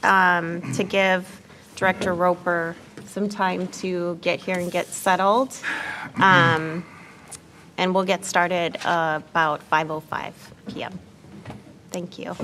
to give Director Roper some time to get here and get settled. And we'll get started about 5:05 p.m. Thank you.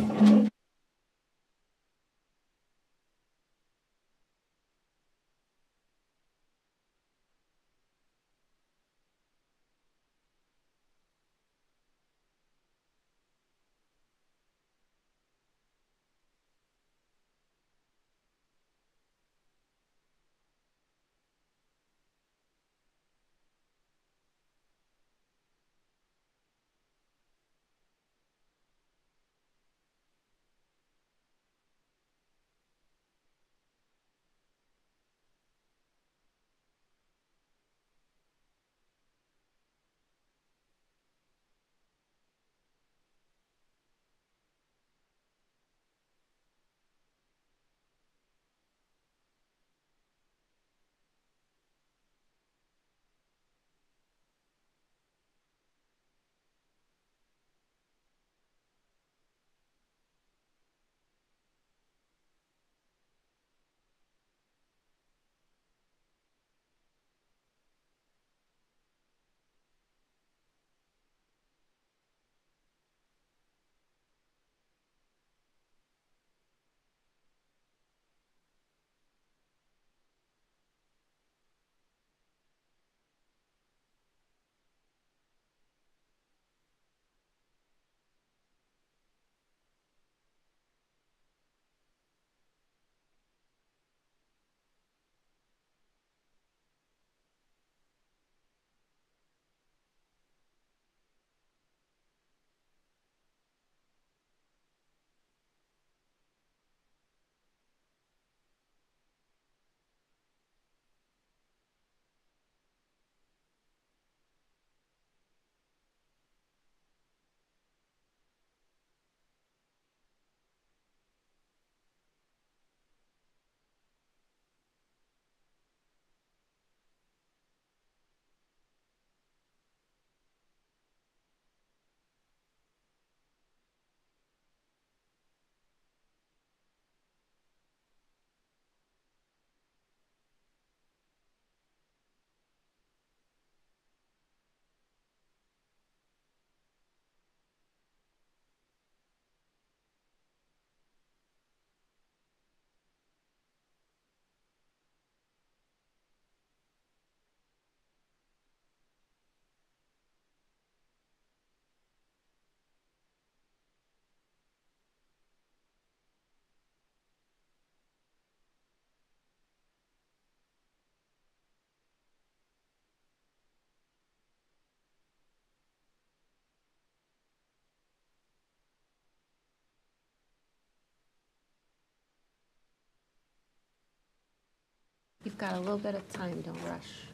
You've got a little bit of time, don't rush.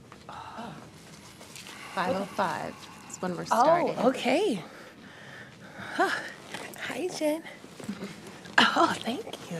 5:05 is when we're starting. Oh, okay. Huh. Hi, Jen. Oh, thank you.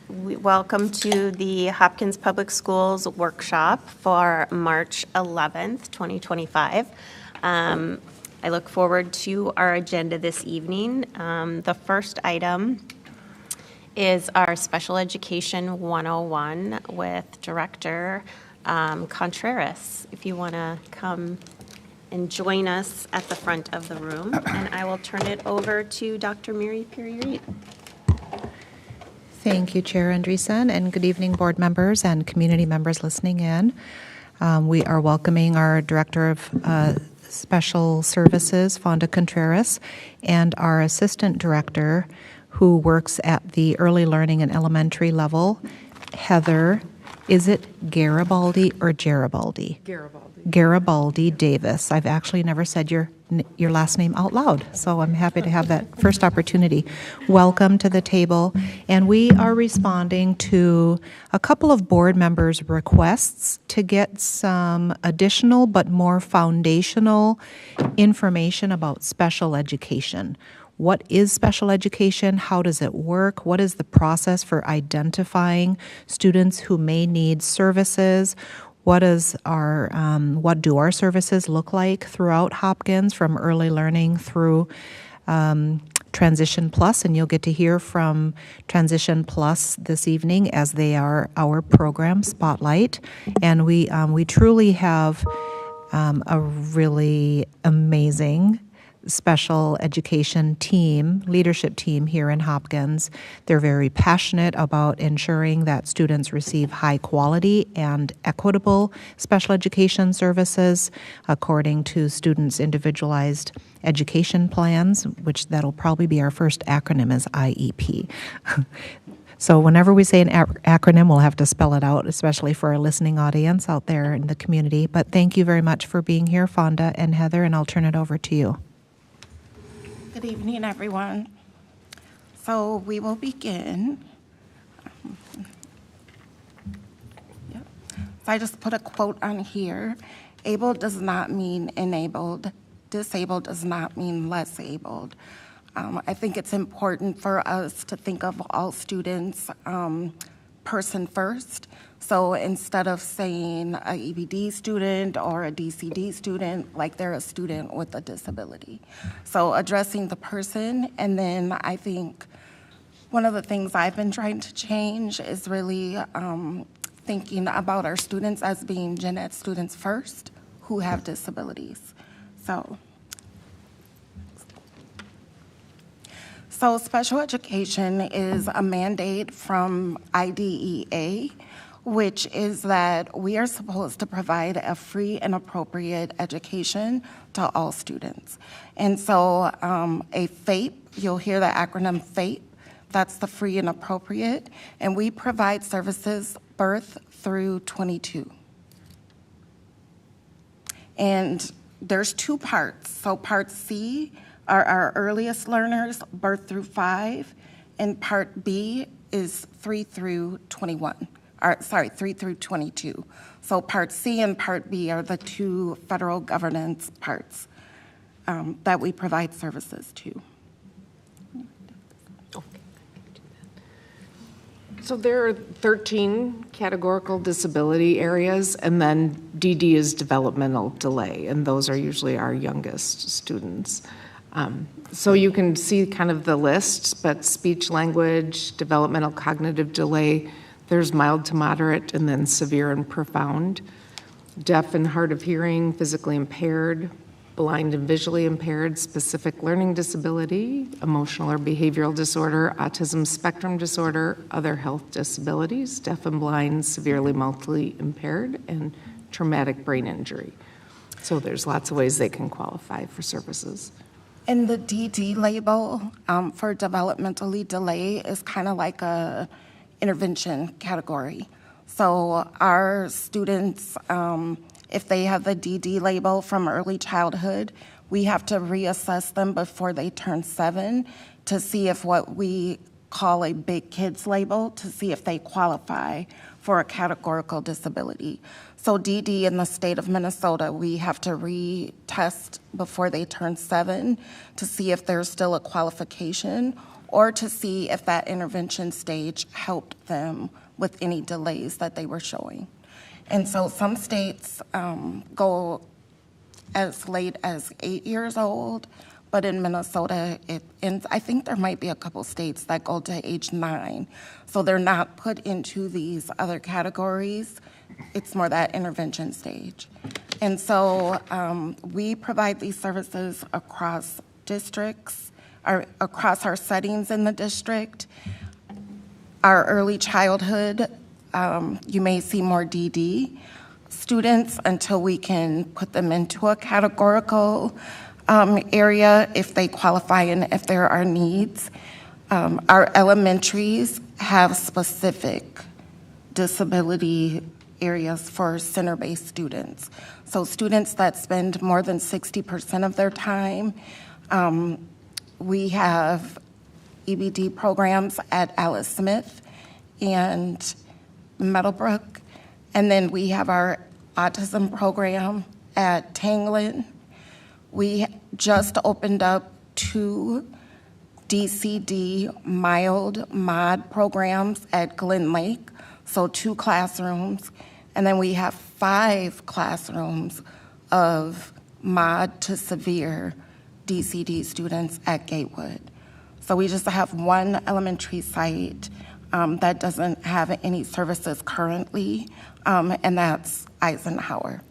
Welcome to the Hopkins Public Schools workshop for March 11th, 2025. I look forward to our agenda this evening. The first item is our Special Education 101 with Director Contreras. If you want to come and join us at the front of the room, and I will turn it over to Dr. Mary Perry-Reed. Thank you, Chair Andreessen, and good evening, board members and community members listening in. We are welcoming our Director of Special Services, Fonda Contreras, and our Assistant Director, who works at the early learning and elementary level, Heather Is it Garibaldi or Garibaldi? Garibaldi. Garibaldi Davis. I've actually never said your last name out loud, so I'm happy to have that first opportunity. Welcome to the table, and we are responding to a couple of board members' requests to get some additional but more foundational information about special education. What is special education? How does it work? What is the process for identifying students who may need services? What do our services look like throughout Hopkins, from early learning through Transition Plus? And you'll get to hear from Transition Plus this evening, as they are our program spotlight. And we truly have a really amazing special education team, leadership team here in Hopkins. They're very passionate about ensuring that students receive high quality and equitable special education services according to students' individualized education plans, which that'll probably be our first acronym, is IEP. So whenever we say an acronym, we'll have to spell it out, especially for our listening audience out there in the community. But thank you very much for being here, Fonda and Heather, and I'll turn it over to you. Good evening, everyone. So we will begin. Yep. So I just put a quote on here. Able does not mean enabled. Disabled does not mean less abled. I think it's important for us to think of all students person first. So instead of saying a EBD student or a DCD student, like they're a student with a disability. So addressing the person, and then I think one of the things I've been trying to change is really thinking about our students as being gen ed students first who have disabilities. So special education is a mandate from IDEA, which is that we are supposed to provide a free and appropriate education to all students. And so a FAPE, you'll hear the acronym FAPE, that's the free and appropriate, and we provide services birth through 22. And there's two parts. So part C are our earliest learners, birth through 5, and part B is 3 through 21. 3 through 22. So part C and part B are the two federal governance parts that we provide services to. So there are 13 categorical disability areas, and then DD is developmental delay, and those are usually our youngest students. So you can see kind of the list, but speech language, developmental cognitive delay, there's mild to moderate, and then severe and profound. Deaf and hard of hearing, physically impaired, blind and visually impaired, specific learning disability, emotional or behavioral disorder, autism spectrum disorder, other health disabilities, deaf and blind, severely multiply impaired, and traumatic brain injury. So there's lots of ways they can qualify for services. And the DD label for developmentally delay is kind of like a intervention category. So our students, if they have the DD label from early childhood, we have to reassess them before they turn 7 to see if what we call a big kids label, to see if they qualify for a categorical disability. So DD in the state of Minnesota, we have to retest before they turn 7 to see if there's still a qualification, or to see if that intervention stage helped them with any delays that they were showing. And so some states go as late as 8 years old, but in Minnesota, and I think there might be a couple states that go to age 9. So they're not put into these other categories. It's more that intervention stage. And so we provide these services across districts, across our settings in the district. Our early childhood, you may see more DD students until we can put them into a categorical area if they qualify and if there are needs. Our elementaries have specific disability areas for center-based students. So students that spend more than 60% of their time. We have EBD programs at Alice Smith and Meadowbrook. And then we have our autism program at Tanglin. We just opened up 2 DCD mild mod programs at Glen Lake, so 2 classrooms. And then we have 5 classrooms of mod to severe DCD students at Gatewood. So we just have 1 elementary site that doesn't have any services currently, and that's Eisenhower.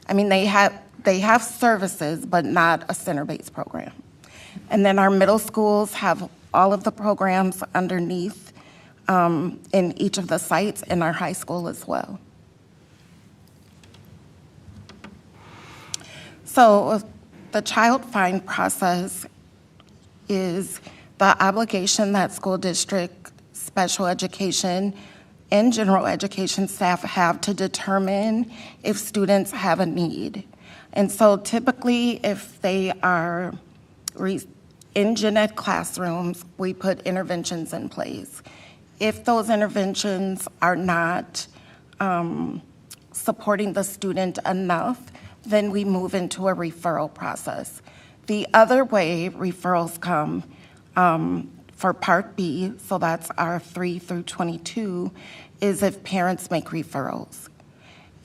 I mean, they have services, but not a center-based program. And then our middle schools have all of the programs underneath in each of the sites, and our high school as well. So the child find process is the obligation that school district, special education, and general education staff have to determine if students have a need. And so typically, if they are in gen ed classrooms, we put interventions in place. If those interventions are not supporting the student enough, then we move into a referral process. The other way referrals come for Part B, so that's our 3 through 22, is if parents make referrals.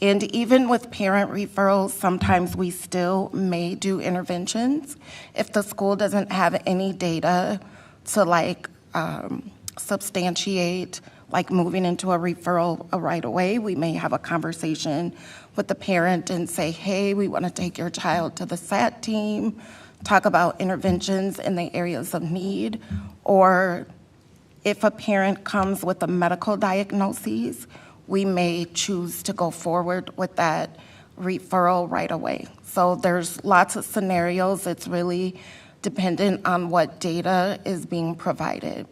And even with parent referrals, sometimes we still may do interventions. If the school doesn't have any data to substantiate moving into a referral right away, we may have a conversation with the parent and say, hey, we want to take your child to the SAT team, talk about interventions in the areas of need. Or if a parent comes with a medical diagnosis, we may choose to go forward with that referral right away. So there's lots of scenarios. It's really dependent on what data is being provided.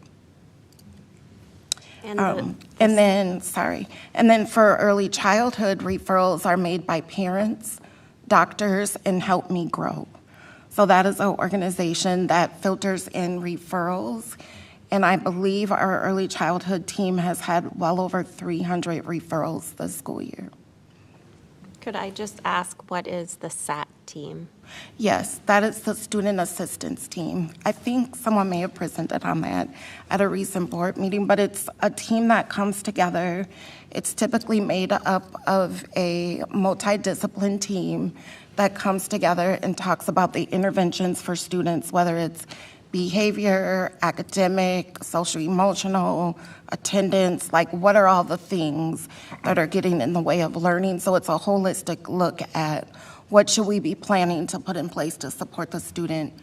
And then for early childhood, referrals are made by parents, doctors, and Help Me Grow. So that is an organization that filters in referrals. And I believe our early childhood team has had well over 300 referrals this school year. Could I just ask, what is the SAT team? Yes, that is the Student Assistance Team. I think someone may have presented on that at a recent board meeting, but it's a team that comes together. It's typically made up of a multidiscipline team that comes together and talks about the interventions for students, whether it's behavior, academic, social emotional, attendance, what are all the things that are getting in the way of learning. So it's a holistic look at what should we be planning to put in place to support the student,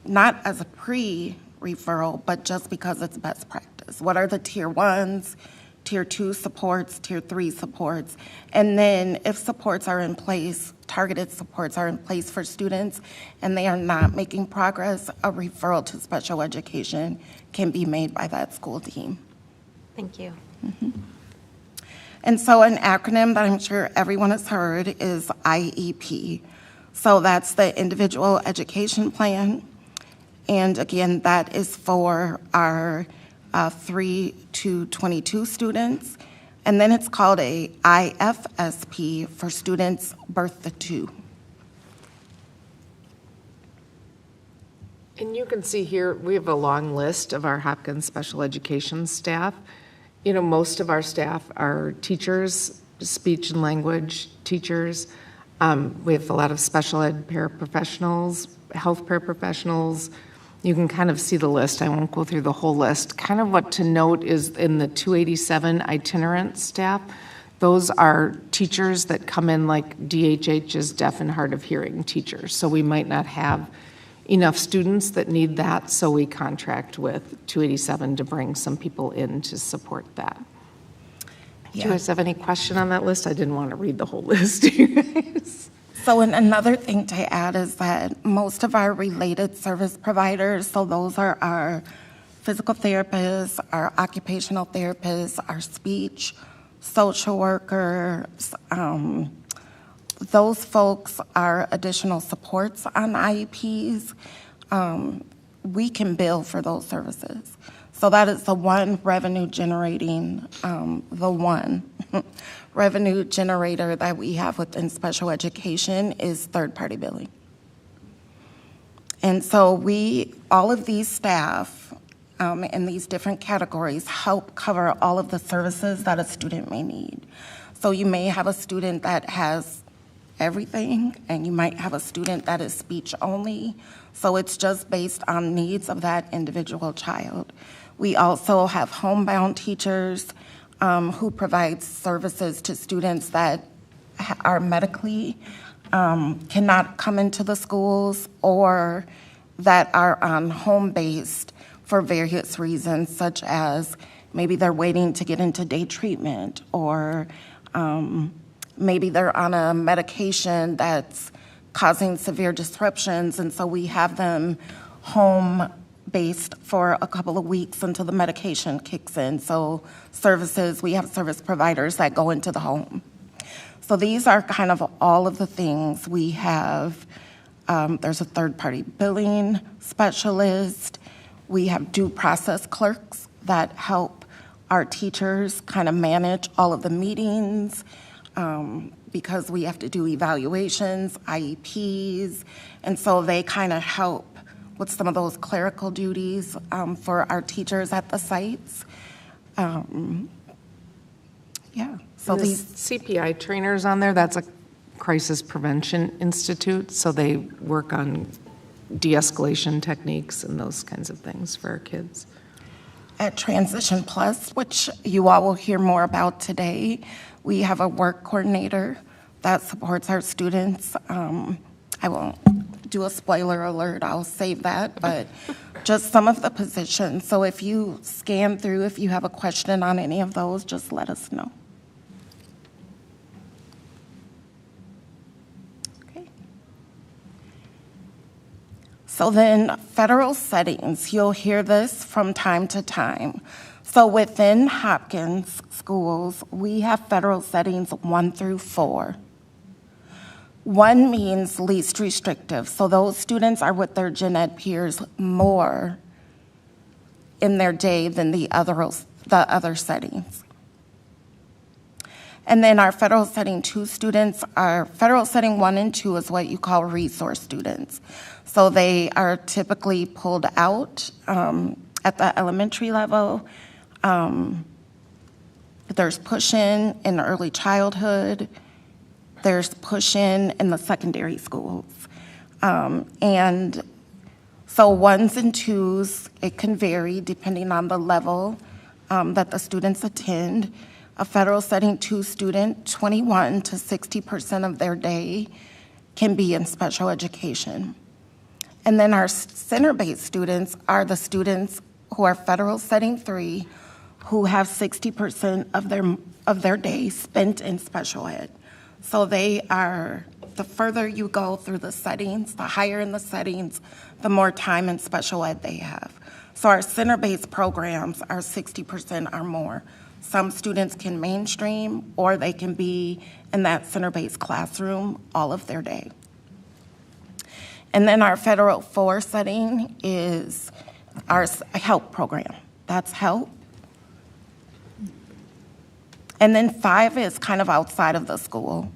not as a pre-referral, but just because it's best practice. What are the tier 1s, tier 2 supports, tier 3 supports, and then if supports are in place, targeted supports are in place for students and they are not making progress, a referral to special education can be made by that school team. Thank you. Mm-hmm. And so an acronym that I'm sure everyone has heard is IEP. So that's the Individual Education Plan. And again, that is for our 3 to 22 students. And then it's called a IFSP for students birth to 2. And you can see here, we have a long list of our Hopkins special education staff. Most of our staff are teachers, speech and language teachers. We have a lot of special ed paraprofessionals, health paraprofessionals. You can kind of see the list. I won't go through the whole list. Kind of what to note is in the 287 itinerant staff, those are teachers that come in like DHH is deaf and hard of hearing teachers. So we might not have enough students that need that, so we contract with 287 to bring some people in to support that. Do you guys have any question on that list? I didn't want to read the whole list, you guys. So another thing to add is that most of our related service providers, so those are our physical therapists, our occupational therapists, our speech, social workers. Those folks are additional supports on IEPs. We can bill for those services. So that is the one revenue generating, revenue generator that we have within special education is third-party billing. And so all of these staff in these different categories help cover all of the services that a student may need. So you may have a student that has everything, and you might have a student that is speech only. So it's just based on needs of that individual child. We also have homebound teachers who provide services to students that are medically cannot come into the schools or that are on home-based for various reasons, such as maybe they're waiting to get into day treatment, or maybe they're on a medication that's causing severe disruptions, and so we have them home-based for a couple of weeks until the medication kicks in. So we have service providers that go into the home. So these are kind of all of the things we have. There's a third-party billing specialist. We have due process clerks that help our teachers kind of manage all of the meetings because we have to do evaluations, IEPs, and so they kind of help with some of those clerical duties for our teachers at the sites. So The these CPI trainers on there, that's a Crisis Prevention Institute, so they work on de-escalation techniques and those kinds of things for our kids. at Transition Plus, which you all will hear more about today, we have a work coordinator that supports our students. I won't do a spoiler alert, I'll save that, but just some of the positions. So if you scan through, if you have a question on any of those, just let us know. Okay. So then federal settings, you'll hear this from time to time. So within Hopkins schools, we have federal settings 1 through 4. 1 means least restrictive, so those students are with their gen ed peers more in their day than the other settings. And then our federal setting 2 students, our federal setting 1 and 2 is what you call resource students. So they are typically pulled out at the elementary level. There's push-in in early childhood. There's push-in in the secondary schools. And so 1s and 2s, it can vary depending on the level that the students attend. A federal setting 2 student, 21 to 60% of their day can be in special education. And then our center-based students are the students who are federal setting 3, who have 60% of their day spent in special ed. So they are, the further you go through the settings, the higher in the settings, the more time in special ed they have. So our center-based programs are 60% or more. Some students can mainstream, or they can be in that center-based classroom all of their day. And then our federal 4 setting is our HELP program. That's HELP. And then 5 is kind of outside of the school.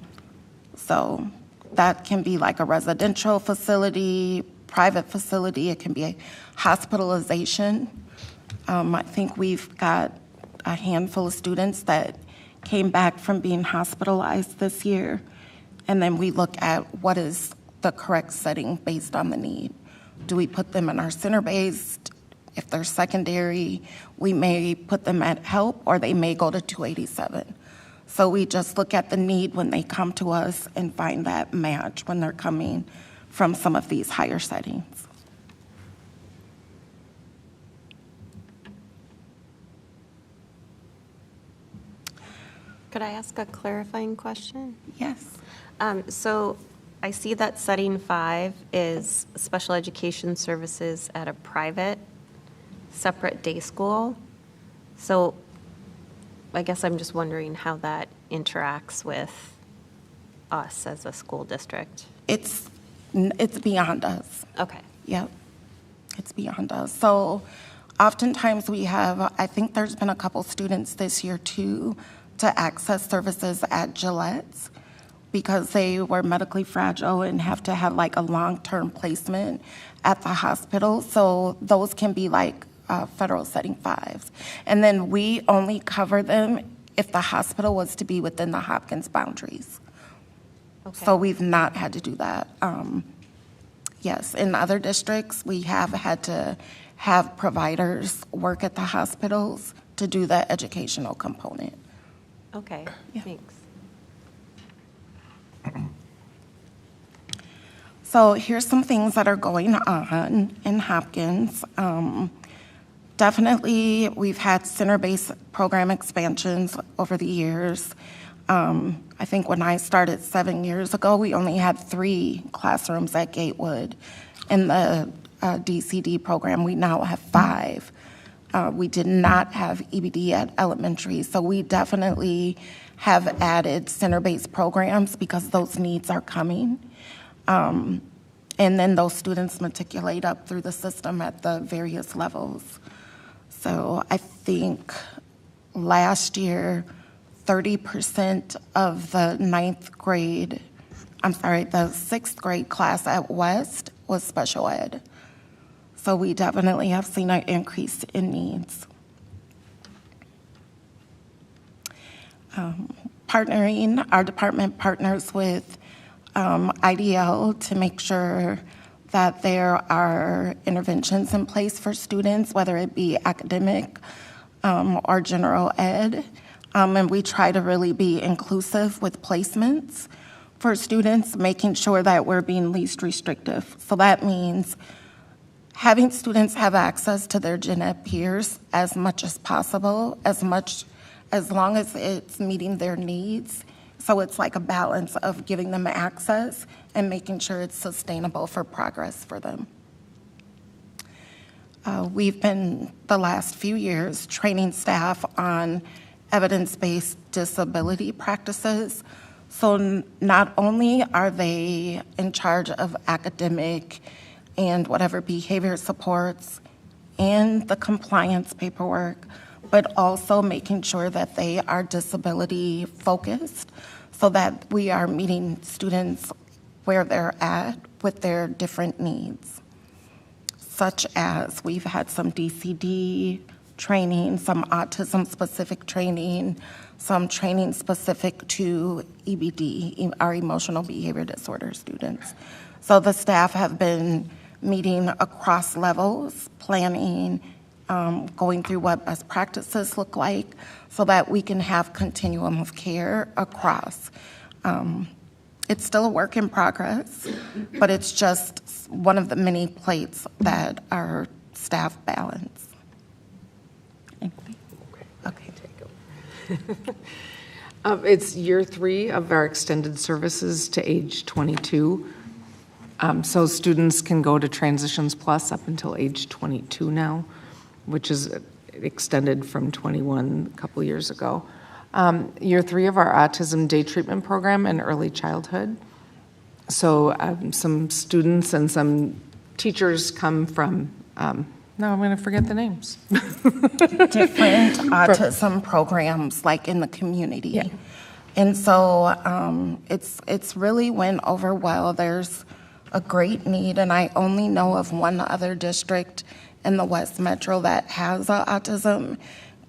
So that can be like a residential facility, private facility. It can be a hospitalization. I think we've got a handful of students that came back from being hospitalized this year. And then we look at what is the correct setting based on the need. Do we put them in our center-based? If they're secondary, we may put them at HELP, or they may go to 287. So we just look at the need when they come to us and find that match when they're coming from some of these higher settings. Could I ask a clarifying question? Yes. So I see that setting 5 is special education services at a private separate day school. So I guess I'm just wondering how that interacts with us as a school district. It's beyond us. Okay. Yep, it's beyond us. So oftentimes we have, I think there's been a couple students this year too, to access services at Gillette's because they were medically fragile and have to have like a long-term placement at the hospital. So those can be like federal setting 5s. And then we only cover them if the hospital was to be within the Hopkins boundaries. Okay. So we've not had to do that. Yes, in other districts, we have had to have providers work at the hospitals to do the educational component. Okay, Yeah. thanks. So here's some things that are going on in Hopkins. Definitely, we've had center-based program expansions over the years. I think when I started 7 years ago, we only had 3 classrooms at Gatewood. In the DCD program, we now have 5. We did not have EBD at elementary, so we definitely have added center-based programs because those needs are coming. And then those students matriculate up through the system at the various levels. So I think last year, 30% of the the 6th grade class at West was special ed. So we definitely have seen an increase in needs. Partnering, our department partners with IDL to make sure that there are interventions in place for students, whether it be academic or general ed. And we try to really be inclusive with placements for students, making sure that we're being least restrictive. So that means having students have access to their gen ed peers as much as possible, as long as it's meeting their needs. So it's like a balance of giving them access and making sure it's sustainable for progress for them. We've been, the last few years, training staff on evidence-based disability practices. So not only are they in charge of academic and whatever behavior supports and the compliance paperwork, but also making sure that they are disability focused so that we are meeting students where they're at with their different needs, such as we've had some DCD training, some autism-specific training, some training specific to EBD, our emotional behavior disorder students. So the staff have been meeting across levels, planning, going through what best practices look like so that we can have continuum of care across. It's still a work in progress, but it's just one of the many plates that our staff balance. Okay. It's year 3 of our extended services to age 22. So students can go to Transitions Plus up until age 22 now, which is extended from 21 a couple years ago. Year 3 of our autism day treatment program in early childhood. So some students and some teachers come from, now I'm going to forget the names. Different autism programs like in the community. Yeah. And so it's really went over well. There's a great need, and I only know of one other district in the West Metro that has an autism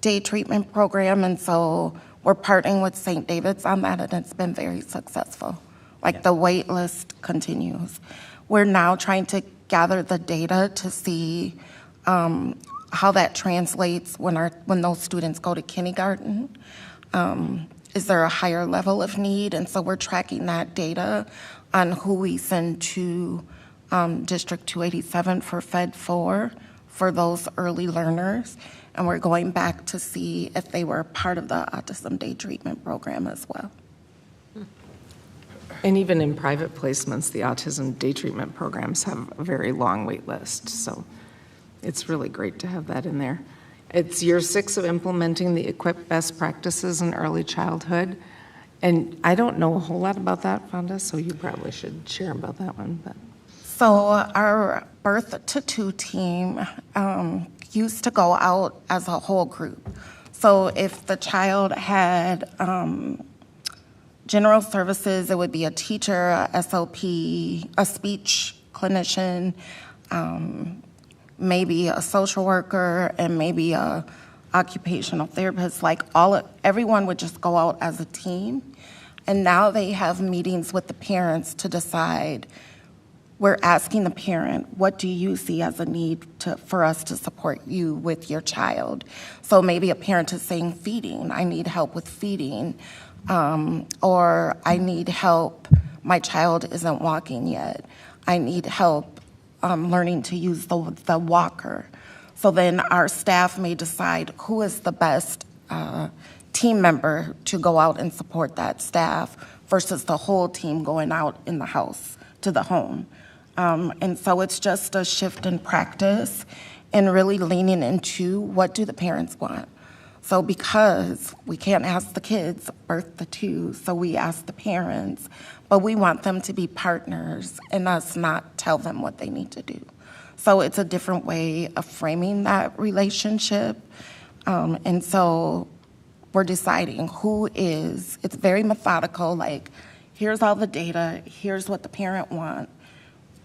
day treatment program, and so we're partnering with St. David's on that, and it's been very successful. Like the wait list continues. We're now trying to gather the data to see how that translates when those students go to kindergarten. Is there a higher level of need? And so we're tracking that data on who we send to District 287 for Fed 4 for those early learners. And we're going back to see if they were part of the autism day treatment program as well. And even in private placements, the autism day treatment programs have a very long wait list. So It's really great to have that in there. It's year 6 of implementing the EQUIP best practices in early childhood. And I don't know a whole lot about that, Fonda, so you probably should share about that one. But So our Birth to 2 team used to go out as a whole group. So if the child had general services, it would be a teacher, a SOP, a speech clinician, maybe a social worker, and maybe a occupational therapist. Like everyone would just go out as a team. And now they have meetings with the parents to decide. We're asking the parent, what do you see as a need for us to support you with your child? So maybe a parent is saying feeding, I need help with feeding, or I need help, my child isn't walking yet. I need help learning to use the walker. So then our staff may decide who is the best team member to go out and support that staff versus the whole team going out in the house to the home. And so it's just a shift in practice and really leaning into what do the parents want. So because we can't ask the kids, birth the 2, so we ask the parents, but we want them to be partners and us not tell them what they need to do. So it's a different way of framing that relationship. And so we're deciding it's very methodical, like here's all the data, here's what the parent wants.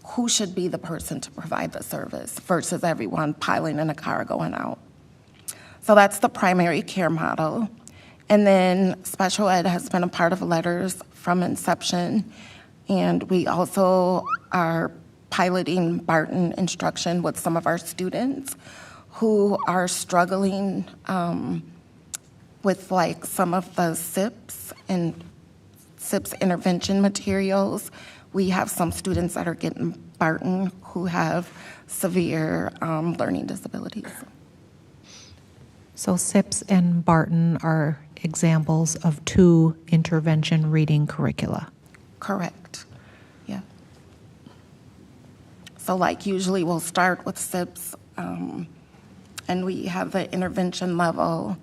Who should be the person to provide the service versus everyone piling in a car going out. So that's the primary care model. And then special ed has been a part of Letters from inception. And we also are piloting Barton instruction with some of our students who are struggling with like some of the SIPs and SIPs intervention materials. We have some students that are getting Barton who have severe learning disabilities. So SIPS and Barton are examples of 2 intervention reading curricula. Correct, yeah. So like usually we'll start with SIPs and we have the intervention level.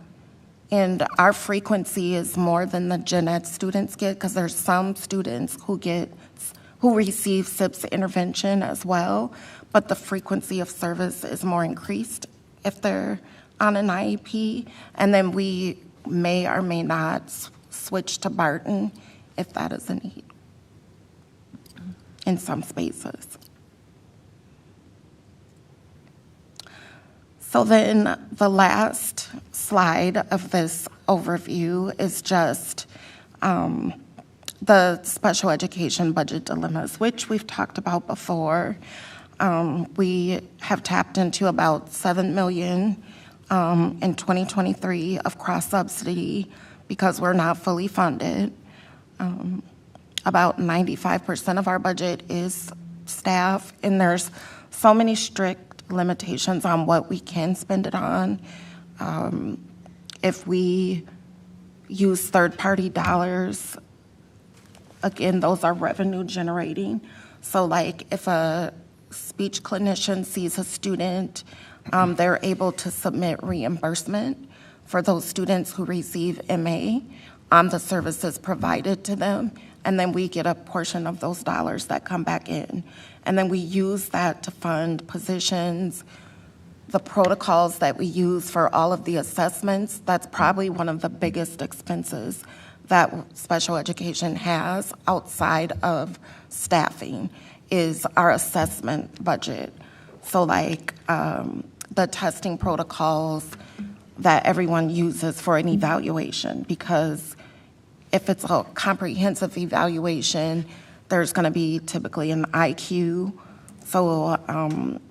And our frequency is more than the gen ed students get because there's some students who receive SIPS intervention as well, but the frequency of service is more increased if they're on an IEP, and then we may or may not switch to Barton if that is a need in some spaces. So then the last slide of this overview is just the special education budget dilemmas, which we've talked about before. We have tapped into about $7 million in 2023 of cross-subsidy because we're not fully funded. About 95% of our budget is staff, and there's so many strict limitations on what we can spend it on. If we use third-party dollars, again, those are revenue generating. So like if a speech clinician sees a student, they're able to submit reimbursement for those students who receive MA on the services provided to them. And then we get a portion of those dollars that come back in. And then we use that to fund positions, the protocols that we use for all of the assessments. That's probably one of the biggest expenses that special education has outside of staffing is our assessment budget. So like the testing protocols that everyone uses for an evaluation, because if it's a comprehensive evaluation, there's going to be typically an IQ. So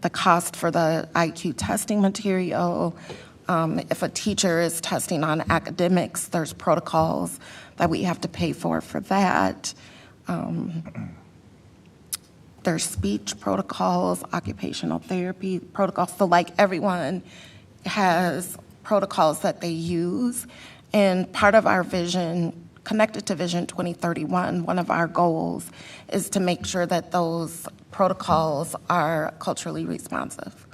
the cost for the IQ testing material, if a teacher is testing on academics, there's protocols that we have to pay for that. There's speech protocols, occupational therapy protocols. So like everyone has protocols that they use. And part of our vision, connected to Vision 2031, one of our goals is to make sure that those protocols are culturally responsive.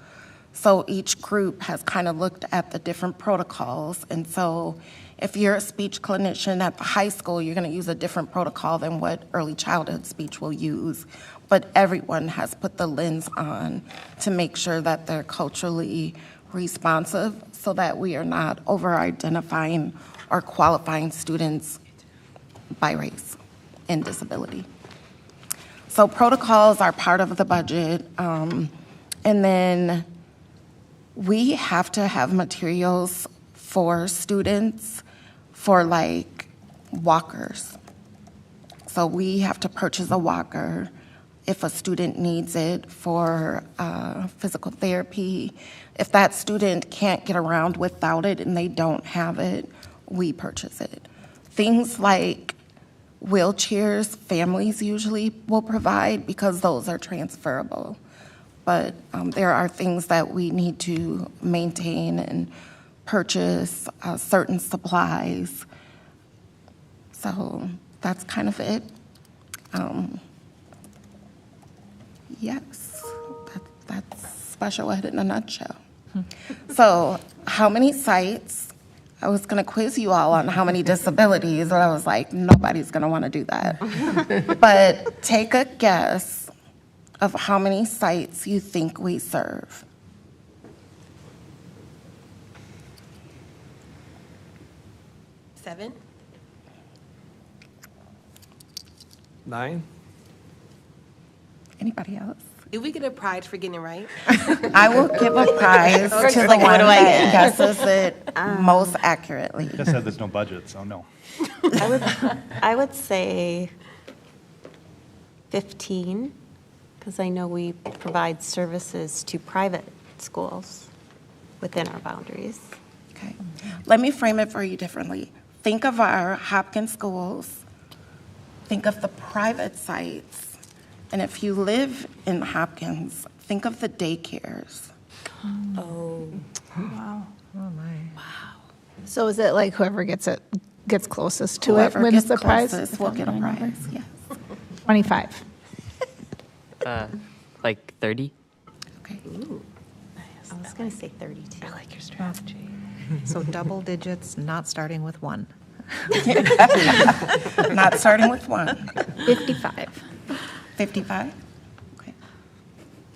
So each group has kind of looked at the different protocols. And so if you're a speech clinician at the high school, you're going to use a different protocol than what early childhood speech will use. But everyone has put the lens on to make sure that they're culturally responsive so that we are not over-identifying or qualifying students by race and disability. So protocols are part of the budget. And then we have to have materials for students for like walkers. So we have to purchase a walker if a student needs it for physical therapy. If that student can't get around without it and they don't have it, we purchase it. Things like wheelchairs, families usually will provide because those are transferable. But there are things that we need to maintain and purchase certain supplies. So that's kind of it. Yes, that's special ed in a nutshell. So how many sites? I was going to quiz you all on how many disabilities, but I was like, nobody's going to want to do that. But take a guess of how many sites you think we serve. Seven? 9? Anybody else? Do we get a prize for getting it right? I will give a prize to the Like, what one do I that guesses it most accurately. Just said there's no budget, so no. I would say 15, because I know we provide services to private schools within our boundaries. Okay. Let me frame it for you differently. Think of our Hopkins schools. Think of the private sites. And if you live in Hopkins, think of the daycares. Oh. So is it like whoever gets closest to Whoever it wins gets the prize? closest will get a prize, yes. 25. Like 30? Okay. I was going to say 32. I like your strategy. So double digits, not starting with 1. Not starting with 1. 55. 55? Okay.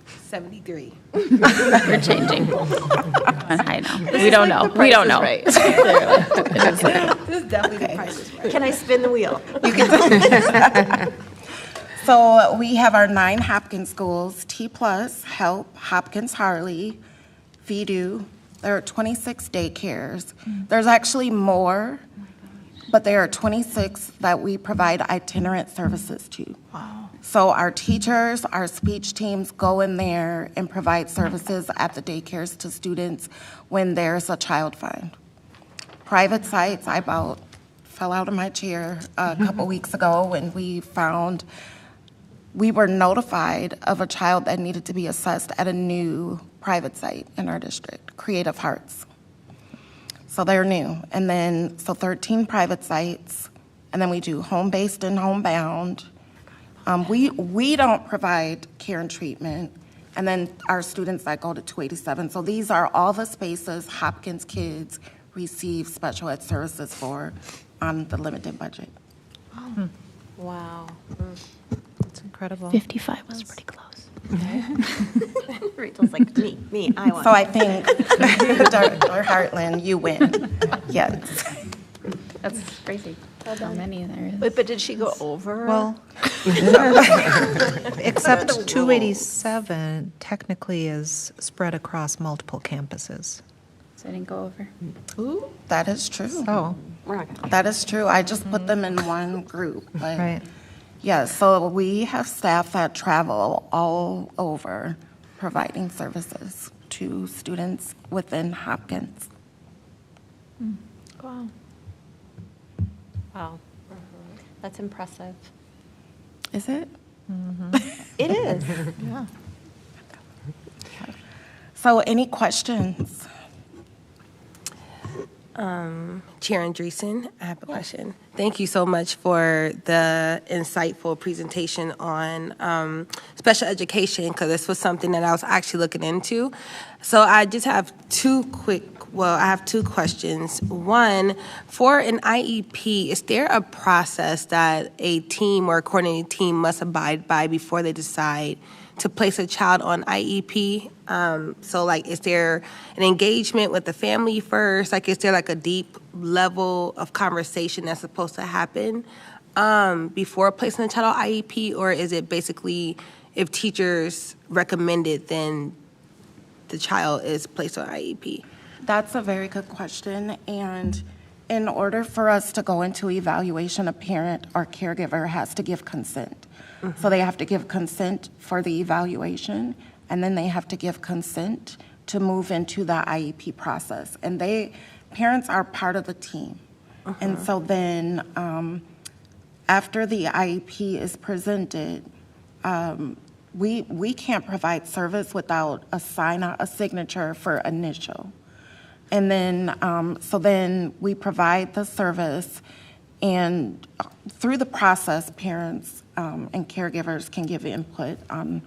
73. We're changing. I know. We don't know. We don't know. Right. This is definitely the price is right. Can I spin the wheel? So we have our 9 Hopkins schools, T+, HELP, Hopkins Harley, VDU. There are 26 daycares. There's actually more, but there are 26 that we provide itinerant services to. Wow. So our teachers, our speech teams go in there and provide services at the daycares to students when there's a child find. Private sites, I about fell out of my chair a couple weeks ago when we were notified of a child that needed to be assessed at a new private site in our district, Creative Hearts. So they're new. And then, so 13 private sites, and then we do home-based and homebound. We don't provide care and treatment, and then our students that go to 287. So these are all the spaces Hopkins kids receive special ed services for on the limited budget. Wow. That's incredible. 55 was pretty close. Rachel's like, me, I want. So I think, Dr. Hartland, you win. Yes. That's crazy. How many there is? But did she go over? Well, except 287 technically is spread across multiple campuses. So I didn't go over. That is true. Oh, That is true. I just put them in one group. But right. yeah, so we have staff that travel all over providing services to students within Hopkins. Wow. Wow. That's impressive. Is it? It is. Yeah. So any questions? Chair Andreessen, I have a question. Thank you so much for the insightful presentation on special education, because this was something that I was actually looking into. So I just have I have two questions. One, for an IEP, is there a process that a team or a coordinating team must abide by before they decide to place a child on IEP? So, like, is there an engagement with the family first? Like, is there like a deep level of conversation that's supposed to happen before placing a child on IEP? Or is it basically if teachers recommend it, then the child is placed on IEP? That's a very good question. And in order for us to go into evaluation, a parent or caregiver has to give consent. So they have to give consent for the evaluation, and then they have to give consent to move into the IEP process. And parents are part of the team. And so then after the IEP is presented, we can't provide service without a signature for initial. And then, so then we provide the service, and through the process, parents and caregivers can give input on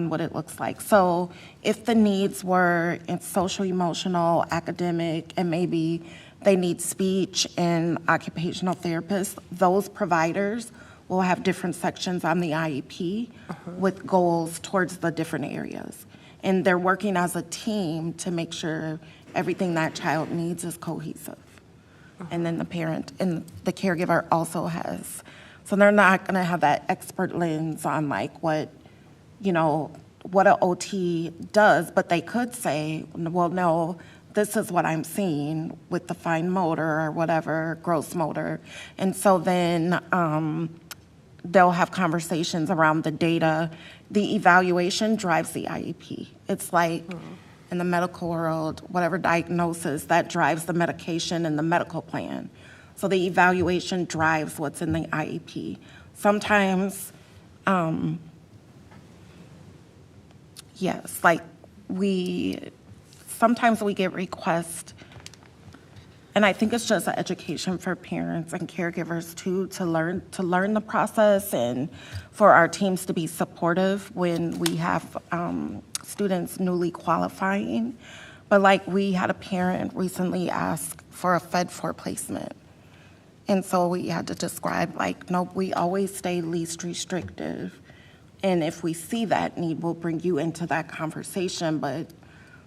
what it looks like. So if the needs were in social, emotional, academic, and maybe they need speech and occupational therapists, those providers will have different sections on the IEP with goals towards the different areas. And they're working as a team to make sure everything that child needs is cohesive. And then the parent and the caregiver also has. So they're not going to have that expert lens on like what an OT does, but they could say, well, no, this is what I'm seeing with the fine motor or whatever, gross motor. And so then they'll have conversations around the data. The evaluation drives the IEP. It's like in the medical world, whatever diagnosis, that drives the medication and the medical plan. So the evaluation drives what's in the IEP. Sometimes, yes, like sometimes we get requests, and I think it's just an education for parents and caregivers too, to learn the process, and for our teams to be supportive when we have students newly qualifying. But like, we had a parent recently ask for a Fed4 placement. And so we had to describe, like, no, we always stay least restrictive. And if we see that need, we'll bring you into that conversation. But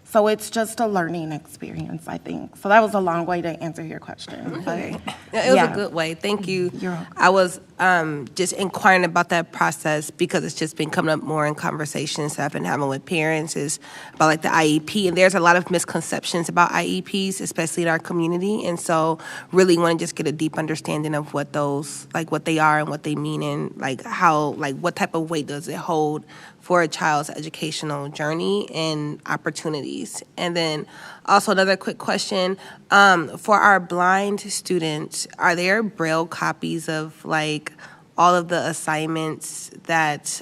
so it's just a learning experience, I think. So that was a long way to answer your question. But, It was a good way. Thank you. You're welcome. I was just inquiring about that process because it's just been coming up more in conversations that I've been having with parents is about like the IEP. And there's a lot of misconceptions about IEPs, especially in our community. And so really want to just get a deep understanding of what those, like what they are and what they mean, and like how, like what type of weight does it hold for a child's educational journey and opportunities. And then also another quick question, for our blind students, are there Braille copies of like all of the assignments that,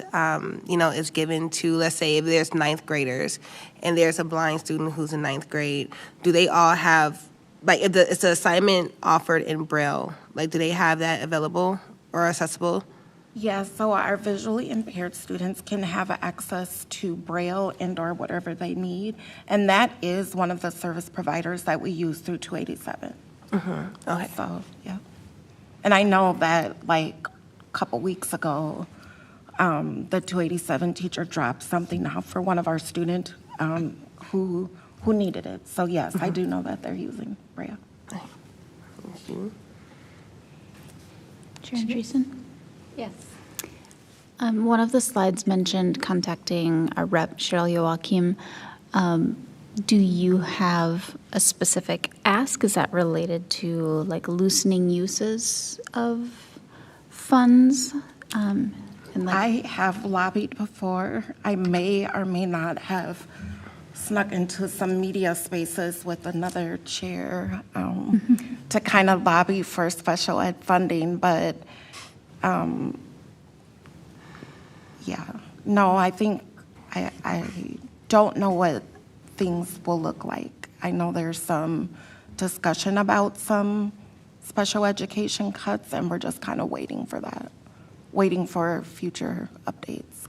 is given to, let's say if there's ninth graders and there's a blind student who's in ninth grade, do they all have, like if it's the assignment offered in Braille, like do they have that available or accessible? Yes, so our visually impaired students can have access to Braille and/or whatever they need, and that is one of the service providers that we use through 287. Okay. So, yeah. And I know that, like, a couple weeks ago, the 287 teacher dropped something off for one of our students who needed it. So, yes, I do know that they're using Braille. Thank you. Chair Andreessen? Yes. One of the slides mentioned contacting our rep, Cheryl Joachim. Do you have a specific ask? Is that related to like loosening uses of funds? I have lobbied before. I may or may not have snuck into some media spaces with another chair to kind of lobby for special ed funding, but yeah, no, I think I don't know what things will look like. I know there's some discussion about some special education cuts, and we're just kind of waiting for that, waiting for future updates.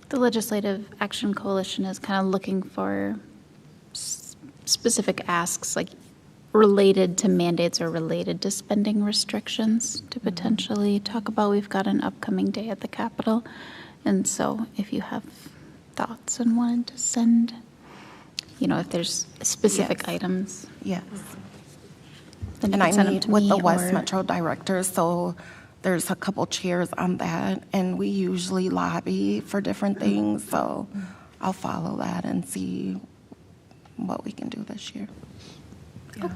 The Legislative Action Coalition is kind of looking for specific asks, like related to mandates or related to spending restrictions to potentially talk about. We've got an upcoming day at the Capitol. And so if you have thoughts and wanted to send, if there's specific Yes. items, Yes. then you And can I send them meet to with me the West or- Metro directors, so there's a couple chairs on that, and we usually lobby for different things, so I'll follow that and see what we can do this year. Yeah.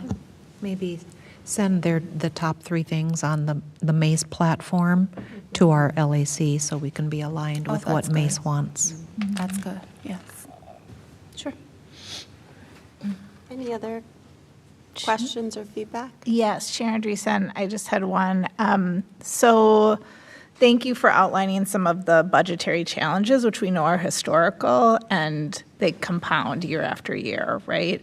Maybe send the top 3 things on the MACE platform to our LAC so we can be aligned Oh, with what that's MACE good. wants. That's good, yes. Sure. Any other questions or feedback? Yes, Sharon Dreesen, I just had one. So thank you for outlining some of the budgetary challenges, which we know are historical, and they compound year after year, right?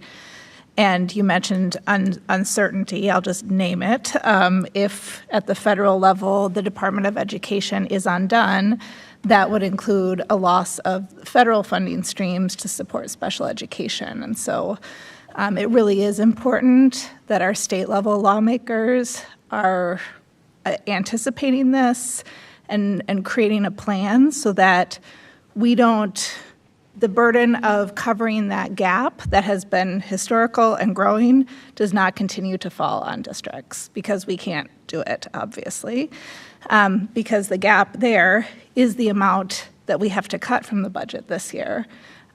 And you mentioned uncertainty, I'll just name it. If at the federal level, the Department of Education is undone, that would include a loss of federal funding streams to support special education. And so it really is important that our state level lawmakers are anticipating this and creating a plan so that the burden of covering that gap that has been historical and growing does not continue to fall on districts, because we can't do it, obviously, because the gap there is the amount that we have to cut from the budget this year.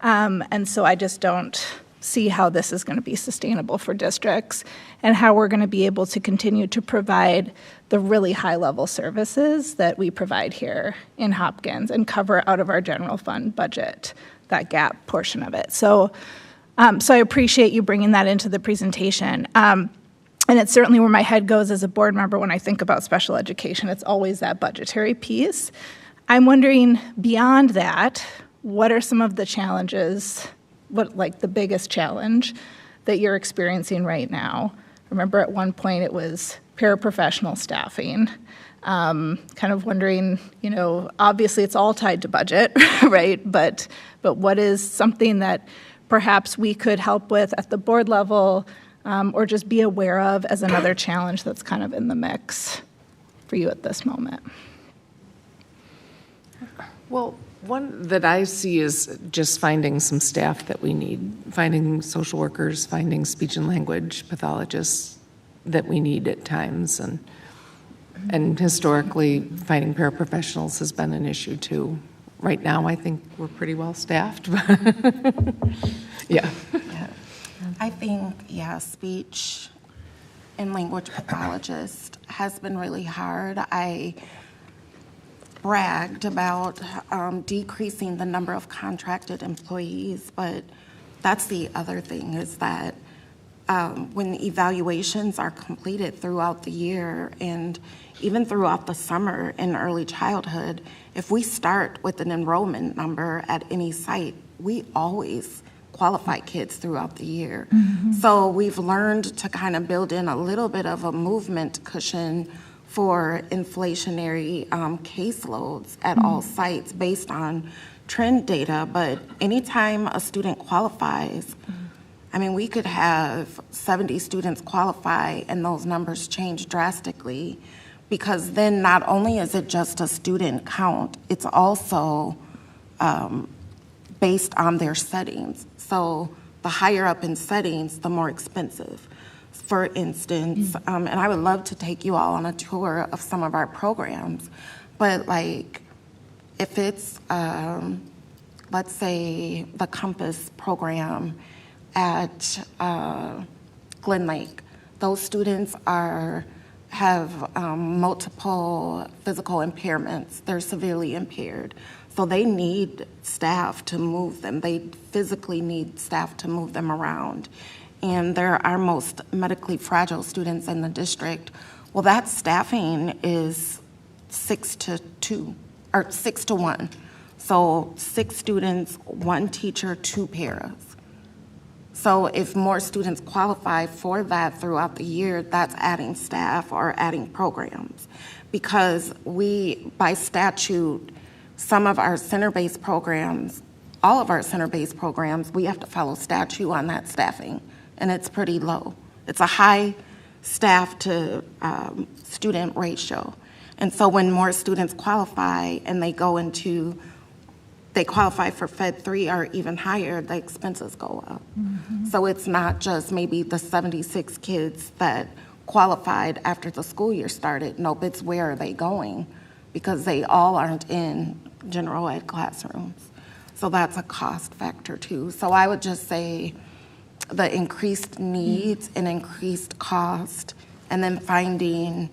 And so I just don't see how this is going to be sustainable for districts and how we're going to be able to continue to provide the really high-level services that we provide here in Hopkins and cover out of our general fund budget, that gap portion of it. So I appreciate you bringing that into the presentation. And it's certainly where my head goes as a board member when I think about special education. It's always that budgetary piece. I'm wondering, beyond that, what are some of the challenges, the biggest challenge that you're experiencing right now? Remember at one point it was paraprofessional staffing. Kind of wondering, obviously it's all tied to budget, right? But what is something that perhaps we could help with at the board level, or just be aware of as another challenge that's kind of in the mix for you at this moment? Well, one that I see is just finding some staff that we need, finding social workers, finding speech and language pathologists that we need at times. And historically, finding paraprofessionals has been an issue too. Right now, I think we're pretty well staffed. Yeah. Yeah. I think, speech and language pathologist has been really hard. I bragged about decreasing the number of contracted employees, but that's the other thing is that when evaluations are completed throughout the year and even throughout the summer in early childhood, if we start with an enrollment number at any site, we always qualify kids throughout the year. Mm-hmm. So we've learned to kind of build in a little bit of a movement cushion for inflationary caseloads at all sites based on trend data. But anytime a student qualifies, I mean, we could have 70 students qualify and those numbers change drastically, because then not only is it just a student count, it's also based on their settings. So the higher up in settings, the more expensive. For instance, and I would love to take you all on a tour of some of our programs, but like if it's, let's say the Compass program at Glen Lake, those students have multiple physical impairments. They're severely impaired. So they need staff to move them. They physically need staff to move them around. And they're our most medically fragile students in the district. Well, that staffing is 6 to 2, or 6 to 1. So 6 students, 1 teacher, 2 paras. So if more students qualify for that throughout the year, that's adding staff or adding programs. Because we, by statute, some of our center-based programs, all of our center-based programs, we have to follow statute on that staffing, and it's pretty low. It's a high staff to student ratio. And so when more students qualify and they qualify for Fed 3 or even higher, the expenses go up. So it's not just maybe the 76 kids that qualified after the school year started. Nope, it's where are they going, because they all aren't in general ed classrooms. So that's a cost factor too. So I would just say the increased needs and increased cost, and then finding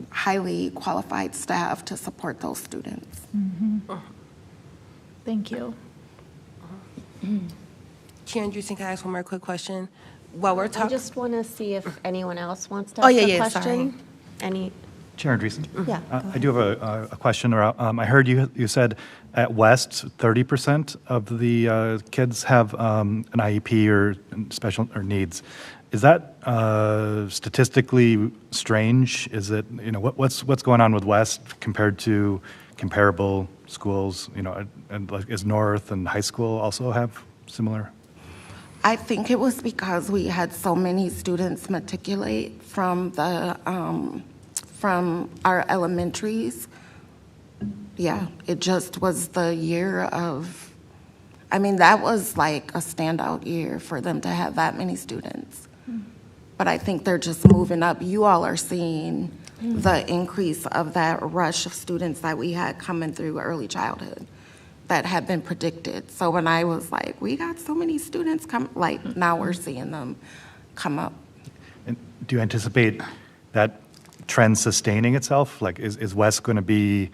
highly qualified staff to support those students. Thank you. Chair Andreessen, can I ask one more quick question? While we're I talking, just want to see if anyone else wants to Oh, ask yeah, a yeah, question. Any, Chair Andreessen? Yeah, go I do have a question. I heard you said at West, 30% of the kids have an IEP or special or needs. Is that statistically strange? Is it, what's going on with West compared to comparable schools? And like, is North and high school also have similar? I think it was because we had so many students matriculate from our elementaries. Yeah, it just was the year of, that was like a standout year for them to have that many students. But I think they're just moving up. You all are seeing the increase of that rush of students that we had coming through early childhood that had been predicted. So when I was like, we got so many students come, like now we're seeing them come up. And do you anticipate that trend sustaining itself? Like, is West going to be,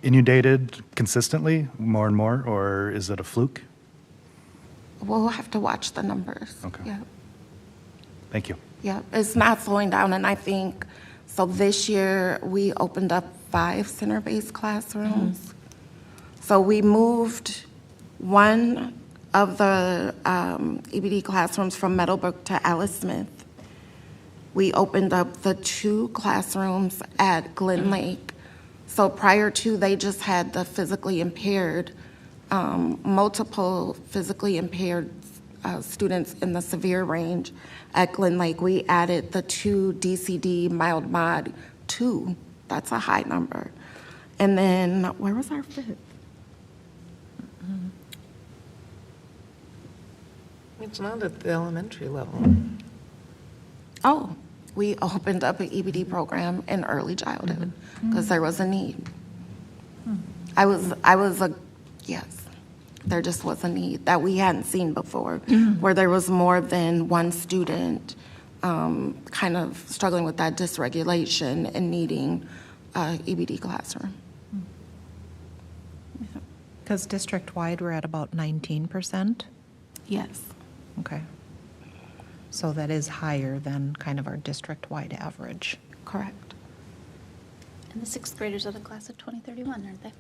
inundated consistently more and more, or is it a fluke? We'll have to watch the numbers. Okay. Yeah. Thank you. Yeah, it's not slowing down, and I think, so this year, we opened up 5 center-based classrooms. So we moved one of the EBD classrooms from Meadowbrook to Alice Smith. We opened up the 2 classrooms at Glen Lake. So prior to, they just had the physically impaired, multiple physically impaired students in the severe range at Glen Lake. We added the 2 DCD mild mod 2. That's a high number. And then where was our 5th? It's not at the elementary level. Oh, we opened up an EBD program in early childhood because there was a need. Yes, there just was a need that we hadn't seen before, where there was more than one student kind of struggling with that dysregulation and needing EBD classroom. Because district-wide, we're at about 19%. Yes. Okay. So that is higher than kind of our district-wide average. Correct. And the 6th graders are the class of 2031, aren't they?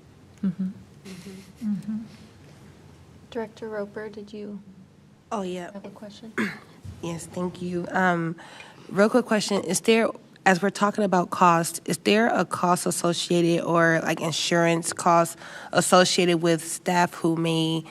Director Roper, did you oh yeah, have a question? yes, thank you. Real quick question: is there, as we're talking about cost, is there a cost associated or like insurance cost associated with staff who may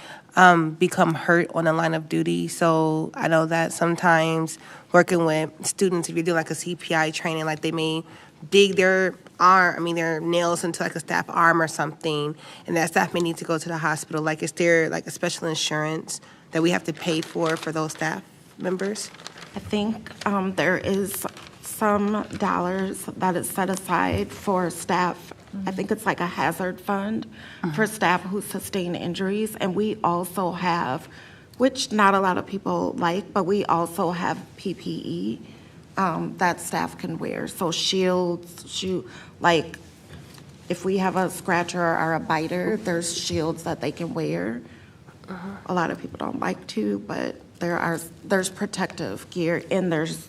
become hurt on the line of duty? So I know that sometimes working with students, if you do like a CPI training, like they may dig their their nails into like a staff arm or something, and that staff may need to go to the hospital. Like, is there like a special insurance that we have to pay for those staff members? I think there is some dollars that is set aside for staff. I think it's like a hazard fund for staff who sustain injuries. And we also have, which not a lot of people like, but we also have PPE that staff can wear. So shields, like if we have a scratcher or a biter, there's shields that they can wear. A lot of people don't like to, but there's protective gear and there's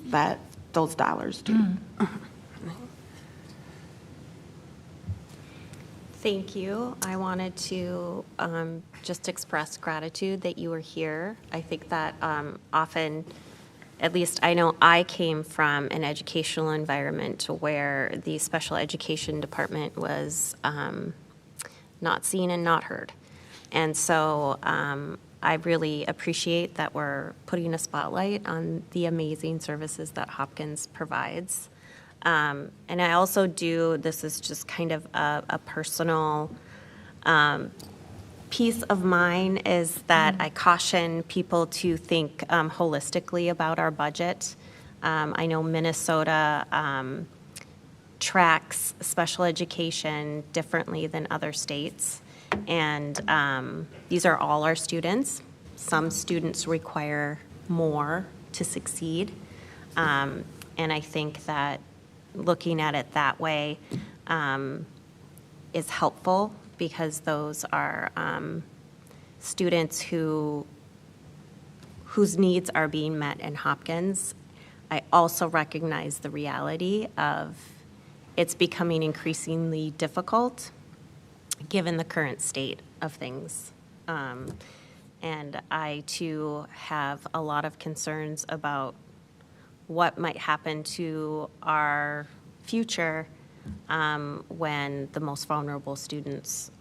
those dollars too. Thank you. I wanted to just express gratitude that you were here. I think that often, at least I know I came from an educational environment where the special education department was not seen and not heard. And so I really appreciate that we're putting a spotlight on the amazing services that Hopkins provides. And I also this is just kind of a personal piece of mine, is that I caution people to think holistically about our budget. I know Minnesota tracks special education differently than other states. And these are all our students. Some students require more to succeed. And I think that looking at it that way is helpful, because those are students whose needs are being met in Hopkins. I also recognize the reality of it's becoming increasingly difficult given the current state of things. And I, too, have a lot of concerns about what might happen to our future when the most vulnerable students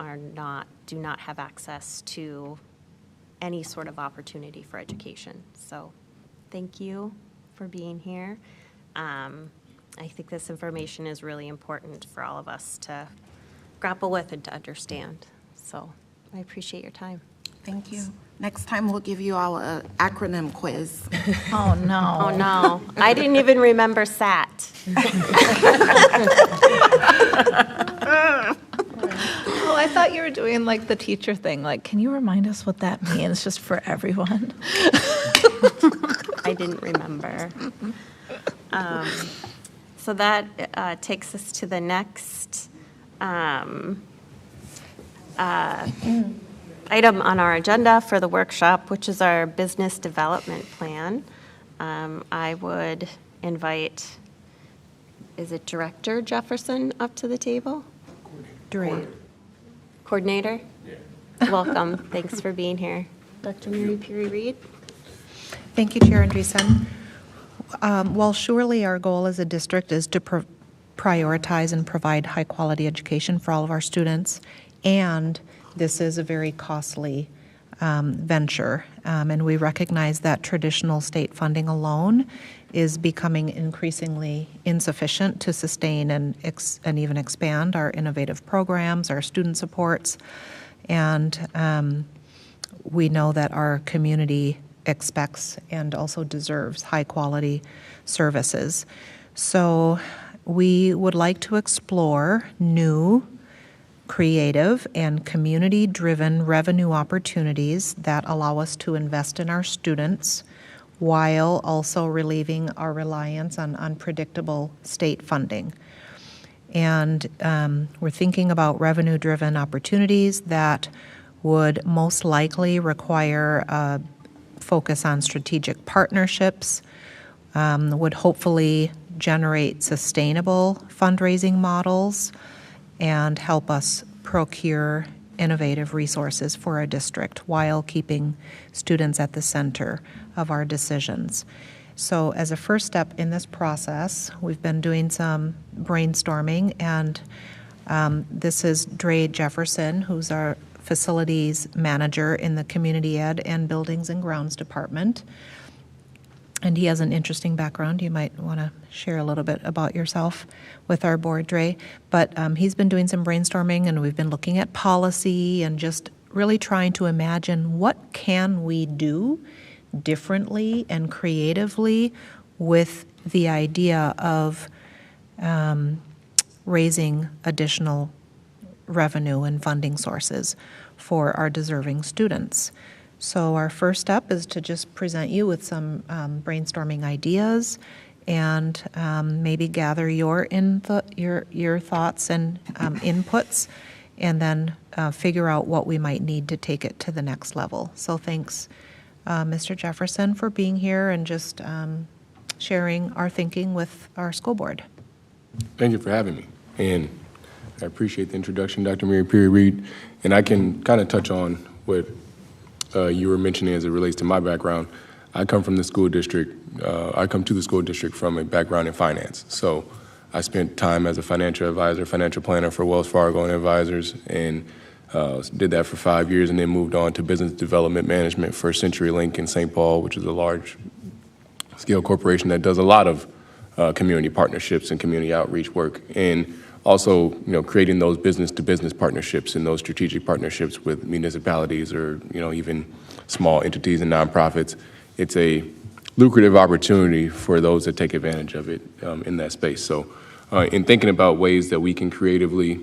do not have access to any sort of opportunity for education. So thank you for being here. I think this information is really important for all of us to grapple with and to understand. So I appreciate your time. Thank you. Next time, we'll give you all an acronym quiz. Oh, no. Oh, no. I didn't even remember SAT. Oh, I thought you were doing like the teacher thing. Like, can you remind us what that means just for everyone? I didn't remember. So that takes us to the next item on our agenda for the workshop, which is our business development plan. I would invite, is it Director Jefferson up to the table? Coordinator? Yeah. Welcome. Thanks for being here. Dr. Mary Perry Reed? Thank you, Chair Andreessen. While surely our goal as a district is to prioritize and provide high-quality education for all of our students, and this is a very costly venture, and we recognize that traditional state funding alone is becoming increasingly insufficient to sustain and even expand our innovative programs, our student supports, and we know that our community expects and also deserves high-quality services. So we would like to explore new, creative, and community-driven revenue opportunities that allow us to invest in our students while also relieving our reliance on unpredictable state funding. And we're thinking about revenue-driven opportunities that would most likely require a focus on strategic partnerships, would hopefully generate sustainable fundraising models, and help us procure innovative resources for our district while keeping students at the center of our decisions. So as a first step in this process, we've been doing some brainstorming, and this is Dre Jefferson, who's our facilities manager in the Community Ed and Buildings and Grounds Department. And he has an interesting background. You might want to share a little bit about yourself with our board, Dre. But he's been doing some brainstorming, and we've been looking at policy and just really trying to imagine what can we do differently and creatively with the idea of raising additional revenue and funding sources for our deserving students. So our first step is to just present you with some brainstorming ideas and maybe gather your thoughts and inputs, and then figure out what we might need to take it to the next level. So thanks, Mr. Jefferson, for being here and just sharing our thinking with our school board. Thank you for having me. And I appreciate the introduction, Dr. Mary Perry Reed. And I can kind of touch on what you were mentioning as it relates to my background. I come from the school district. I come to the school district from a background in finance. So I spent time as a financial advisor, financial planner for Wells Fargo and Advisors, and did that for 5 years, and then moved on to business development management for CenturyLink in St. Paul, which is a large-scale corporation that does a lot of community partnerships and community outreach work, and also, creating those business-to-business partnerships and those strategic partnerships with municipalities or, even small entities and nonprofits. It's a lucrative opportunity for those that take advantage of it in that space. So, in thinking about ways that we can creatively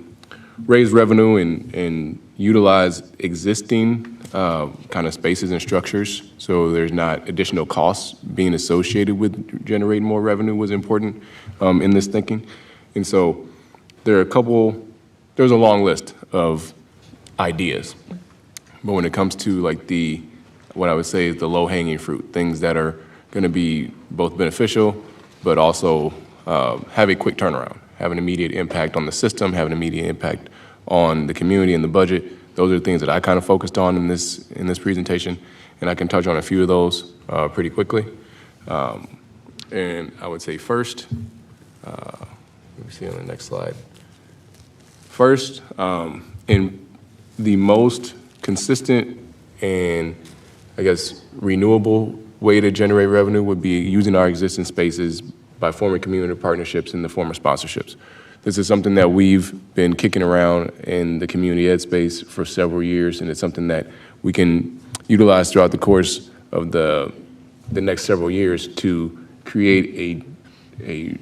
raise revenue and utilize existing kind of spaces and structures so there's not additional costs being associated with generating more revenue was important in this thinking. And so there's a long list of ideas, but when it comes to what I would say is the low-hanging fruit, things that are going to be both beneficial but also have a quick turnaround, have an immediate impact on the system, have an immediate impact on the community and the budget. Those are the things that I kind of focused on in this presentation, and I can touch on a few of those pretty quickly. And I would say first, let me see on the next slide. First, in the most consistent and, I guess, renewable way to generate revenue would be using our existing spaces by forming community partnerships in the form of sponsorships. This is something that we've been kicking around in the community ed space for several years, and it's something that we can utilize throughout the course of the next several years to create I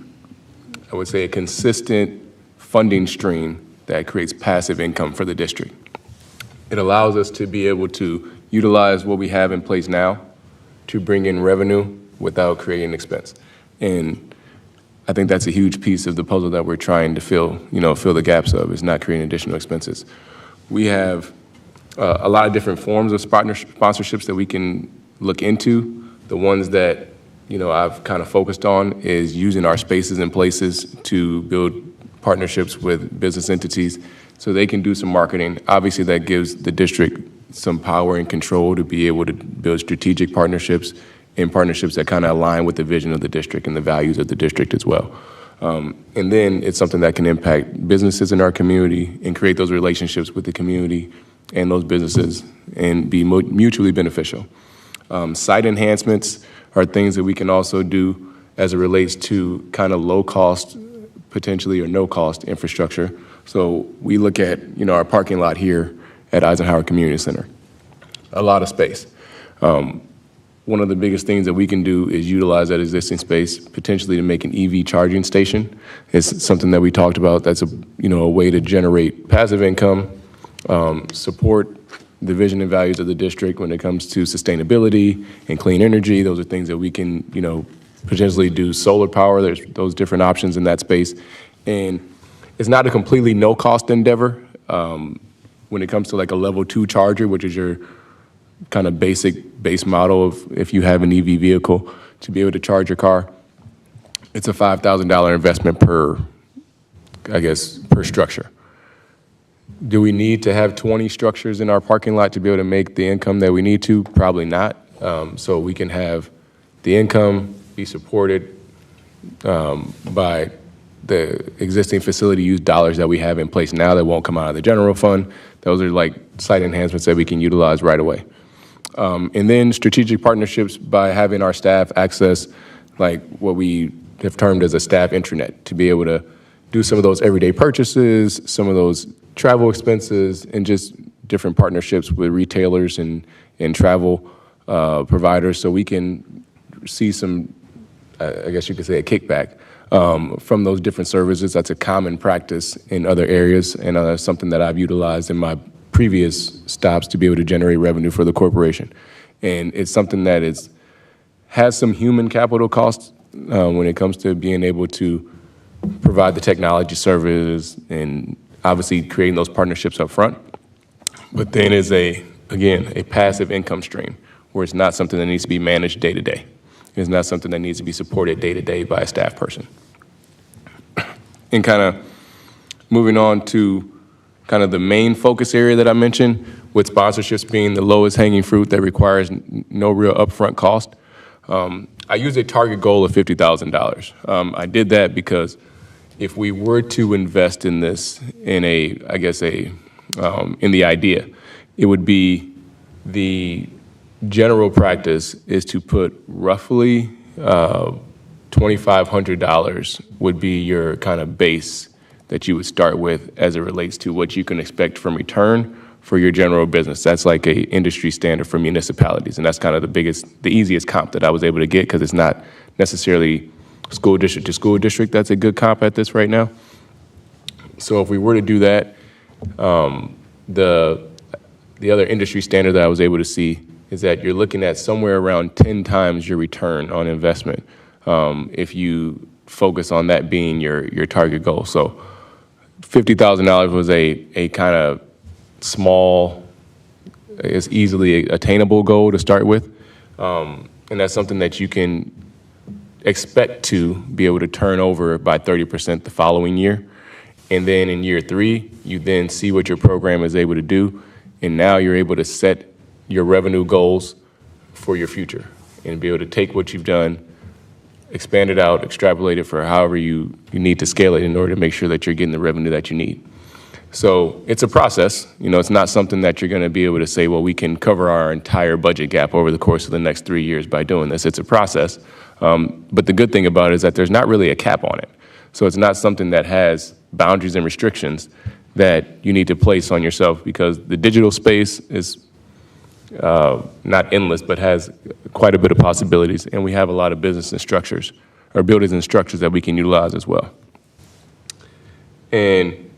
would say, a consistent funding stream that creates passive income for the district. It allows us to be able to utilize what we have in place now to bring in revenue without creating expense. And I think that's a huge piece of the puzzle that we're trying to fill the gaps of, is not creating additional expenses. We have a lot of different forms of sponsorships that we can look into. The ones that, I've kind of focused on is using our spaces and places to build partnerships with business entities so they can do some marketing. Obviously, that gives the district some power and control to be able to build strategic partnerships and partnerships that kind of align with the vision of the district and the values of the district as well. And then it's something that can impact businesses in our community and create those relationships with the community and those businesses and be mutually beneficial. Site enhancements are things that we can also do as it relates to kind of low cost, potentially, or no cost infrastructure. So we look at, our parking lot here at Eisenhower Community Center, a lot of space. One of the biggest things that we can do is utilize that existing space potentially to make an EV charging station. It's something that we talked about. That's a way to generate passive income, support the vision and values of the district when it comes to sustainability and clean energy. Those are things that we can, potentially do solar power. There's those different options in that space. And it's not a completely no-cost endeavor when it comes to a level 2 charger, which is your kind of base model of if you have an EV vehicle to be able to charge your car. It's a $5,000 investment per structure. Do we need to have 20 structures in our parking lot to be able to make the income that we need to? Probably not. So we can have the income be supported by the existing facility use dollars that we have in place now that won't come out of the general fund. Those are site enhancements that we can utilize right away. And then strategic partnerships by having our staff access what we have termed as a staff intranet to be able to do some of those everyday purchases, some of those travel expenses, and just different partnerships with retailers and travel providers so we can see some, I guess you could say, a kickback from those different services. That's a common practice in other areas, and something that I've utilized in my previous stops to be able to generate revenue for the corporation. And it's something that has some human capital costs when it comes to being able to provide the technology services and obviously creating those partnerships up front. But then is a passive income stream where it's not something that needs to be managed day to day. It's not something that needs to be supported day to day by a staff person. And kind of moving on to kind of the main focus area that I mentioned, with sponsorships being the lowest hanging fruit that requires no real upfront cost. I used a target goal of $50,000. I did that because if we were to invest in this in in the idea, it would be the general practice is to put roughly $2,500 would be your kind of base that you would start with as it relates to what you can expect from return for your general business. That's like a industry standard for municipalities, and that's kind of the easiest comp that I was able to get, because it's not necessarily school district to school district. That's a good comp at this right now. So if we were to do that, the other industry standard that I was able to see is that you're looking at somewhere around 10 times your return on investment if you focus on that being your target goal. So $50,000 was a kind of small, it's easily attainable goal to start with. And that's something that you can expect to be able to turn over by 30% the following year. And then in year 3, you then see what your program is able to do. And now you're able to set your revenue goals for your future and be able to take what you've done, expand it out, extrapolate it for however you need to scale it in order to make sure that you're getting the revenue that you need. So it's a process. It's not something that you're going to be able to say, well, we can cover our entire budget gap over the course of the next 3 years by doing this. It's a process. But the good thing about it is that there's not really a cap on it. So it's not something that has boundaries and restrictions that you need to place on yourself, because the digital space is not endless, but has quite a bit of possibilities. And we have a lot of business and structures, or buildings and structures, that we can utilize as well. And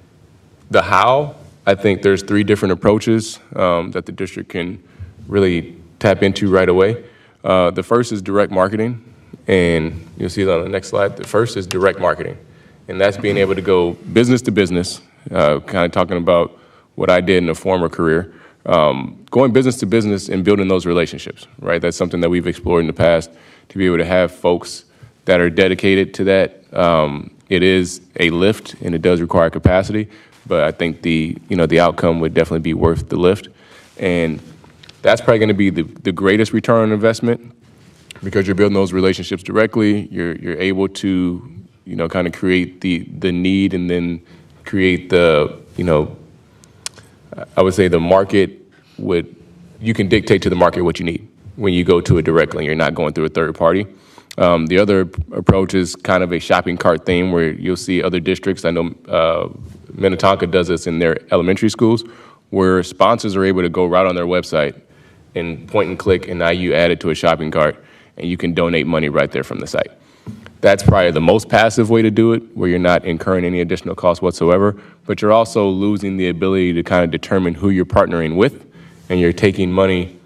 the how, I think there's 3 different approaches that the district can really tap into right away. The first is direct marketing, and you'll see it on the next slide. The first is direct marketing, and that's being able to go business to business, kind of talking about what I did in a former career, going business to business and building those relationships, right? That's something that we've explored in the past, to be able to have folks that are dedicated to that. It is a lift, and it does require capacity, but I think the outcome would definitely be worth the lift. And that's probably going to be the greatest return on investment, because you're building those relationships directly. You're able to, kind of create the need, and then create I would say the market you can dictate to the market what you need when you go to it directly, and you're not going through a third party. The other approach is kind of a shopping cart theme, where you'll see other districts. I know Minnetonka does this in their elementary schools, where sponsors are able to go right on their website and point and click, and now you add it to a shopping cart, and you can donate money right there from the site. That's probably the most passive way to do it, where you're not incurring any additional costs whatsoever, but you're also losing the ability to kind of determine who you're partnering with, and you're taking money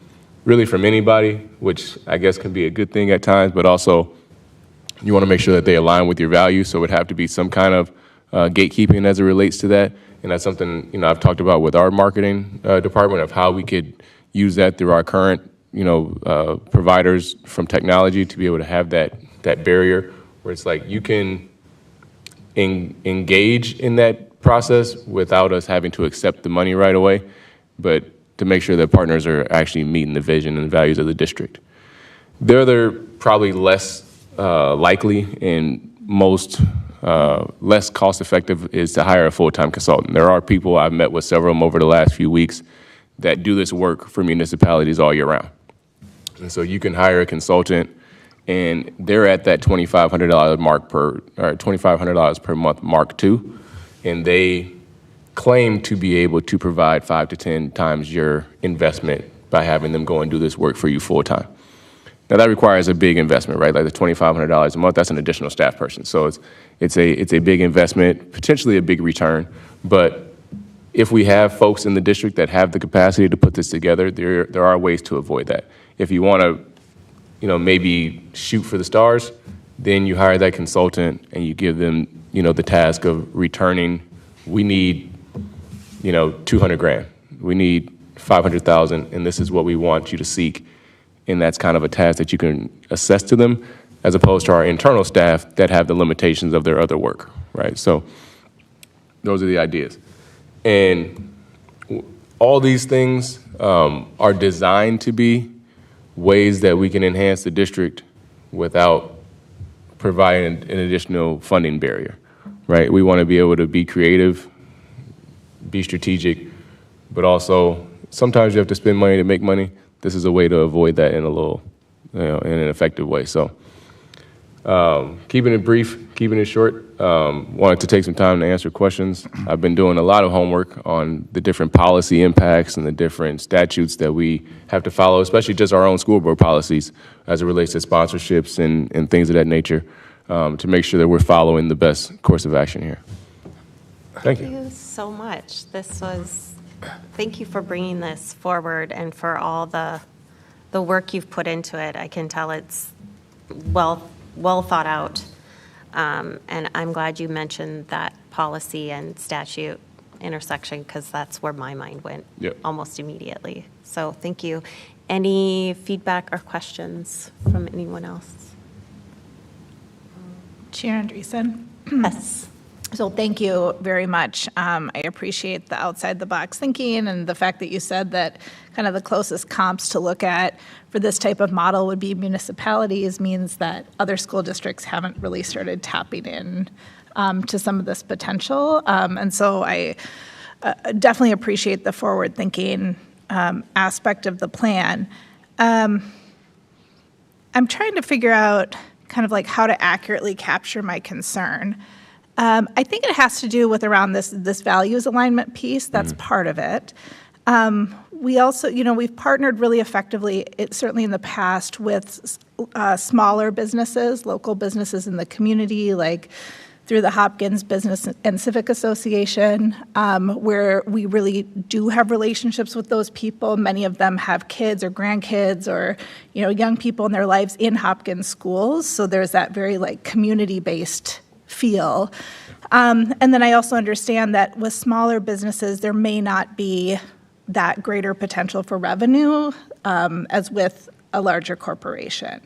really from anybody, which I guess can be a good thing at times, but also you want to make sure that they align with your values. So it would have to be some kind of gatekeeping as it relates to that. And that's something, I've talked about with our marketing department, of how we could use that through our current, providers from technology, to be able to have that barrier where it's like you can engage in that process without us having to accept the money right away, but to make sure that partners are actually meeting the vision and the values of the district. They're probably less likely and most less cost-effective is to hire a full-time consultant. There are people, I've met with several of them over the last few weeks, that do this work for municipalities all year round. And so you can hire a consultant, and they're at that $2,500 mark or $2,500 per month mark too, and they claim to be able to provide 5 to 10 times your investment by having them go and do this work for you full time. Now that requires a big investment, right? Like the $2,500 a month, that's an additional staff person. So it's a big investment, potentially a big return. But if we have folks in the district that have the capacity to put this together, there are ways to avoid that. If you want to, maybe shoot for the stars, then you hire that consultant and you give them, the task of returning. We need, $200,000. We need $500,000, and this is what we want you to seek. And that's kind of a task that you can assess to them, as opposed to our internal staff that have the limitations of their other work, right? So Those are the ideas. And all these things are designed to be ways that we can enhance the district without providing an additional funding barrier, right? We want to be able to be creative, be strategic, but also sometimes you have to spend money to make money. This is a way to avoid that in a little, in an effective way. So keeping it brief, keeping it short, wanted to take some time to answer questions. I've been doing a lot of homework on the different policy impacts and the different statutes that we have to follow, especially just our own school board policies as it relates to sponsorships and things of that nature, to make sure that we're following the best course of action here. Thank you. Thank you so much. Thank you for bringing this forward and for all the work you've put into it. I can tell it's well thought out. And I'm glad you mentioned that policy and statute intersection, because that's where my mind went almost immediately. So thank you. Any feedback or questions from anyone else? Chair Andreessen? Yes. So thank you very much. I appreciate the outside-the-box thinking and the fact that you said that kind of the closest comps to look at for this type of model would be municipalities, means that other school districts haven't really started tapping in to some of this potential. And so I definitely appreciate the forward-thinking aspect of the plan. I'm trying to figure out kind of like how to accurately capture my concern. I think it has to do with around this values alignment piece. That's part of it. We also, we've partnered really effectively, certainly in the past, with smaller businesses, local businesses in the community, like through the Hopkins Business and Civic Association, where we really do have relationships with those people. Many of them have kids or grandkids or, young people in their lives in Hopkins schools. So there's that very community-based feel. And then I also understand that with smaller businesses, there may not be that greater potential for revenue as with a larger corporation.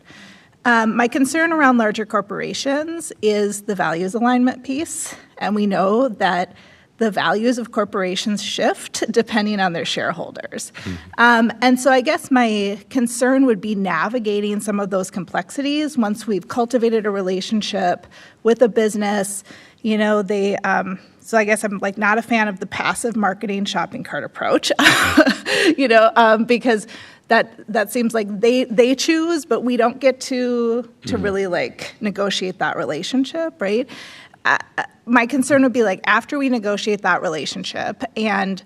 My concern around larger corporations is the values alignment piece, and we know that the values of corporations shift depending on their shareholders. And so I guess my concern would be navigating some of those complexities once we've cultivated a relationship with a business. So I guess I'm not a fan of the passive marketing shopping cart approach, because that seems like they choose, but we don't get to really negotiate that relationship, right? My concern would be after we negotiate that relationship and,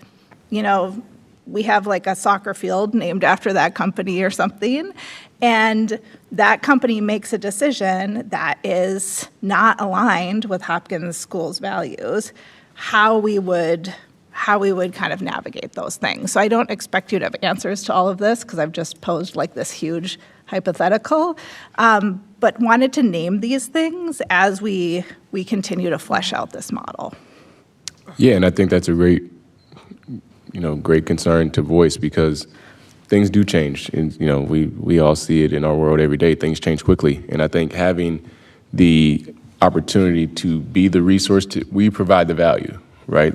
we have a soccer field named after that company or something, and that company makes a decision that is not aligned with Hopkins School's values, how we would kind of navigate those things. So I don't expect you to have answers to all of this because I've just posed this huge hypothetical, but wanted to name these things as we continue to flesh out this model. Yeah, and I think that's a great concern to voice, because things do change. And, we all see it in our world every day. Things change quickly. And I think having the opportunity to be the resource, we provide the value, right?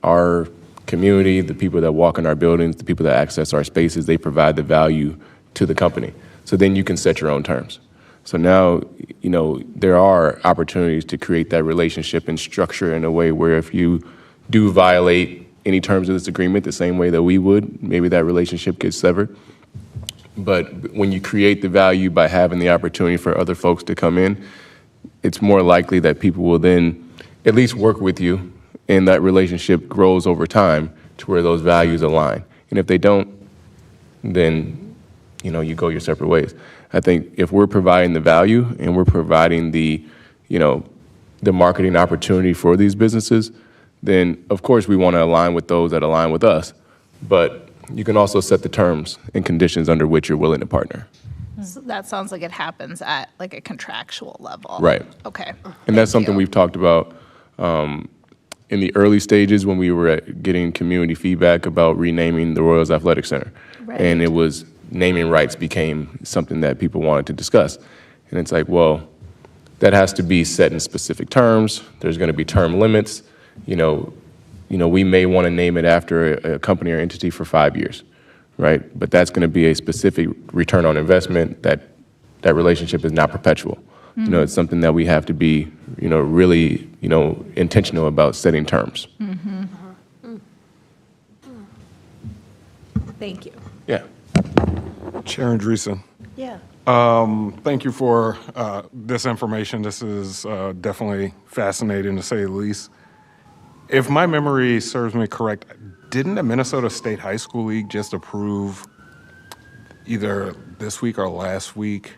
Our community, the people that walk in our buildings, the people that access our spaces, they provide the value to the company. So then you can set your own terms. So now, there are opportunities to create that relationship and structure in a way where if you do violate any terms of this agreement the same way that we would, maybe that relationship gets severed. But when you create the value by having the opportunity for other folks to come in, it's more likely that people will then at least work with you, and that relationship grows over time to where those values align. And if they don't, then you go your separate ways. I think if we're providing the value and we're providing the marketing opportunity for these businesses, then of course we want to align with those that align with us. But you can also set the terms and conditions under which you're willing to partner. So that sounds like it happens at a contractual level. Right. Okay. And that's something we've talked about in the early stages when we were getting community feedback about renaming the Royals Athletic Center. Right. And it was naming rights became something that people wanted to discuss. And it's that has to be set in specific terms. There's going to be term limits. we may want to name it after a company or entity for 5 years, right? But that's going to be a specific return on investment. That relationship is not perpetual. It's something that we have to be, really, intentional about setting terms. Thank you. Yeah. Chair Andreessen. Yeah. Thank you for this information. This is definitely fascinating, to say the least. If my memory serves me correct, didn't the Minnesota State High School League just approve either this week or last week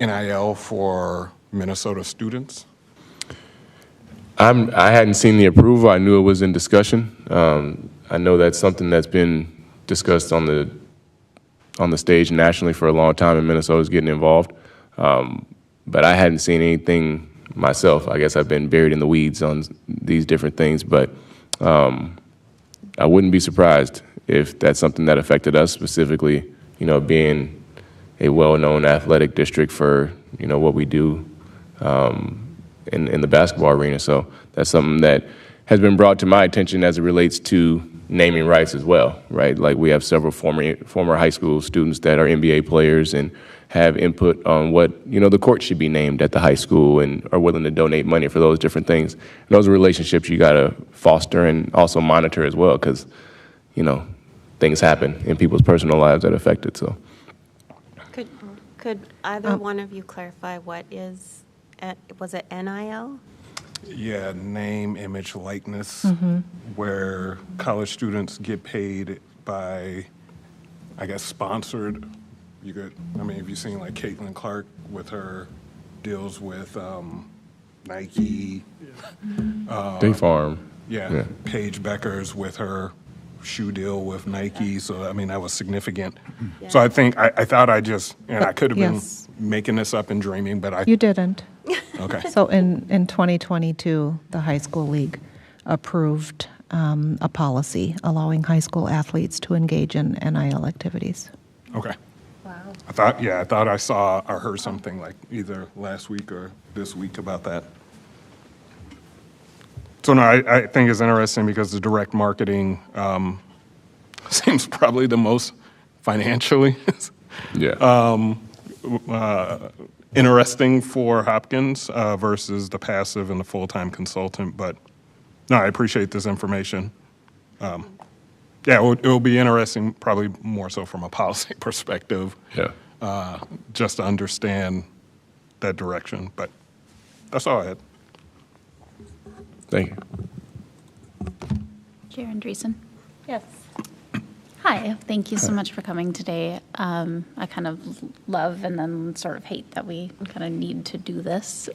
NIL for Minnesota students? I hadn't seen the approval. I knew it was in discussion. I know that's something that's been discussed on the stage nationally for a long time, and Minnesota's getting involved. But I hadn't seen anything myself. I guess I've been buried in the weeds on these different things, but I wouldn't be surprised if that's something that affected us specifically, being a well-known athletic district for, what we do in the basketball arena. So that's something that has been brought to my attention as it relates to naming rights as well, right? Like we have several former high school students that are NBA players and have input on what, the court should be named at the high school and are willing to donate money for those different things. And those are relationships you got to foster and also monitor as well, because, things happen in people's personal lives that affect it, so. Could either one of you clarify what was it NIL? Yeah, name, image, likeness, where college students get paid by, I guess, sponsored. Have you seen like Caitlin Clark with her deals with Nike? State Farm. Yeah, Paige Beckers with her shoe deal with Nike. So, that was significant. Yeah. So I think, I thought I could have been Yes. making this up and dreaming, but You didn't. okay. So in 2022, the high school league approved a policy allowing high school athletes to engage in NIL activities. Okay. Wow. I thought I saw or heard something like either last week or this week about that. So no, I think it's interesting because the direct marketing seems probably the most financially interesting for Hopkins versus the passive and the full-time consultant. But no, I appreciate this information. It will be interesting, probably more so from a policy perspective, just to understand that direction. But that's all I had. Thank you. Chair Andreessen. Yes. Hi, thank you so much for coming today. I kind of love and then sort of hate that we kind of need to do this.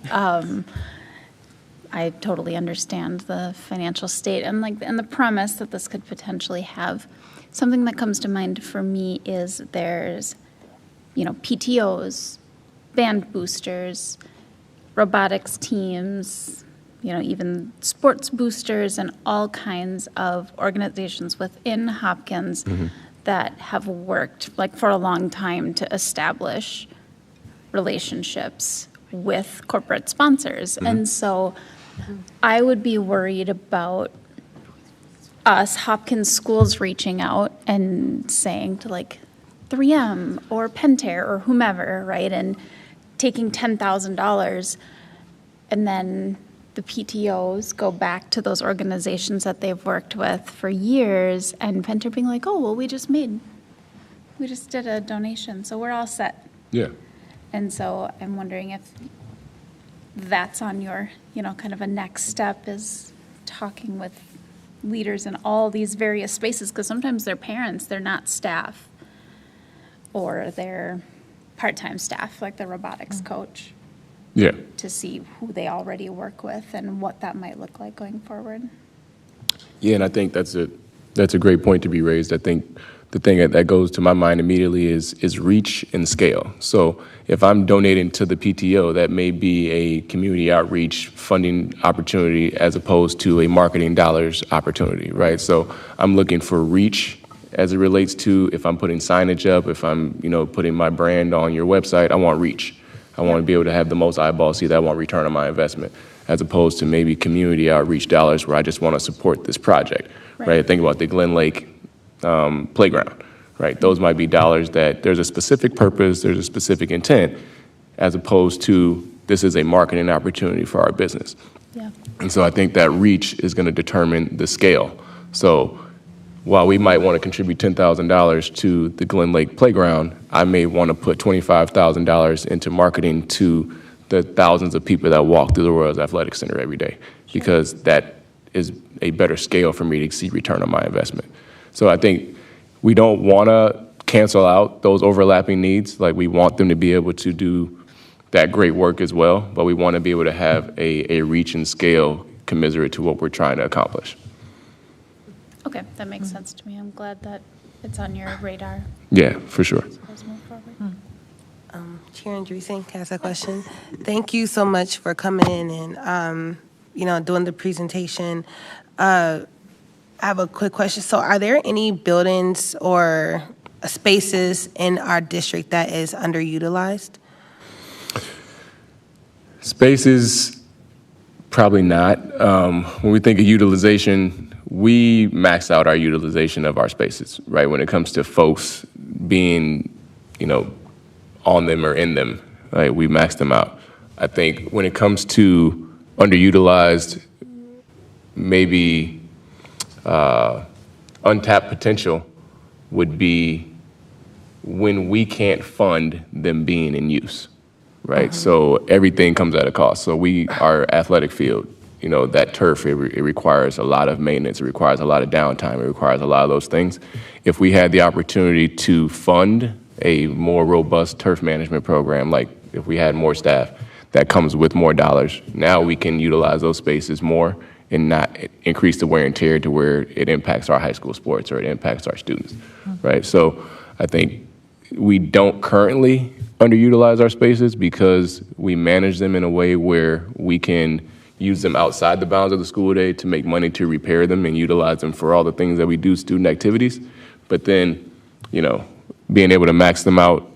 I totally understand the financial state and the premise that this could potentially have. Something that comes to mind for me is there's, PTOs, band boosters, robotics teams, even sports boosters and all kinds of organizations within Hopkins that have worked for a long time to establish relationships with corporate sponsors. And so I would be worried about us, Hopkins schools, reaching out and saying to 3M or Pentair or whomever, right, and taking $10,000 and then the PTOs go back to those organizations that they've worked with for years, and Pentair being like, oh, well, we just did a donation, so we're all set. Yeah. And so I'm wondering if that's on your, kind of a next step is talking with leaders in all these various spaces, because sometimes they're parents, they're not staff, or they're part-time staff, like the robotics coach. Yeah. To see who they already work with and what that might look like going forward. Yeah, and I think that's a great point to be raised. I think the thing that goes to my mind immediately is reach and scale. So if I'm donating to the PTO, that may be a community outreach funding opportunity as opposed to a marketing dollars opportunity, right? So I'm looking for reach as it relates to if I'm putting signage up, if I'm putting my brand on your website, I want reach. I want to be able to have the most eyeballs see that. I want return on my investment. as opposed to maybe community outreach dollars where I just want to support this project, right? Think about the Glen Lake playground, right? Those might be dollars that there's a specific purpose, there's a specific intent, as opposed to this is a marketing opportunity for our business. Yeah. And so I think that reach is going to determine the scale. So while we might want to contribute $10,000 to the Glen Lake playground, I may want to put $25,000 into marketing to the thousands of people that walk through the Royals Athletic Center every day, because that is a better scale for me to see return on my investment. So I think we don't want to cancel out those overlapping needs. Like, we want them to be able to do that great work as well, but we want to be able to have a reach and scale commensurate to what we're trying to accomplish. Okay, that makes sense to me. I'm glad that it's on your radar. Yeah, for sure. Let's move forward. Chair Andreessen, can I ask a question? Thank you so much for coming in and, doing the presentation. I have a quick question. So are there any buildings or spaces in our district that is underutilized? Spaces, probably not. When we think of utilization, we max out our utilization of our spaces, right? When it comes to folks being, on them or in them, right? We max them out. I think when it comes to underutilized, maybe untapped potential would be when we can't fund them being in use. Right, so everything comes at a cost. So our athletic field, that turf, it requires a lot of maintenance. It requires a lot of downtime. It requires a lot of those things. If we had the opportunity to fund a more robust turf management program, like if we had more staff, that comes with more dollars. Now we can utilize those spaces more and not increase the wear and tear to where it impacts our high school sports or it impacts our students, right? So I think we don't currently underutilize our spaces because we manage them in a way where we can use them outside the bounds of the school day to make money to repair them and utilize them for all the things that we do, student activities. But then, being able to max them out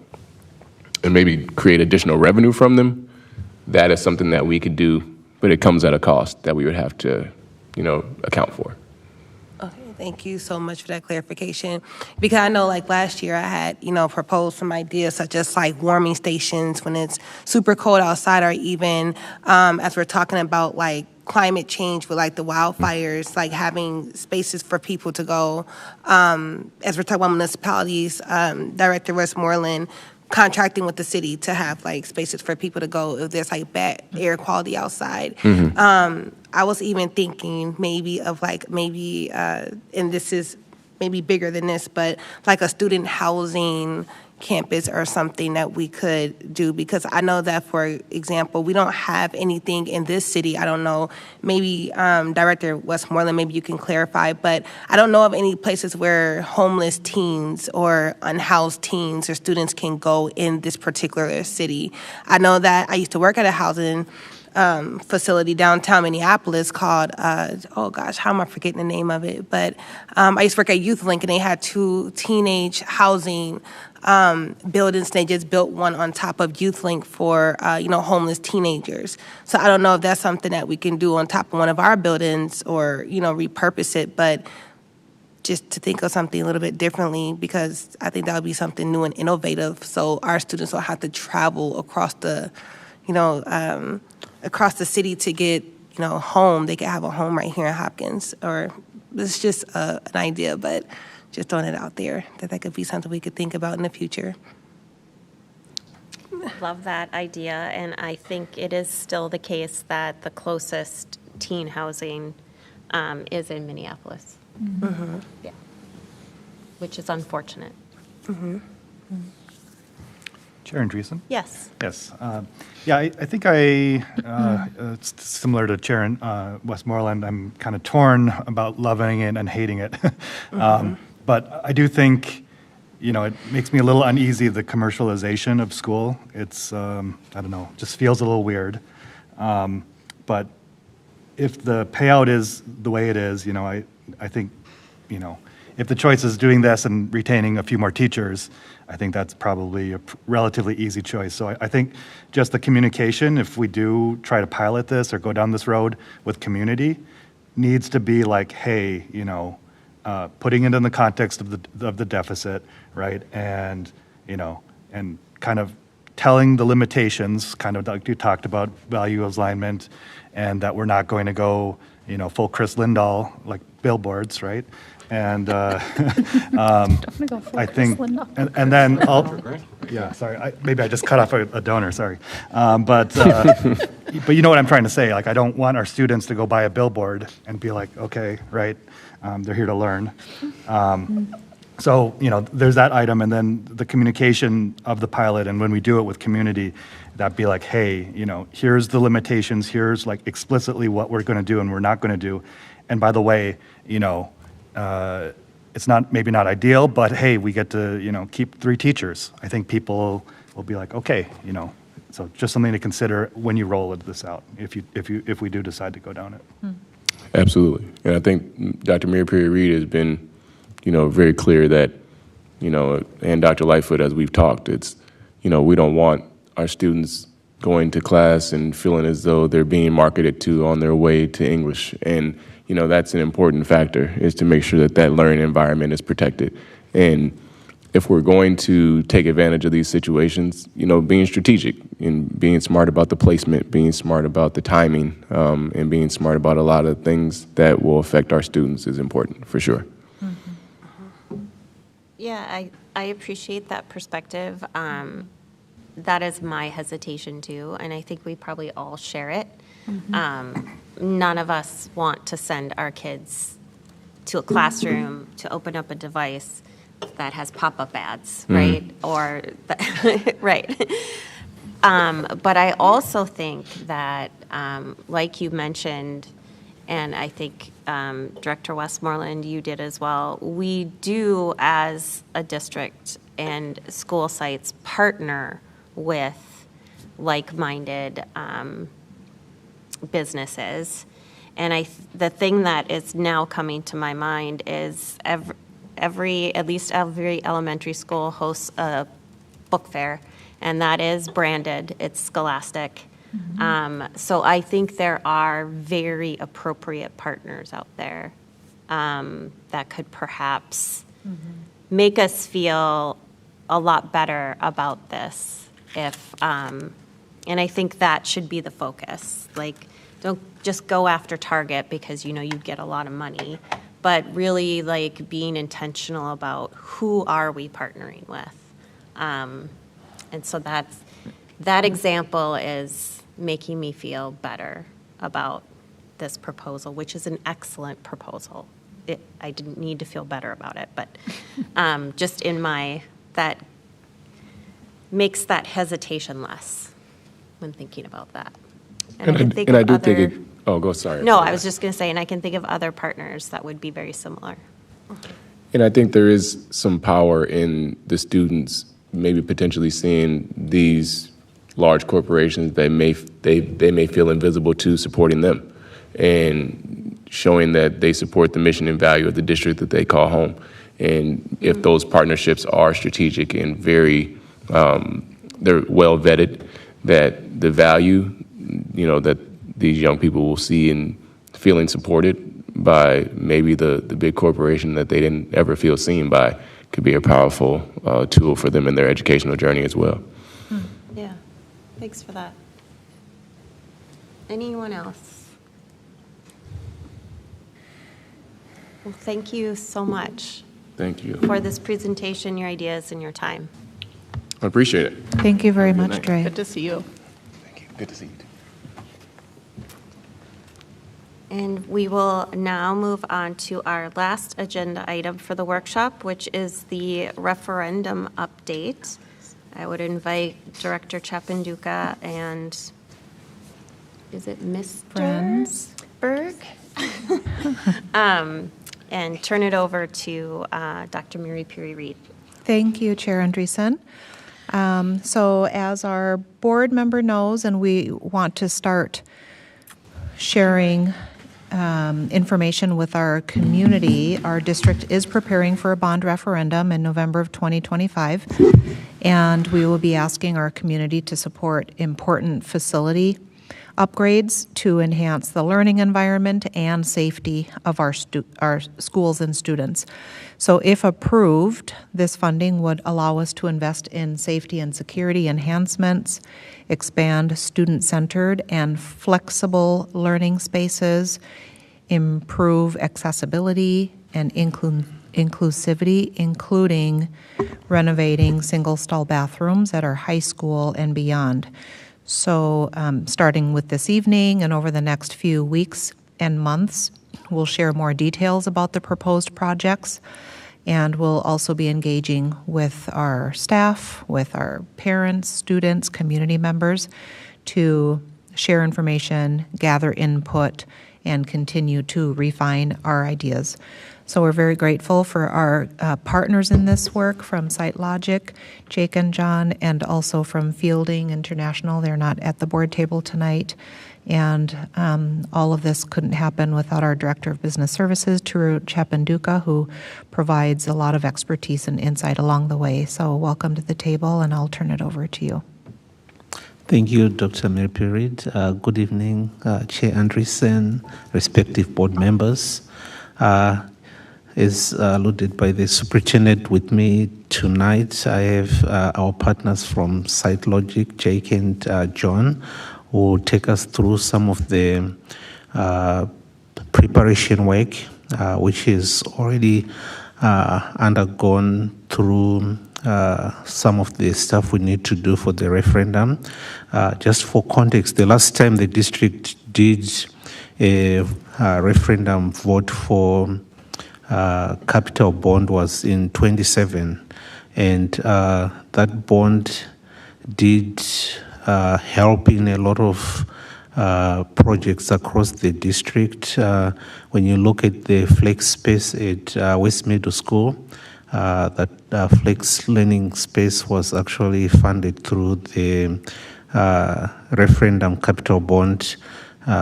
and maybe create additional revenue from them, that is something that we could do, but it comes at a cost that we would have to, account for. Thank you so much for that clarification. Because I know, like, last year I had, proposed some ideas such as, like, warming stations when it's super cold outside, or even as we're talking about, like, climate change with, like, the wildfires, like, having spaces for people to go. As we're talking about municipalities, Director Westmoreland contracting with the city to have, like, spaces for people to go if there's, like, bad air quality outside. I was even thinking maybe of, like, and this is maybe bigger than this, but like a student housing campus or something that we could do, because I know that, for example, we don't have anything in this city. I don't know, maybe Director Westmoreland, maybe you can clarify, but I don't know of any places where homeless teens or unhoused teens or students can go in this particular city. I know that I used to work at a housing facility downtown Minneapolis called, how am I forgetting the name of it? But I used to work at Youth Link, and they had 2 teenage housing buildings. They just built one on top of Youth Link for, homeless teenagers. So I don't know if that's something that we can do on top of one of our buildings or, repurpose it, but just to think of something a little bit differently, because I think that would be something new and innovative, so our students don't have to travel across the, across the city to get, home. They could have a home right here in Hopkins. Or it's just an idea, but just throwing it out there that could be something we could think about in the future. Love that idea, and I think it is still the case that the closest teen housing is in Minneapolis. Yeah, which is unfortunate. Chair Andreessen? Yes. Yes. I think it's similar to Chair Westmoreland. I'm kind of torn about loving it and hating it. But I do think, it makes me a little uneasy, the commercialization of school. It's, I don't know, just feels a little weird. But if the payout is the way it is, I think, if the choice is doing this and retaining a few more teachers, I think that's probably a relatively easy choice. So I think just the communication, if we do try to pilot this or go down this road with community, needs to be like, hey, you know, putting it in the context of the deficit, right? And, you know, and kind of telling the limitations, kind of like you talked about, value alignment, and that we're not going to go, you know, full Chris Lindahl, like billboards, right? And I think, and then, yeah, sorry, maybe I just cut off a donor, sorry. But you know what I'm trying to say, like, I don't want our students to go buy a billboard and be like, okay, right, they're here to learn. So, you know, there's that item, and then the communication of the pilot, and when we do it with community, that'd be like, hey, you know, here's the limitations, here's like explicitly what we're gonna do and we're not gonna do. And by the way, you know, it's maybe not ideal, but hey, we get to, you know, keep 3 teachers. I think people will be like, okay, you know, so just something to consider when you roll this out, if we do decide to go down it. Absolutely. And I think Dr. Mary Perry Reed has been, you know, very clear that, you know, and Dr. Lightfoot, as we've talked, it's, you know, we don't want our students going to class and feeling as though they're being marketed to on their way to English. And, you know, that's an important factor, is to make sure that that learning environment is protected. And if we're going to take advantage of these situations, you know, being strategic and being smart about the placement, being smart about the timing, and being smart about a lot of things that will affect our students is important, for sure. Yeah, I appreciate that perspective. That is my hesitation too, and I think we probably all share it. None of us want to send our kids to a classroom to open up a device that has pop-up ads, right? Or, right. But I also think that, like you mentioned, and I think Director Westmoreland, you did as well, we do, as a district and school sites, partner with like-minded businesses. And the thing that is now coming to my mind is at least every elementary school hosts a book fair, and that is branded, it's Scholastic. So I think there are very appropriate partners out there that could perhaps make us feel a lot better about this. And I think that should be the focus. Like, don't just go after Target because you know you get a lot of money, but really like being intentional about who are we partnering with. And so that example is making me feel better about this proposal, which is an excellent proposal. I didn't need to feel better about it, but just in that makes that hesitation less when thinking about that. And I do think it, oh, go, sorry. No, I was just going to say, and I can think of other partners that would be very similar. And I think there is some power in the students maybe potentially seeing these large corporations that they may feel invisible to supporting them, and showing that they support the mission and value of the district that they call home. And if those partnerships are strategic and very, they're well vetted, that the value, you know, that these young people will see in feeling supported by maybe the big corporation that they didn't ever feel seen by, could be a powerful tool for them in their educational journey as well. Yeah, thanks for that. Anyone else? Well, thank you so much Thank you. for this presentation, your ideas, and your time. I appreciate it. Thank you very much, Dre. Good to see you. Thank you. Good to see you too. And we will now move on to our last agenda item for the workshop, which is the referendum update. I would invite Director Chapanduka and, is it Mr. Berg? And turn it over to Dr. Mary Perry Reed. Thank you, Chair Andreessen. So as our board member knows, and we want to start sharing information with our community, our district is preparing for a bond referendum in November of 2025, and we will be asking our community to support important facility upgrades to enhance the learning environment and safety of our schools and students. So if approved, this funding would allow us to invest in safety and security enhancements, expand student-centered and flexible learning spaces, improve accessibility and inclusivity, including renovating single-stall bathrooms at our high school and beyond. So starting with this evening and over the next few weeks and months, we'll share more details about the proposed projects, and we'll also be engaging with our staff, with our parents, students, community members to share information, gather input, and continue to refine our ideas. So we're very grateful for our partners in this work from SiteLogic, Jake and John, and also from Fielding International. They're not at the board table tonight. And all of this couldn't happen without our Director of Business Services, Turu Chapanduka, who provides a lot of expertise and insight along the way. So welcome to the table, and I'll turn it over to you. Thank you, Dr. Merpirid. Good evening, Chair Andreessen, respective board members. As alluded by the superintendent, with me tonight, I have our partners from SiteLogic, Jake and John, who will take us through some of the preparation work, which is already undergone through some of the stuff we need to do for the referendum. Just for context, the last time the district did a referendum vote for capital bond was in 2017, and that bond did help in a lot of projects across the district. When you look at the flex space at West Middle School, that flex learning space was actually funded through the referendum capital bond,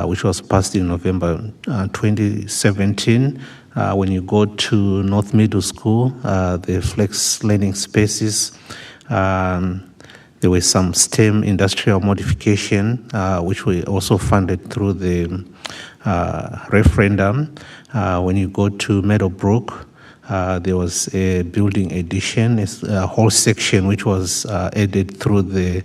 which was passed in November 2017. When you go to North Middle School, the flex learning spaces, there was some STEM industrial modification, which we also funded through the referendum. When you go to Meadowbrook, there was a building addition, a whole section which was added through the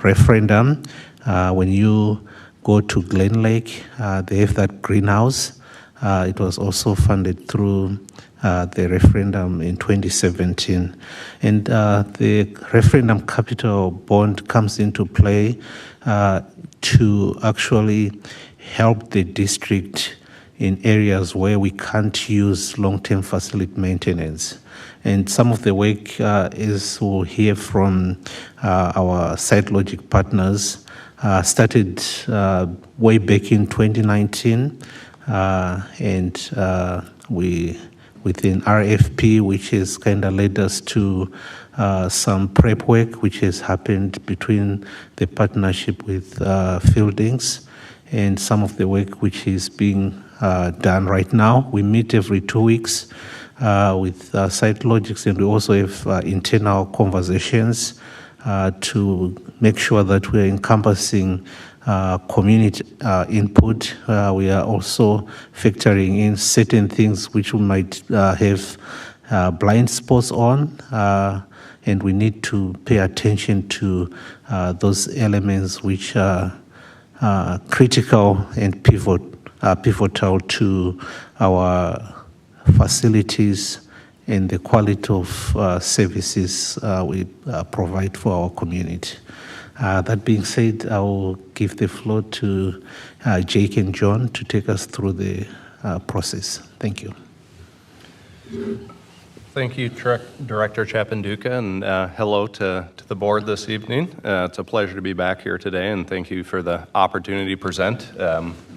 referendum. When you go to Glen Lake, they have that greenhouse. It was also funded through the referendum in 2017. And the referendum capital bond comes into play to actually help the district in areas where we can't use long-term facility maintenance. And some of the work is we'll hear from our SiteLogic partners, started way back in 2019. And we, within RFP, which has kind of led us to some prep work, which has happened between the partnership with Fieldings and some of the work which is being done right now. We meet every 2 weeks with SiteLogics, and we also have internal conversations to make sure that we're encompassing community input. We are also factoring in certain things which we might have blind spots on, and we need to pay attention to those elements which are critical and pivotal to our facilities and the quality of services we provide for our community. That being said, I will give the floor to Jake and John to take us through the process. Thank you. Thank you, Director Chapanduka, and hello to the board this evening. It's a pleasure to be back here today, and thank you for the opportunity to present.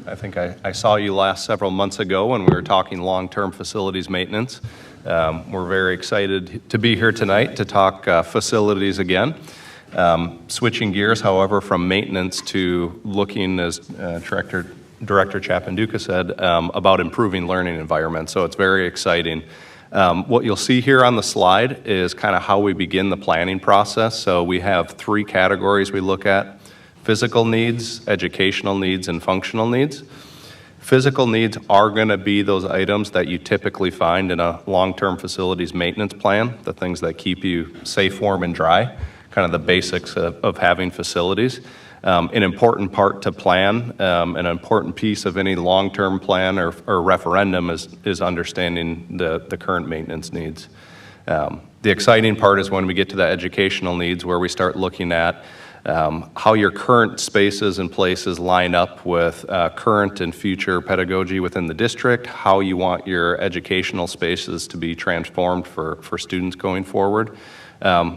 I think I saw you last several months ago when we were talking long-term facilities maintenance. We're very excited to be here tonight to talk facilities again. Switching gears, however, from maintenance to looking, as Director Director Chapanduka said, about improving learning environments. So it's very exciting. What you'll see here on the slide is kind of how we begin the planning process. So we have 3 categories we look at: physical needs, educational needs, and functional needs. Physical needs are going to be those items that you typically find in a long-term facilities maintenance plan, the things that keep you safe, warm, and dry, kind of the basics of having facilities. An important part to plan, an important piece of any long-term plan or referendum is understanding the current maintenance needs. The exciting part is when we get to the educational needs, where we start looking at how your current spaces and places line up with current and future pedagogy within the district, how you want your educational spaces to be transformed for students going forward.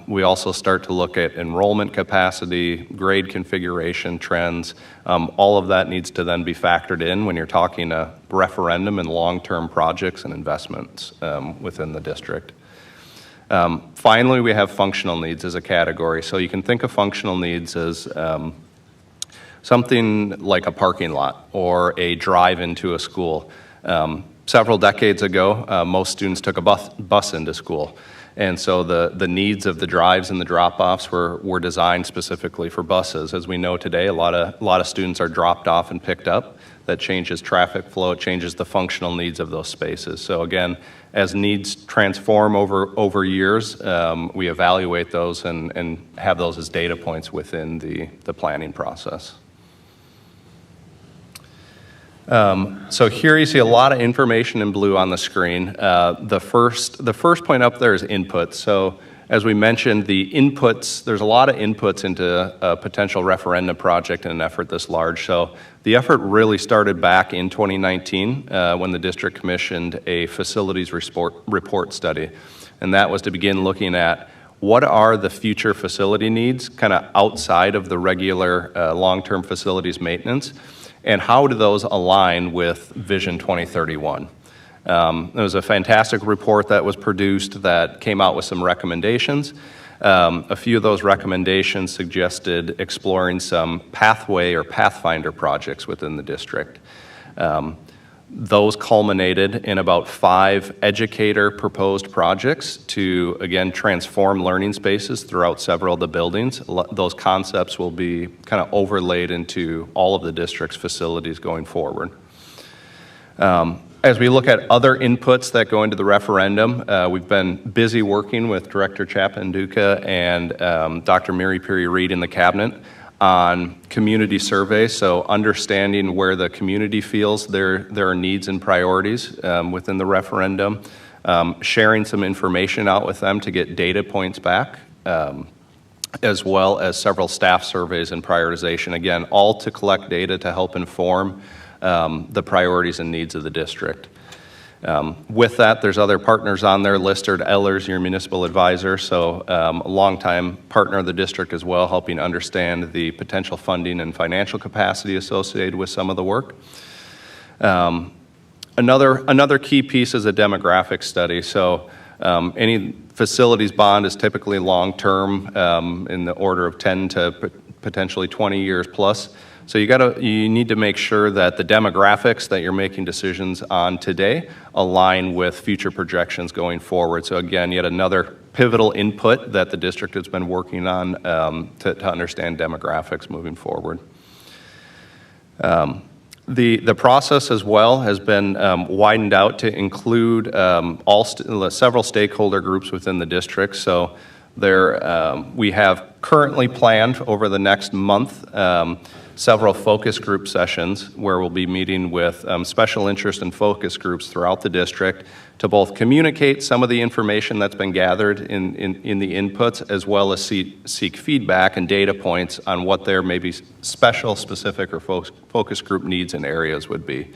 We also start to look at enrollment capacity, grade configuration trends. All of that needs to then be factored in when you're talking a referendum and long-term projects and investments within the district. Finally, we have functional needs as a category. So you can think of functional needs as something like a parking lot or a drive into a school. Several decades ago, most students took a bus into school. And so the needs of the drives and the drop-offs were designed specifically for buses. As we know today, a lot of students are dropped off and picked up. That changes traffic flow, it changes the functional needs of those spaces. So again, as needs transform over years, we evaluate those and have those as data points within the planning process. So here you see a lot of information in blue on the screen. The first point up there is inputs. So as we mentioned, the inputs, there's a lot of inputs into a potential referendum project in an effort this large. So the effort really started back in 2019 when the district commissioned a facilities report study. And that was to begin looking at what are the future facility needs kind of outside of the regular long-term facilities maintenance, and how do those align with Vision 2031? There was a fantastic report that was produced that came out with some recommendations. A few of those recommendations suggested exploring some pathway or pathfinder projects within the district. Those culminated in about 5 educator proposed projects to, again, transform learning spaces throughout several of the buildings. Those concepts will be kind of overlaid into all of the district's facilities going forward. As we look at other inputs that go into the referendum, we've been busy working with Director Chapanduka and Dr. Mary Perry-Reed in the cabinet on community surveys, so understanding where the community feels there are needs and priorities within the referendum, sharing some information out with them to get data points back, as well as several staff surveys and prioritization, again, all to collect data to help inform the priorities and needs of the district. With that, there's other partners on there listed. Ehlers, your municipal advisor, so a longtime partner of the district as well, helping understand the potential funding and financial capacity associated with some of the work. Another key piece is a demographic study. So any facilities bond is typically long-term, in the order of 10 to potentially 20 years plus. So you need to make sure that the demographics that you're making decisions on today align with future projections going forward. So again, yet another pivotal input that the district has been working on to understand demographics moving forward. The process as well has been widened out to include several stakeholder groups within the district. So we have currently planned over the next month several focus group sessions where we'll be meeting with special interest and focus groups throughout the district to both communicate some of the information that's been gathered in the inputs, as well as seek feedback and data points on what their maybe specific or focus group needs and areas would be.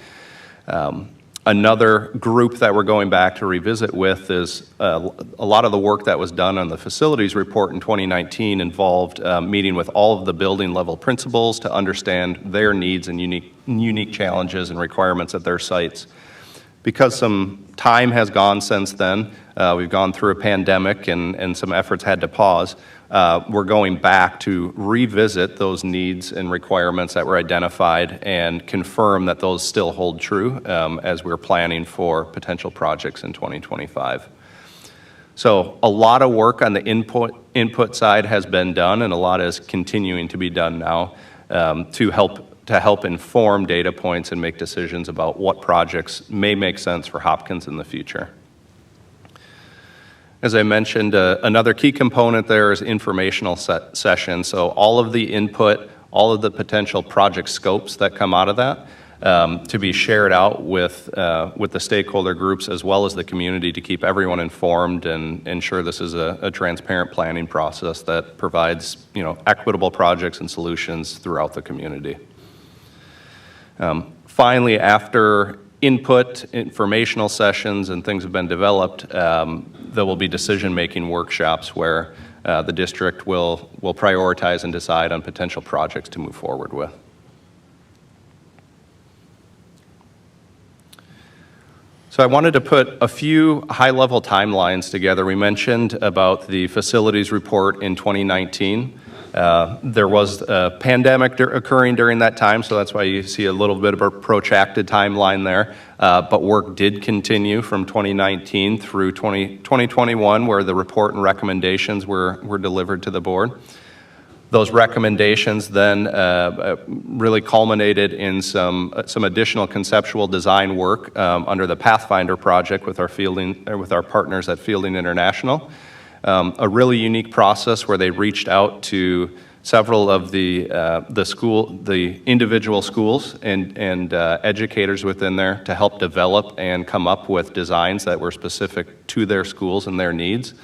Another group that we're going back to revisit with is a lot of the work that was done on the facilities report in 2019 involved meeting with all of the building level principals to understand their needs and unique challenges and requirements at their sites. Because some time has gone since then, we've gone through a pandemic and some efforts had to pause. we're going back to revisit those needs and requirements that were identified and confirm that those still hold true as we're planning for potential projects in 2025. So a lot of work on the input side has been done, and a lot is continuing to be done now to help inform data points and make decisions about what projects may make sense for Hopkins in the future. As I mentioned, another key component there is informational sessions. So all of the input, all of the potential project scopes that come out of that to be shared out with the stakeholder groups as well as the community to keep everyone informed and ensure this is a transparent planning process that provides, equitable projects and solutions throughout the community. Finally, after input, informational sessions, and things have been developed, there will be decision-making workshops where the district will prioritize and decide on potential projects to move forward with. So I wanted to put a few high-level timelines together. We mentioned about the facilities report in 2019. There was a pandemic occurring during that time, so that's why you see a little bit of a protracted timeline there. But work did continue from 2019 through 2021, where the report and recommendations were delivered to the board. Those recommendations then really culminated in some additional conceptual design work under the Pathfinder project with our partners at Fielding International. A really unique process where they reached out to several of the individual schools and educators within there to help develop and come up with designs that were specific to their schools and their needs.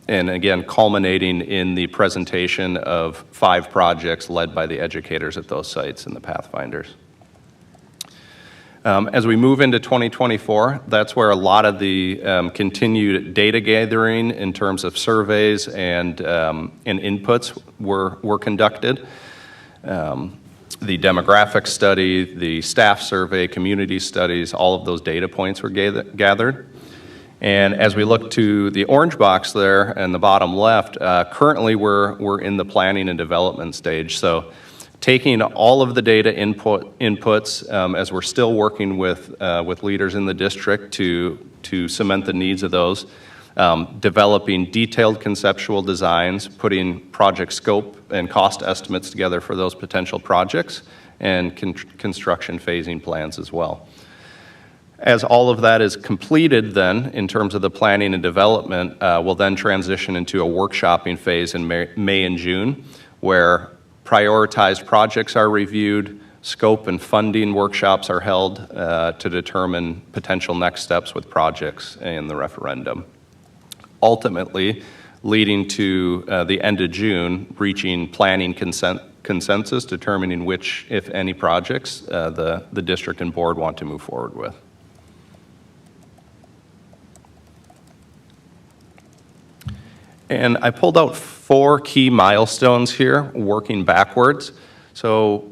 And again, culminating in the presentation of 5 projects led by the educators at those sites and the Pathfinders. As we move into 2024, that's where a lot of the continued data gathering in terms of surveys and inputs were conducted. The demographic study, the staff survey, community studies, all of those data points were gathered. And as we look to the orange box there in the bottom left, currently we're in the planning and development stage. So taking all of the data inputs as we're still working with leaders in the district to cement the needs of those, developing detailed conceptual designs, putting project scope and cost estimates together for those potential projects, and construction phasing plans as well. As all of that is completed then, in terms of the planning and development, we'll then transition into a workshopping phase in May and June, where prioritized projects are reviewed, scope and funding workshops are held to determine potential next steps with projects in the referendum. Ultimately, leading to the end of June, reaching planning consensus, determining which, if any, projects the district and board want to move forward with. And I pulled out 4 key milestones here, working backwards. So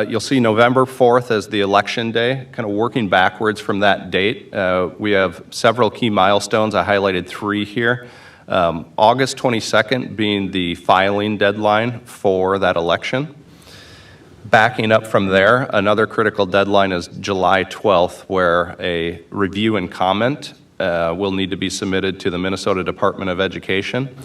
you'll see November 4th as the election day, kind of working backwards from that date. We have several key milestones. I highlighted 3 here. August 22nd being the filing deadline for that election. Backing up from there, another critical deadline is July 12th, where a review and comment will need to be submitted to the Minnesota Department of Education.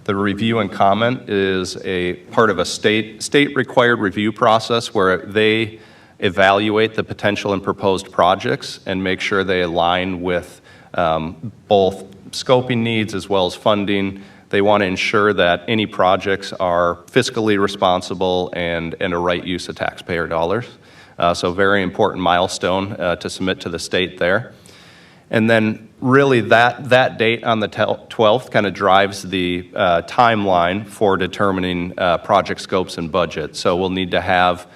The review and comment is a part of a state-required review process where they evaluate the potential and proposed projects and make sure they align with both scoping needs as well as funding. They want to ensure that any projects are fiscally responsible and a right use of taxpayer dollars. So very important milestone to submit to the state there. And then really that date on the 12th kind of drives the timeline for determining project scopes and budget. So we'll need to have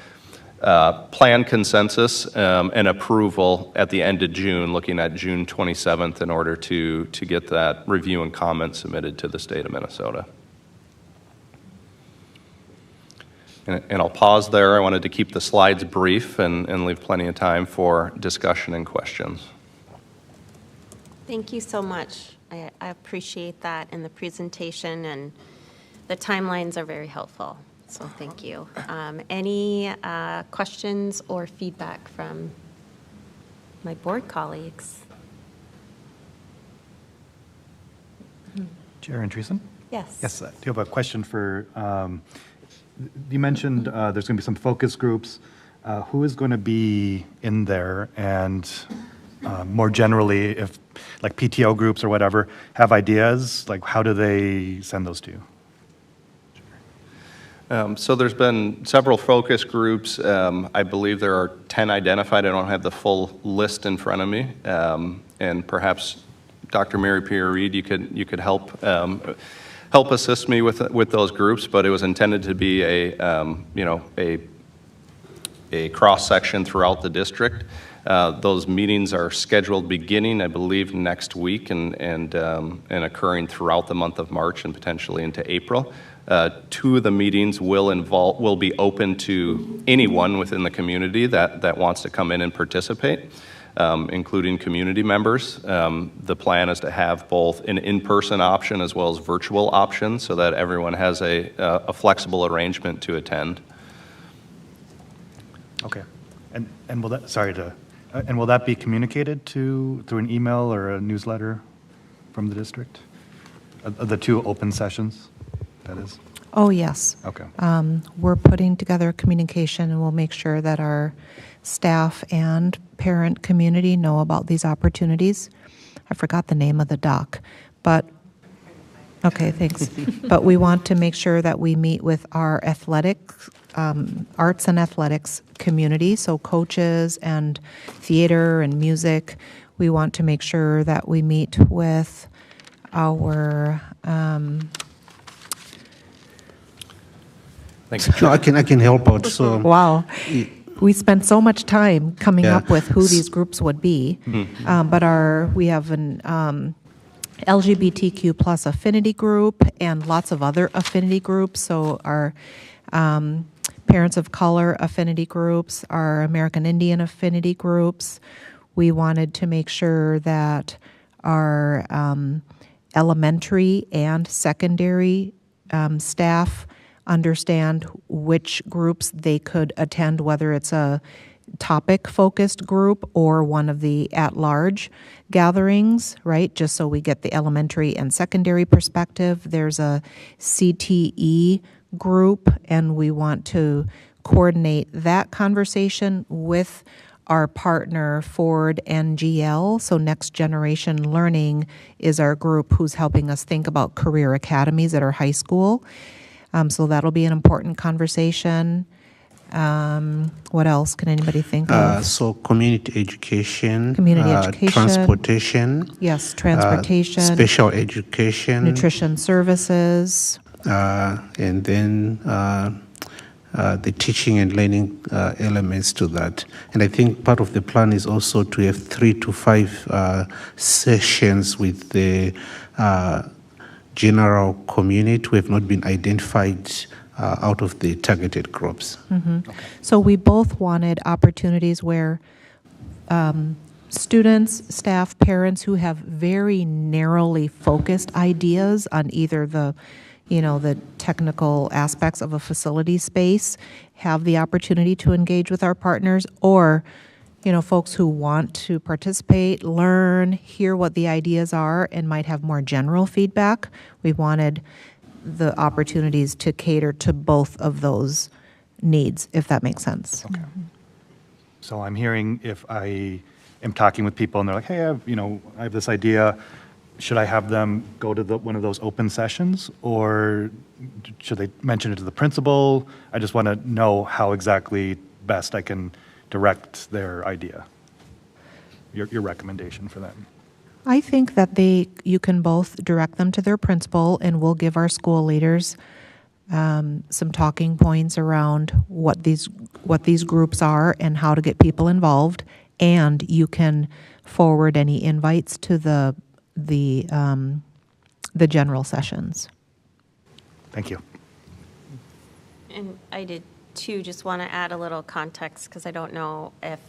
plan consensus and approval at the end of June, looking at June 27th in order to get that review and comment submitted to the state of Minnesota. And I'll pause there. I wanted to keep the slides brief and leave plenty of time for discussion and questions. Thank you so much. I appreciate that in the presentation, and the timelines are very helpful, so thank you. Any questions or feedback from my board colleagues? Chair Andreessen? Yes. Yes, do you have a question for, you mentioned there's going to be some focus groups. Who is going to be in there? And more generally, if like PTO groups or whatever have ideas, like how do they send those to you? So there's been several focus groups. I believe there are 10 identified. I don't have the full list in front of me. And perhaps Dr. Mary Pierre Reed, you could help assist me with those groups. But it was intended to be a cross section throughout the district. Those meetings are scheduled beginning, I believe, next week and occurring throughout the month of March and potentially into April. 2 of the meetings will be open to anyone within the community that wants to come in and participate, including community members. The plan is to have both an in-person option as well as virtual options so that everyone has a flexible arrangement to attend. Okay. And will that, and will that be communicated through an email or a newsletter from the district? The 2 open sessions, that is? Oh, yes. Okay. We're putting together communication, and we'll make sure that our staff and parent community know about these opportunities. I forgot the name of the doc, but, okay, thanks. But we want to make sure that we meet with our arts and athletics community, so coaches and theater and music. We want to make sure that we meet with our No, I can help out. So wow. We spent so much time coming up with who these groups would be, but we have an LGBTQ plus affinity group and lots of other affinity groups. So our parents of color affinity groups, our American Indian affinity groups. We wanted to make sure that our elementary and secondary staff understand which groups they could attend, whether it's a topic-focused group or one of the at-large gatherings, right? Just so we get the elementary and secondary perspective. There's a CTE group, and we want to coordinate that conversation with our partner, Ford NGL. So Next Generation Learning is our group who's helping us think about career academies at our high school. So that'll be an important conversation. What else can anybody think of? So community education, Education. Transportation. Yes, transportation. Special education. Nutrition services. And then the teaching and learning elements to that. And I think part of the plan is also to have 3 to 5 sessions with the general community who have not been identified out of the targeted groups. Mm-hmm. Okay. So we both wanted opportunities where students, staff, parents who have very narrowly focused ideas on either the technical aspects of a facility space have the opportunity to engage with our partners, or folks who want to participate, learn, hear what the ideas are, and might have more general feedback. We wanted the opportunities to cater to both of those needs, if that makes sense. Okay. So I'm hearing, if I am talking with people and they're like, hey, I have this idea, should I have them go to one of those open sessions, or should they mention it to the principal? I just want to know how exactly best I can direct their idea, your recommendation for them. I think that you can both direct them to their principal, and we'll give our school leaders some talking points around what these groups are and how to get people involved. And you can forward any invites to the general sessions. Thank you. And I did too, just want to add a little context, because I don't know if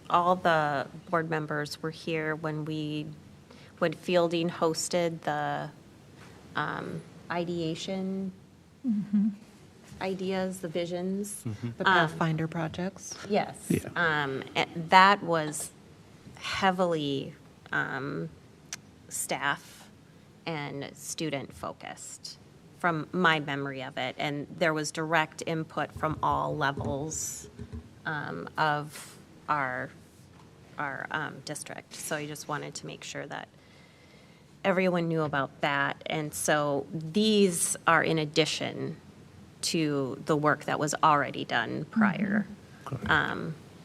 all the board members were here when Fielding hosted the ideation ideas, the visions. The Pathfinder projects. Yes. Yeah. That was heavily staff and student focused from my memory of it. And there was direct input from all levels of our district. So I just wanted to make sure that everyone knew about that. And so these are in addition to the work that was already done prior.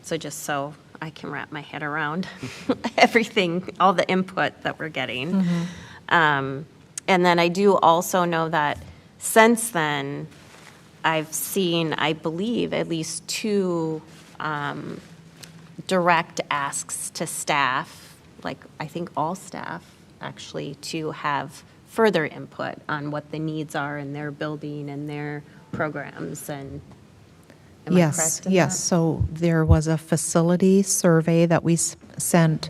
So just so I can wrap my head around everything, all the input that we're getting. And then I do also know that since then, I've seen, I believe, at least 2 direct asks to staff, like I think all staff actually, to have further input on what the needs are in their building and their programs. And am I Yes, correct in yes. that? So there was a facility survey that we sent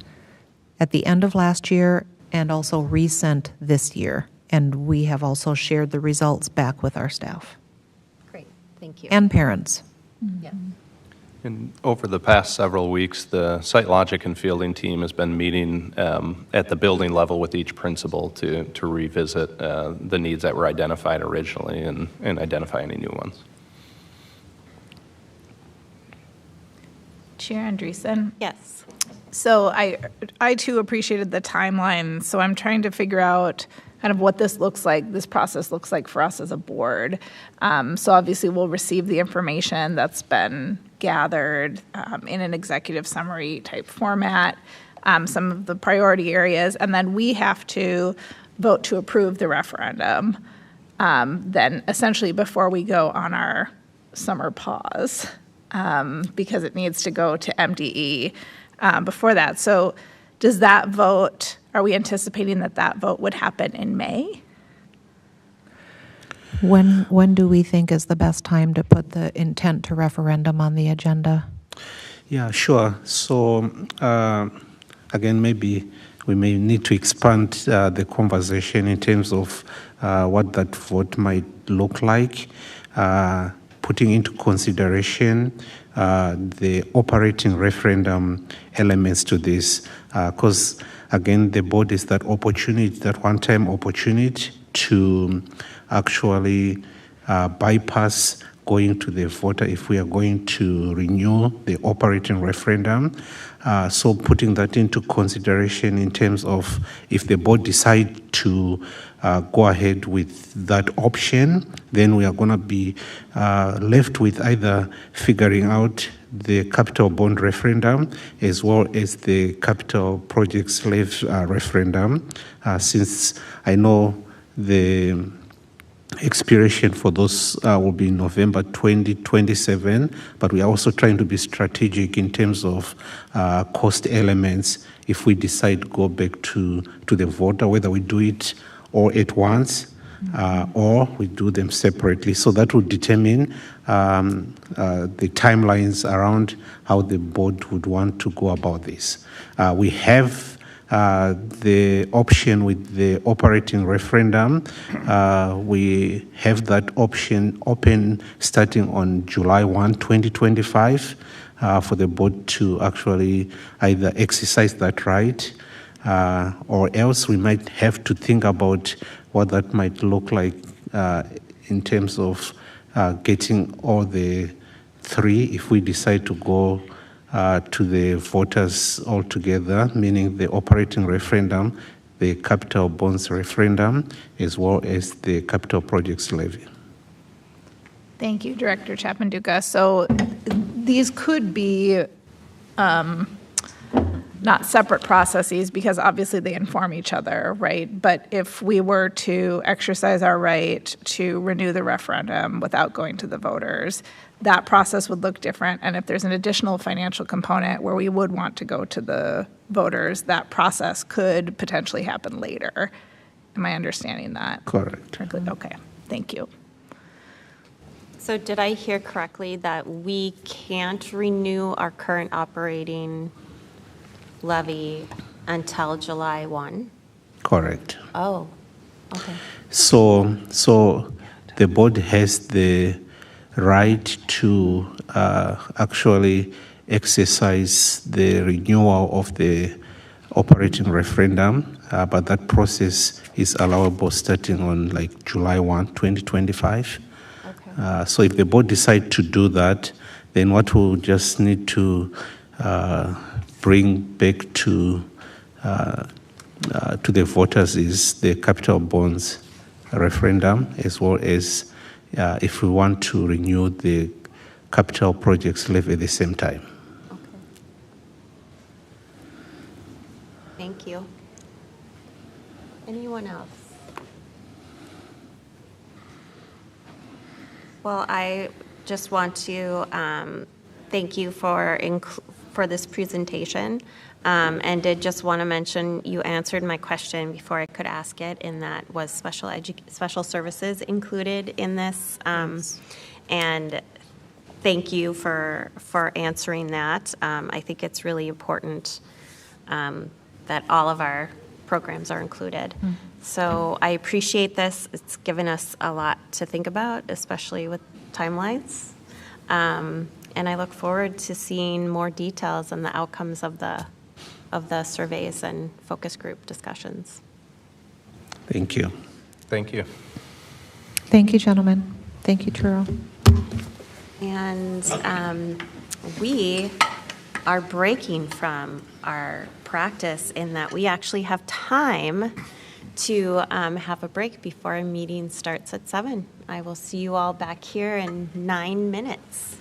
at the end of last year and also resent this year. And we have also shared the results back with our staff Great, thank you. and parents. Yeah. And over the past several weeks, the Site Logic and Fielding team has been meeting at the building level with each principal to revisit the needs that were identified originally and identify any new ones. Chair Andreessen? Yes. So I too appreciated the timeline, so I'm trying to figure out kind of what this looks like, this process looks like for us as a board. So obviously we'll receive the information that's been gathered in an executive summary type format, some of the priority areas, and then we have to vote to approve the referendum. Then essentially before we go on our summer pause, because it needs to go to MDE before that. So does that vote, are we anticipating that that vote would happen in May? When do we think is the best time to put the intent to referendum on the agenda? Yeah, sure. So, again, maybe we may need to expand the conversation in terms of what that vote might look like, putting into consideration the operating referendum elements to this, because, again, the board is that opportunity, that one-time opportunity to actually bypass going to the voter if we are going to renew the operating referendum. So putting that into consideration in terms of if the board decide to go ahead with that option, then we are going to be left with either figuring out the capital bond referendum as well as the capital projects levy referendum, since I know the expiration for those will be November 2027, but we are also trying to be strategic in terms of cost elements if we decide to go back to the voter, whether we do it all at once or we do them separately. So that will determine the timelines around how the board would want to go about this. We have the option with the operating referendum. We have that option open starting on July 1, 2025, for the board to actually either exercise that right or else we might have to think about what that might look like in terms of getting all the 3 if we decide to go to the voters altogether, meaning the operating referendum, the capital bonds referendum, as well as the capital projects levy. Thank you, Director Chapanduka. So these could be not separate processes because obviously they inform each other, right? But if we were to exercise our right to renew the referendum without going to the voters, that process would look different. And if there's an additional financial component where we would want to go to the voters, that process could potentially happen later. Am I understanding that? Correct. Correctly? Okay, thank you. So did I hear correctly that we can't renew our current operating levy until July 1? Correct. Oh, So the board has the right to actually exercise the renewal of the operating referendum, but that process is allowable starting on like July 1, 2025. So if the board decide to do that, then what we'll just need to bring back to the voters is the capital bonds referendum, as well as if we want to renew the capital projects levy at the same time. Thank you. Anyone else? Well, I just want to thank you for this presentation, and did just want to mention you answered my question before I could ask it, in that was special services included in this, and thank you for answering that. I think it's really important that all of our programs are included. So I appreciate this. It's given us a lot to think about, especially with timelines. And I look forward to seeing more details on the outcomes of the surveys and focus group discussions. Thank you. Thank you. Thank you, gentlemen. Thank you, Truro. And we are breaking from our practice in that we actually have time to have a break before our meeting starts at 7. I will see you all back here in 9 minutes.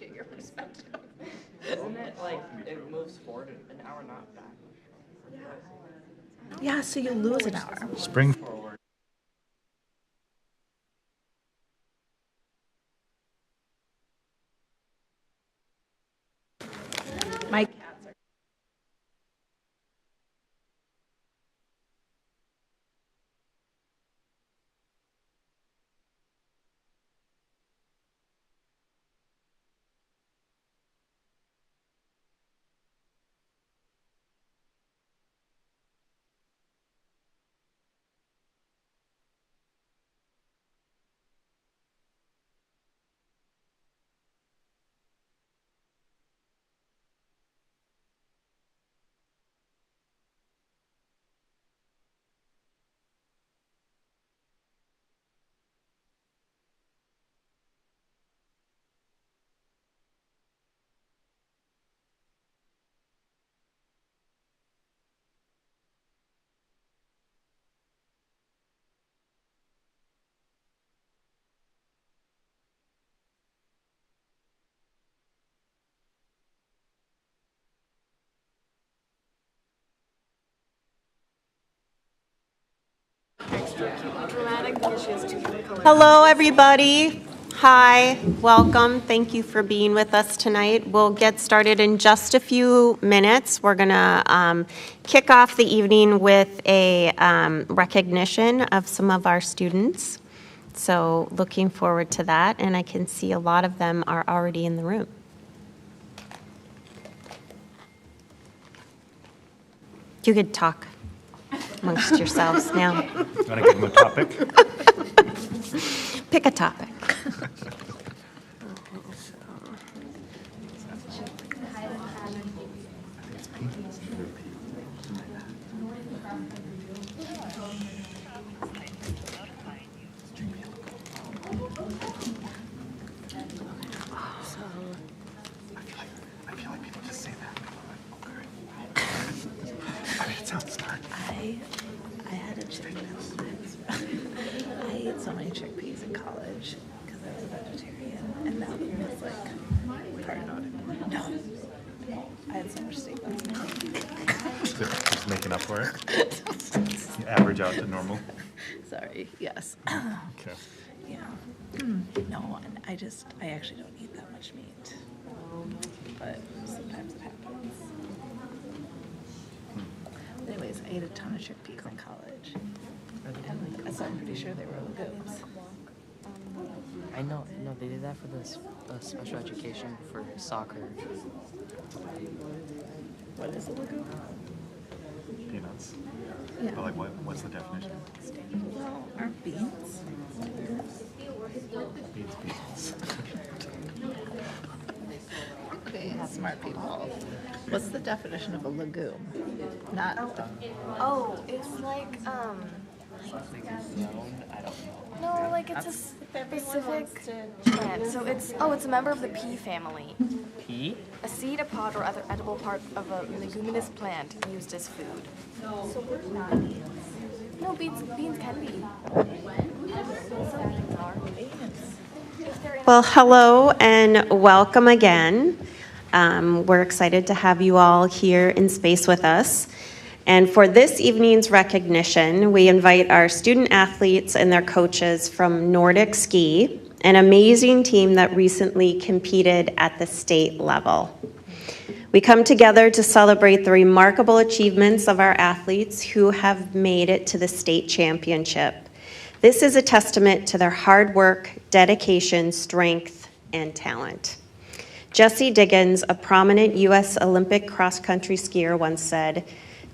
appreciate your perspective. Isn't it like it moves forward an hour, not back? Yeah, so you lose an hour. Spring forward. My cats are. Hello, everybody. Hi, welcome. Thank you for being with us tonight. We'll get started in just a few minutes. We're going to kick off the evening with a recognition of some of our students. So looking forward to that, and I can see a lot of them are already in the room. You could talk amongst yourselves now. You want to give them a topic? Pick a topic. I feel like people just say that. I mean, it sounds smart. I had a chicken. I ate so many chickpeas in college because I was a vegetarian, and now it's like part of no. I had so much steak last night. Just making up for it. You average out to normal. Sorry. Yes. Okay. Yeah. No, and I actually don't eat that much meat, but sometimes it happens. Anyways, I ate a ton of chickpeas in college, and so I'm pretty sure they were legumes. I know, no, they did that for the special education for soccer. What is a legume? Peanuts. Yeah. But like, what's the definition? Well, aren't beans? Beans. Okay, smart people. What's the definition of a legume? Not. Oh, it's like no, like it's a specific plant. So it's a member of the pea family. Pea? A seed, a pod, or other edible part of a leguminous plant used as food. So we're not beans. No, beans can be. Some beans are. If they're in Well, hello and welcome again. We're excited to have you all here in space with us. And for this evening's recognition, we invite our student athletes and their coaches from Nordic Ski, an amazing team that recently competed at the state level. We come together to celebrate the remarkable achievements of our athletes who have made it to the state championship. This is a testament to their hard work, dedication, strength, and talent. Jessie Diggins, a prominent U.S. Olympic cross-country skier, once said,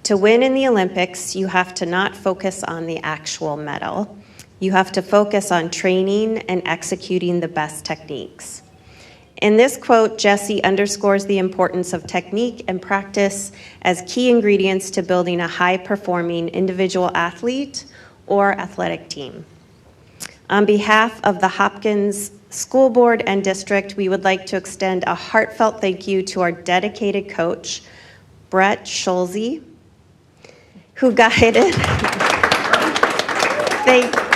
"To win in the Olympics, you have to not focus on the actual medal. You have to focus on training and executing the best techniques." In this quote, Jessie underscores the importance of technique and practice as key ingredients to building a high-performing individual athlete or athletic team. On behalf of the Hopkins School Board and District, we would like to extend a heartfelt thank you to our dedicated coach, Brett Schulze, who guided.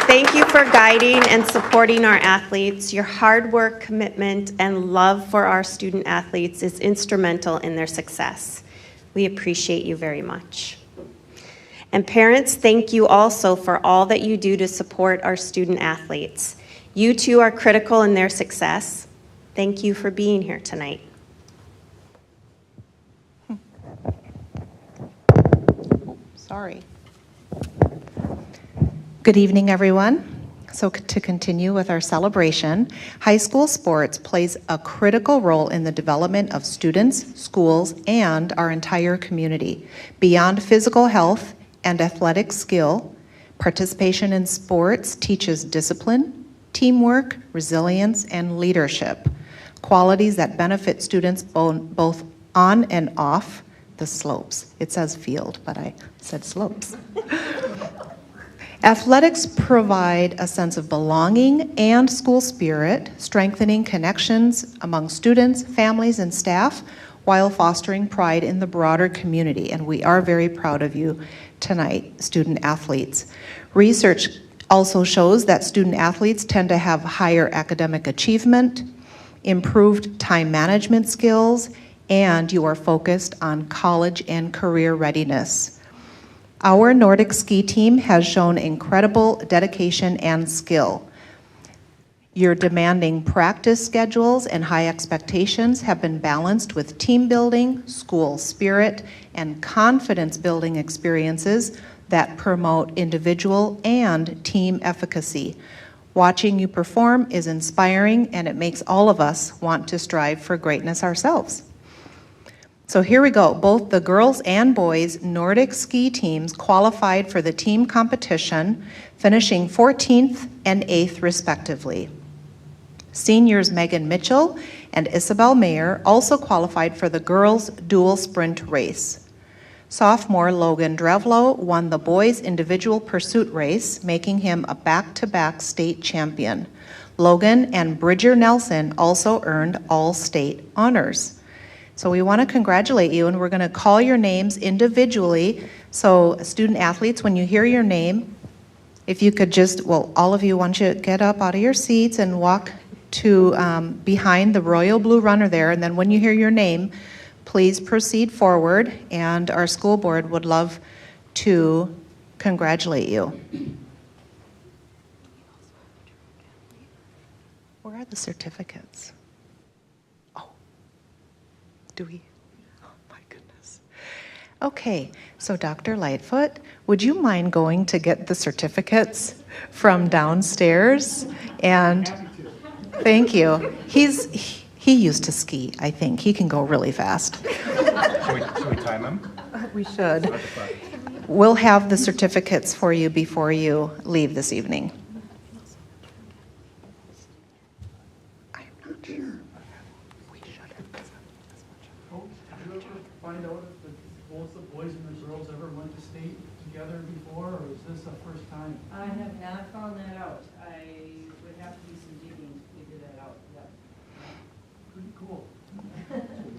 Thank you for guiding and supporting our athletes. Your hard work, commitment, and love for our student athletes is instrumental in their success. We appreciate you very much. And parents, thank you also for all that you do to support our student athletes. You too are critical in their success. Thank you for being here tonight. Sorry. Good evening, everyone. So to continue with our celebration, high school sports plays a critical role in the development of students, schools, and our entire community. Beyond physical health and athletic skill, participation in sports teaches discipline, teamwork, resilience, and leadership, qualities that benefit students both on and off the slopes. It says field, but I said slopes. Athletics provide a sense of belonging and school spirit, strengthening connections among students, families, and staff, while fostering pride in the broader community. And we are very proud of you tonight, student athletes. Research also shows that student athletes tend to have higher academic achievement, improved time management skills, and you are focused on college and career readiness. Our Nordic ski team has shown incredible dedication and skill. Your demanding practice schedules and high expectations have been balanced with team building, school spirit, and confidence building experiences that promote individual and team efficacy. Watching you perform is inspiring, and it makes all of us want to strive for greatness ourselves. So here we go. Both the girls and boys Nordic ski teams qualified for the team competition, finishing 14th and 8th respectively. Seniors Megan Mitchell and Isabel Mayer also qualified for the girls' dual sprint race. Sophomore Logan Drevlo won the boys' individual pursuit race, making him a back-to-back state champion. Logan and Bridger Nelson also earned all-state honors. So we want to congratulate you, and we're going to call your names individually. So student athletes, when you hear your name, if you could just, well, all of you, want you to get up out of your seats and walk to behind the royal blue runner there, and then when you hear your name, please proceed forward, and our school board would love to congratulate you. Where are the certificates? Do we? Oh my goodness. Okay, so Dr. Lightfoot, would you mind going to get the certificates from downstairs? And thank you. He used to ski, I think. He can go really fast. Should we time him? We should. We'll have the certificates for you before you leave this evening. I'm not sure. Find out if both the boys and the girls ever went to state together before, or is this the first time? I have not found that out. I would have to do some digging to figure that out, yep. Pretty cool.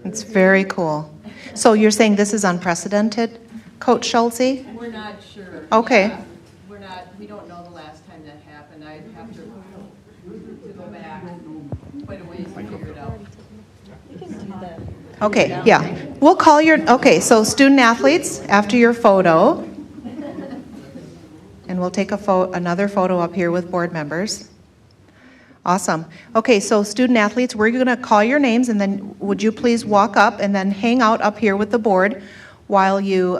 It's very cool. So you're saying this is unprecedented, Coach Schultze? We're not sure. Okay. Yeah, we don't know the last time that happened. I'd have to go back quite a ways to figure it out. Okay, yeah. We'll call your, okay, so student athletes, after your photo, and we'll take another photo up here with board members. Awesome. Okay, so student athletes, we're going to call your names, and then would you please walk up and then hang out up here with the board while you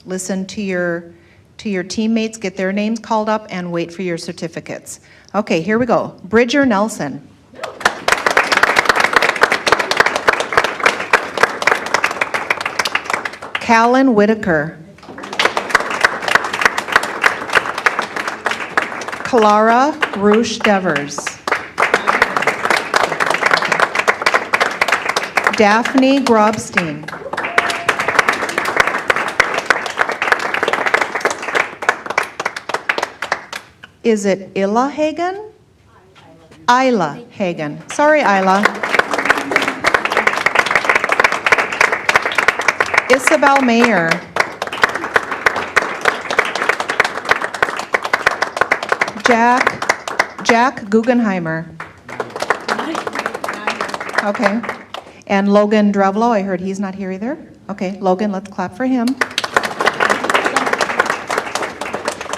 listen to your teammates, get their names called up, and wait for your certificates. Okay, here we go. Bridger Nelson. Callan Whitaker. Clara Roosh Devers. Daphne Grobstein. Is it Illa Hagen? Isla Hagen. Sorry, Isla. Isabel Mayer. Jack Guggenheimer. Okay. And Logan Drevlo, I heard he's not here either. Okay, Logan, let's clap for him.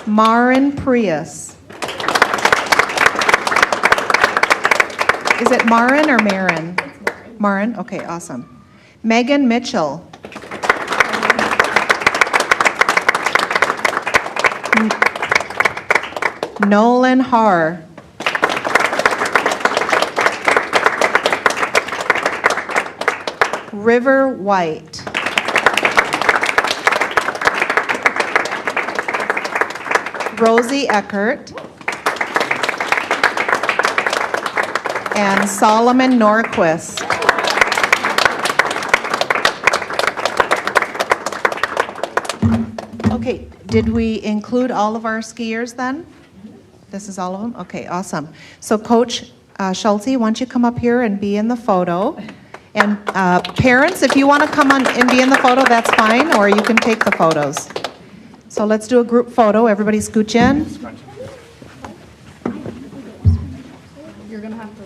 Marin Prius. Is it Marin or Marin? Marin, okay, awesome. Megan Mitchell. Nolan Haar. River White. Rosie Eckert. And Solomon Norquist. Okay, did we include all of our skiers then? This is all of them? Okay, awesome. So Coach Schulte, why don't you come up here and be in the photo? And parents, if you want to come on and be in the photo, that's fine, or you can take the photos. So let's do a group photo. Everybody scooch in. You're going to have to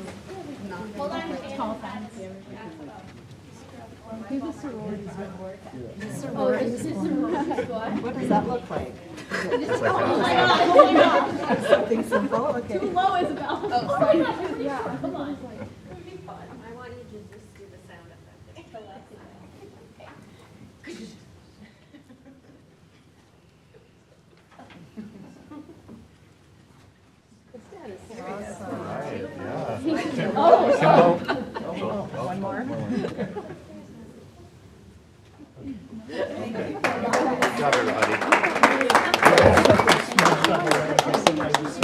not hold on to tall fence. Do the sororities What does that look like? Something simple? Okay. Too low, Isabel. Oh, sorry. Yeah, come on. I want you to just do the sound effect. One more.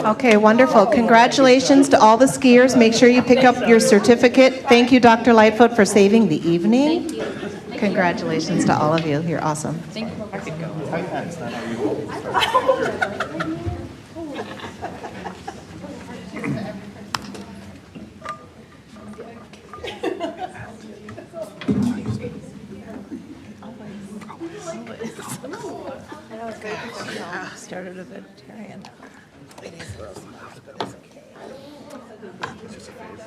Okay, wonderful. Congratulations to all the skiers. Make sure you pick up your certificate. Thank you, Dr. Lightfoot, for saving the evening. Congratulations to all of you. You're awesome. Thank you. Started a vegetarian. It is a little small, but it's okay. It's just a phase.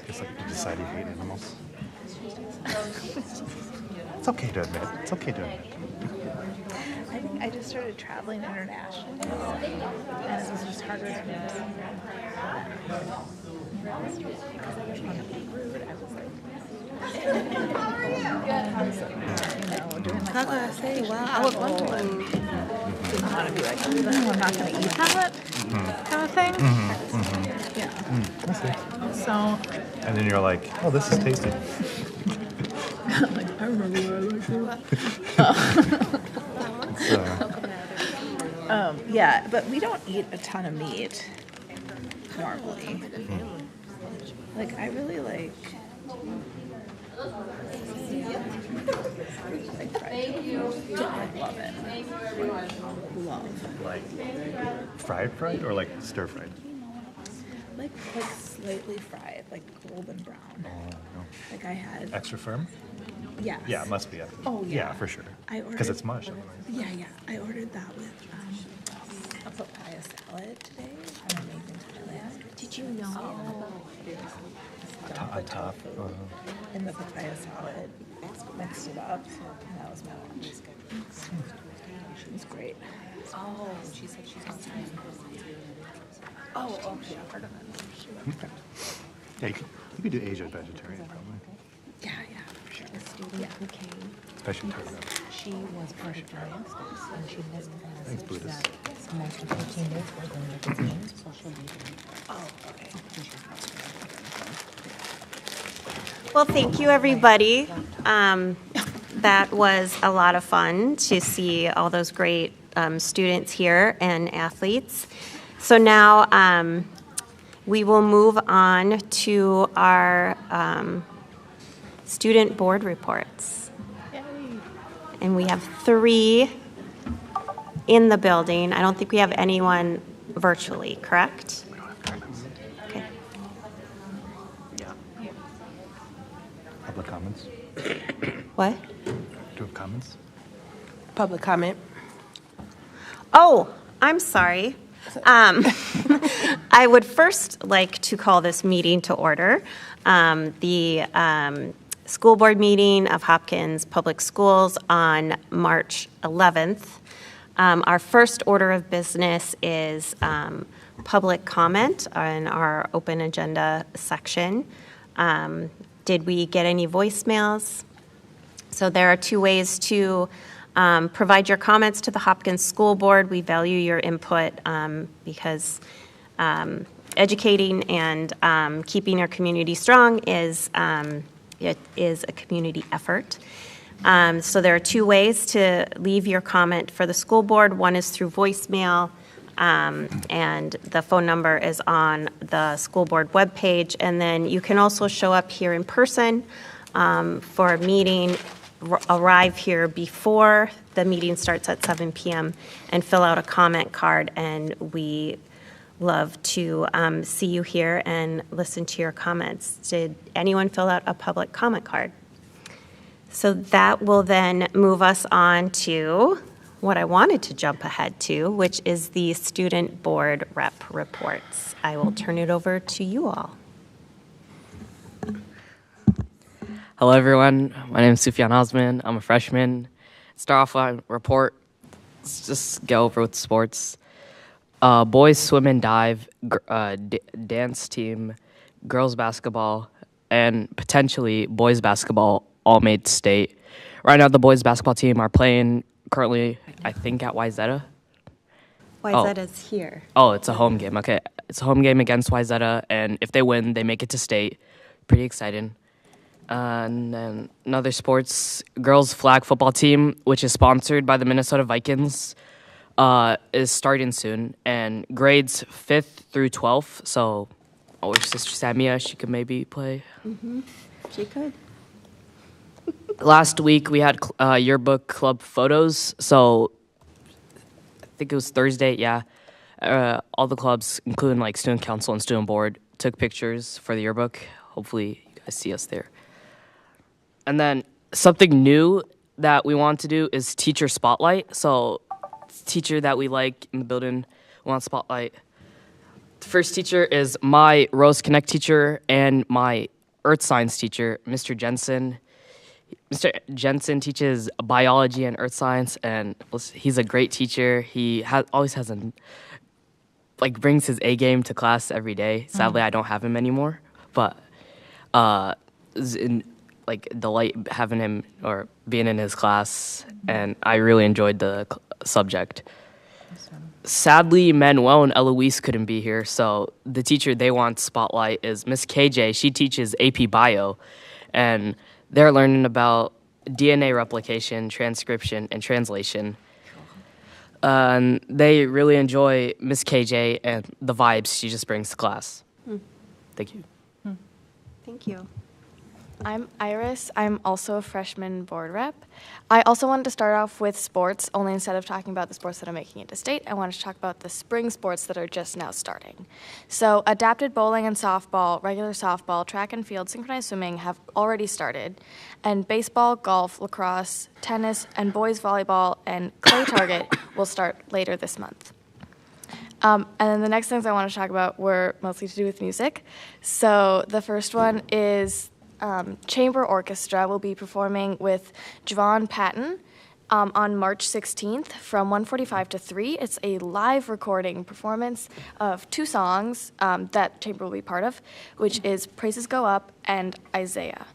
Just like you decide you hate animals. It's okay to admit. It's okay to admit. I think I just started traveling internationally, and it was just harder to do. Because I didn't want to be rude, I was like, doing like well, I was wondering. Didn't want to be like, no, I'm not going to eat that kind of thing. Yeah. So. And then you're like, oh, this is tasty. Like, I remember what I like. Yeah, but we don't eat a ton of meat normally. Like, I really like fried chicken. I love it. Love. Like fried or like stir fried? Like slightly fried, like golden brown. Oh, no. Like I had. Extra firm? Yes. Yeah, it must be. Oh, yeah. Yeah, for sure. Because it's mush. Yeah. I ordered that with a papaya salad today. I'm amazing Thailand. Did you know? On top. In the papaya salad, mixed it up, and that was my lunch. She's great. Oh, she said she's on time. Oh, okay, I've heard of it. Okay. Yeah, you could do Asia vegetarian probably. Yeah, for sure. The student who came, Especially turkey. she was part of gymnastics, and she missed the Thanks, message Buddhist. that some extra 15 minutes were going to get in, so she'll be here. Oh, okay. Well, thank you, everybody. That was a lot of fun to see all those great students here and athletes. So now we will move on to our student board reports. And we have 3 in the building. I don't think we have anyone virtually, correct? Okay. Public comments? What? Do you have comments? public comment. Oh, I'm sorry. I would first like to call this meeting to order. The school board meeting of Hopkins Public Schools on March 11th. Our first order of business is public comment in our open agenda section. Did we get any voicemails? So there are two ways to provide your comments to the Hopkins School Board. We value your input because educating and keeping our community strong is a community effort. So there are two ways to leave your comment for the school board. One is through voicemail, and the phone number is on the school board webpage. And then you can also show up here in person for a meeting, arrive here before the meeting starts at 7 p.m. and fill out a comment card, and we love to see you here and listen to your comments. Did anyone fill out a public comment card? So that will then move us on to what I wanted to jump ahead to, which is the student board rep reports. I will turn it over to you all. Hello, everyone. My name is Sufyan Osman. I'm a freshman. Start off on report. Let's just go over with sports. Boys swim and dive, dance team, girls basketball, and potentially boys basketball all made state. Right now, the boys basketball team are playing currently, I think, at Wyzetta. Wyzetta's here. Oh, it's a home game. Okay, it's a home game against Wyzetta, and if they win, they make it to state. Pretty exciting. And then another sports, girls flag football team, which is sponsored by the Minnesota Vikings, is starting soon. And grades 5th through 12th, so our sister Samia, she could maybe play. Mm-hmm. She could. Last week, we had yearbook club photos, so I think it was Thursday, yeah. All the clubs, including like student council and student board, took pictures for the yearbook. Hopefully, you guys see us there. And then something new that we want to do is teacher spotlight. So, teacher that we like in the building, we want spotlight. The first teacher is my Rose Connect teacher and my earth science teacher, Mr. Jensen. Mr. Jensen teaches biology and earth science, and he's a great teacher. He always has brings his A game to class every day. Sadly, I don't have him anymore, but delight having him or being in his class, and I really enjoyed the subject. Awesome. Sadly, Manuel and Eloise couldn't be here, so the teacher they want spotlight is Miss KJ. She teaches AP Bio, and they're learning about DNA replication, transcription, and translation. They really enjoy Miss KJ and the vibes she just brings to class. Thank you. Thank you. I'm Iris. I'm also a freshman board rep. I also wanted to start off with sports, only instead of talking about the sports that are making it to state, I wanted to talk about the spring sports that are just now starting. So adapted bowling and softball, regular softball, track and field, synchronized swimming have already started. And baseball, golf, lacrosse, tennis, and boys volleyball and clay target will start later this month. And then the next things I want to talk about were mostly to do with music. So the first one is Chamber Orchestra will be performing with Javon Patton on March 16th from 1:45 to 3. It's a live recording performance of 2 songs that Chamber will be part of, which is Praises Go Up and Isaiah.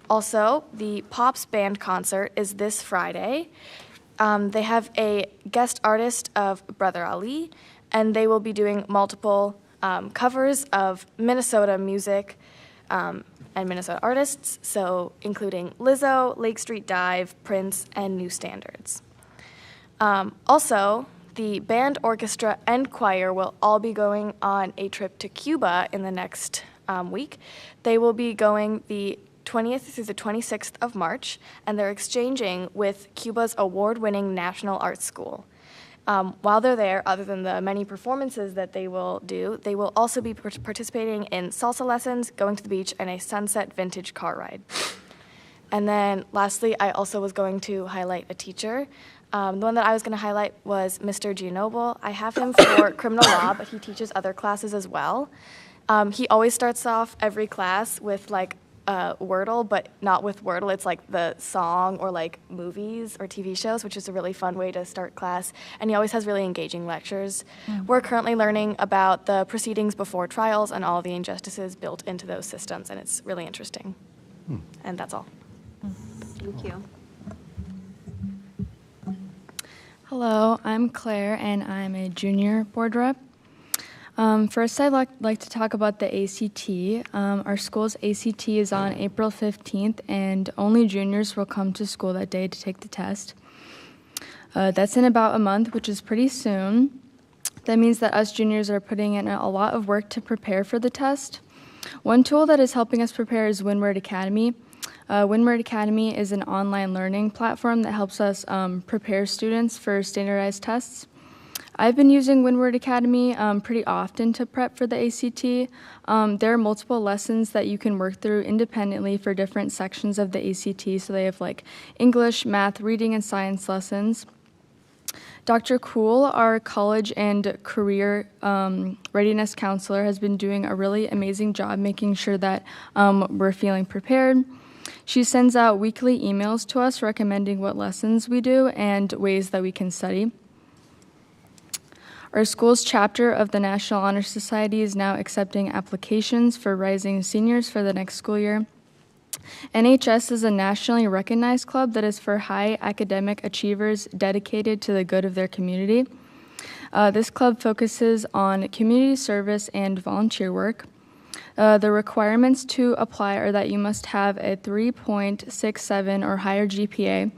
Also, the Pops Band concert is this Friday. They have a guest artist of Brother Ali, and they will be doing multiple covers of Minnesota music and Minnesota artists, so including Lizzo, Lake Street Dive, Prince, and New Standards. Also, the band, orchestra, and choir will all be going on a trip to Cuba in the next week. They will be going the 20th through the 26th of March, and they're exchanging with Cuba's award-winning National Art School. While they're there, other than the many performances that they will do, they will also be participating in salsa lessons, going to the beach, and a sunset vintage car ride. And then lastly, I also was going to highlight a teacher. The one that I was going to highlight was Mr. Gianoble. I have him for criminal law, but he teaches other classes as well. He always starts off every class with like Wordle, but not with Wordle. It's like the song or like movies or TV shows, which is a really fun way to start class. And he always has really engaging lectures. We're currently learning about the proceedings before trials and all the injustices built into those systems, and it's really interesting. And that's all. Thank you. Hello, I'm Claire, and I'm a junior board rep. First, I'd like to talk about the ACT. Our school's ACT is on April 15th, and only juniors will come to school that day to take the test. That's in about a month, which is pretty soon. That means that us juniors are putting in a lot of work to prepare for the test. One tool that is helping us prepare is Windward Academy. Windward Academy is an online learning platform that helps us prepare students for standardized tests. I've been using Windward Academy pretty often to prep for the ACT. There are multiple lessons that you can work through independently for different sections of the ACT. So they have like English, math, reading, and science lessons. Dr. Kuhl, our college and career readiness counselor, has been doing a really amazing job making sure that we're feeling prepared. She sends out weekly emails to us recommending what lessons we do and ways that we can study. Our school's chapter of the National Honor Society is now accepting applications for rising seniors for the next school year. NHS is a nationally recognized club that is for high academic achievers dedicated to the good of their community. This club focuses on community service and volunteer work. The requirements to apply are that you must have a 3.67 or higher GPA,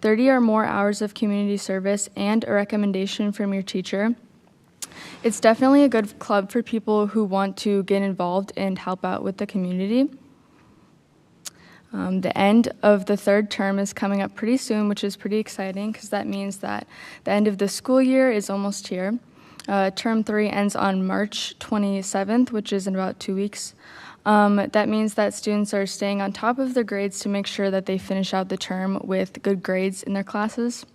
30 or more hours of community service, and a recommendation from your teacher. It's definitely a good club for people who want to get involved and help out with the community. The end of the third term is coming up pretty soon, which is pretty exciting because that means that the end of the school year is almost here. Term 3 ends on March 27th, which is in about 2 weeks. That means that students are staying on top of their grades to make sure that they finish out the term with good grades in their classes.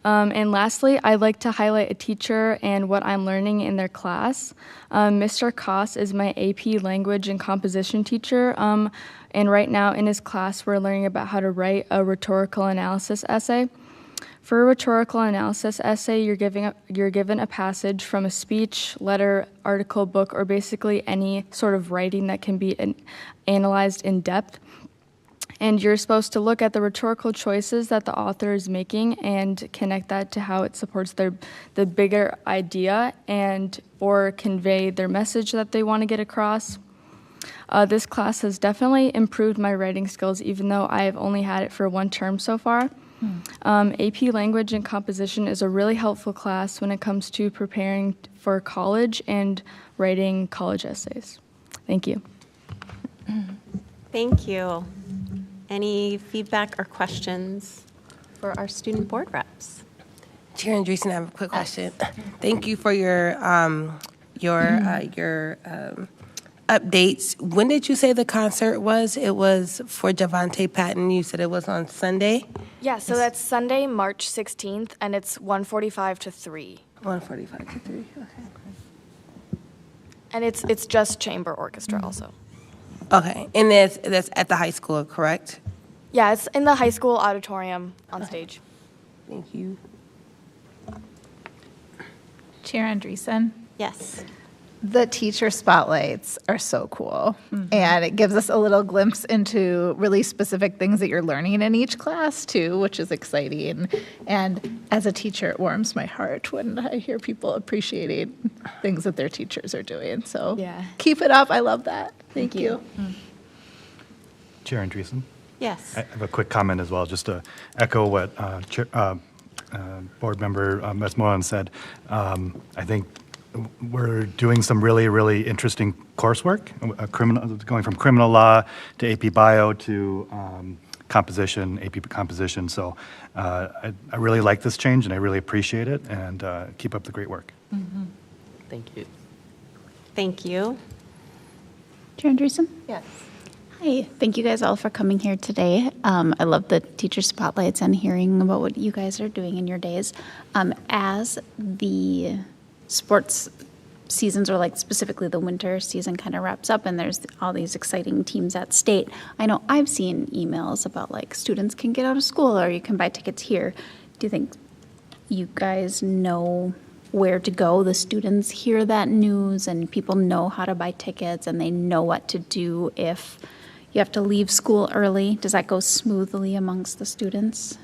And lastly, I'd like to highlight a teacher and what I'm learning in their class. Mr. Koss is my AP language and composition teacher, and right now in his class we're learning about how to write a rhetorical analysis essay. For a rhetorical analysis essay, you're given a passage from a speech, letter, article, book, or basically any sort of writing that can be analyzed in depth. And you're supposed to look at the rhetorical choices that the author is making and connect that to how it supports the bigger idea and or convey their message that they want to get across. This class has definitely improved my writing skills, even though I have only had it for one term so far. AP Language and Composition is a really helpful class when it comes to preparing for college and writing college essays. Thank you. Thank you. Any feedback or questions for our student board reps? Chair Andreessen, I have a quick question. Thank you for your updates. When did you say the concert was? It was for Javante Patton. You said it was on Sunday? Yeah, so that's Sunday, March 16th, and it's 1:45 to 3. 1:45 to 3, okay. And it's just chamber orchestra also. Okay, and that's at the high school, correct? Yeah, it's in the high school auditorium on stage. Thank you. Chair Andreessen? Yes. The teacher spotlights are so cool, and it gives us a little glimpse into really specific things that you're learning in each class too, which is exciting. And as a teacher, it warms my heart when I hear people appreciating things that their teachers are doing. So keep it up. I love that. Thank you. Chair Andreessen? Yes. I have a quick comment as well, just to echo what Board Member Ms. Moran said. I think we're doing some really, really interesting coursework, going from criminal law to AP Bio to composition, AP Composition. So I really like this change, and I really appreciate it, and keep up the great work. Thank you. Thank you. Chair Andreessen? Yes. Hi, thank you guys all for coming here today. I love the teacher spotlights and hearing about what you guys are doing in your days. As the sports seasons, or like specifically the winter season, kind of wraps up and there's all these exciting teams at state, I know I've seen emails about like students can get out of school or you can buy tickets here. Do you think you guys know where to go? The students hear that news and people know how to buy tickets and they know what to do if you have to leave school early. Does that go smoothly amongst the students?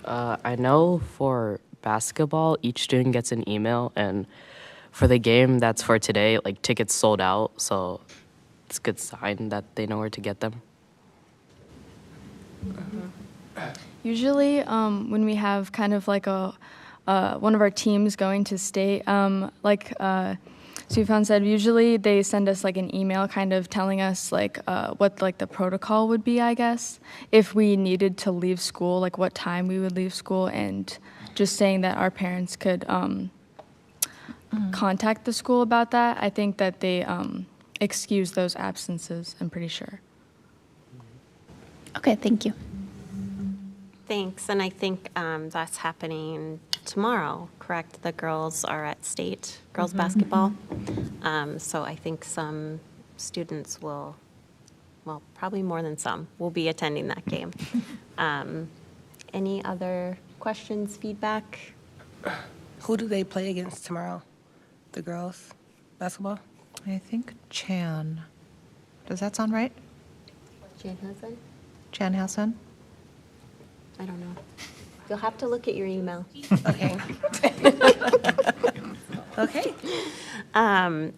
I know for basketball, each student gets an email, and for the game that's for today, like tickets sold out, so it's a good sign that they know where to get them. Usually, when we have kind of like one of our teams going to state, Sufan said, usually they send us like an email kind of telling us like what like the protocol would be, I guess, if we needed to leave school, like what time we would leave school, and just saying that our parents could contact the school about that. I think that they excuse those absences, I'm pretty sure. Okay, thank you. Thanks, and I think that's happening tomorrow, correct? The girls are at state, girls basketball. So I think some students will, well, probably more than some, will be attending that game. Any other questions, feedback? Who do they play against tomorrow? The girls basketball? I think Chan. Does that sound right? Janhausen? Chanhassen? I don't know. You'll have to look at your email. Okay. Okay. And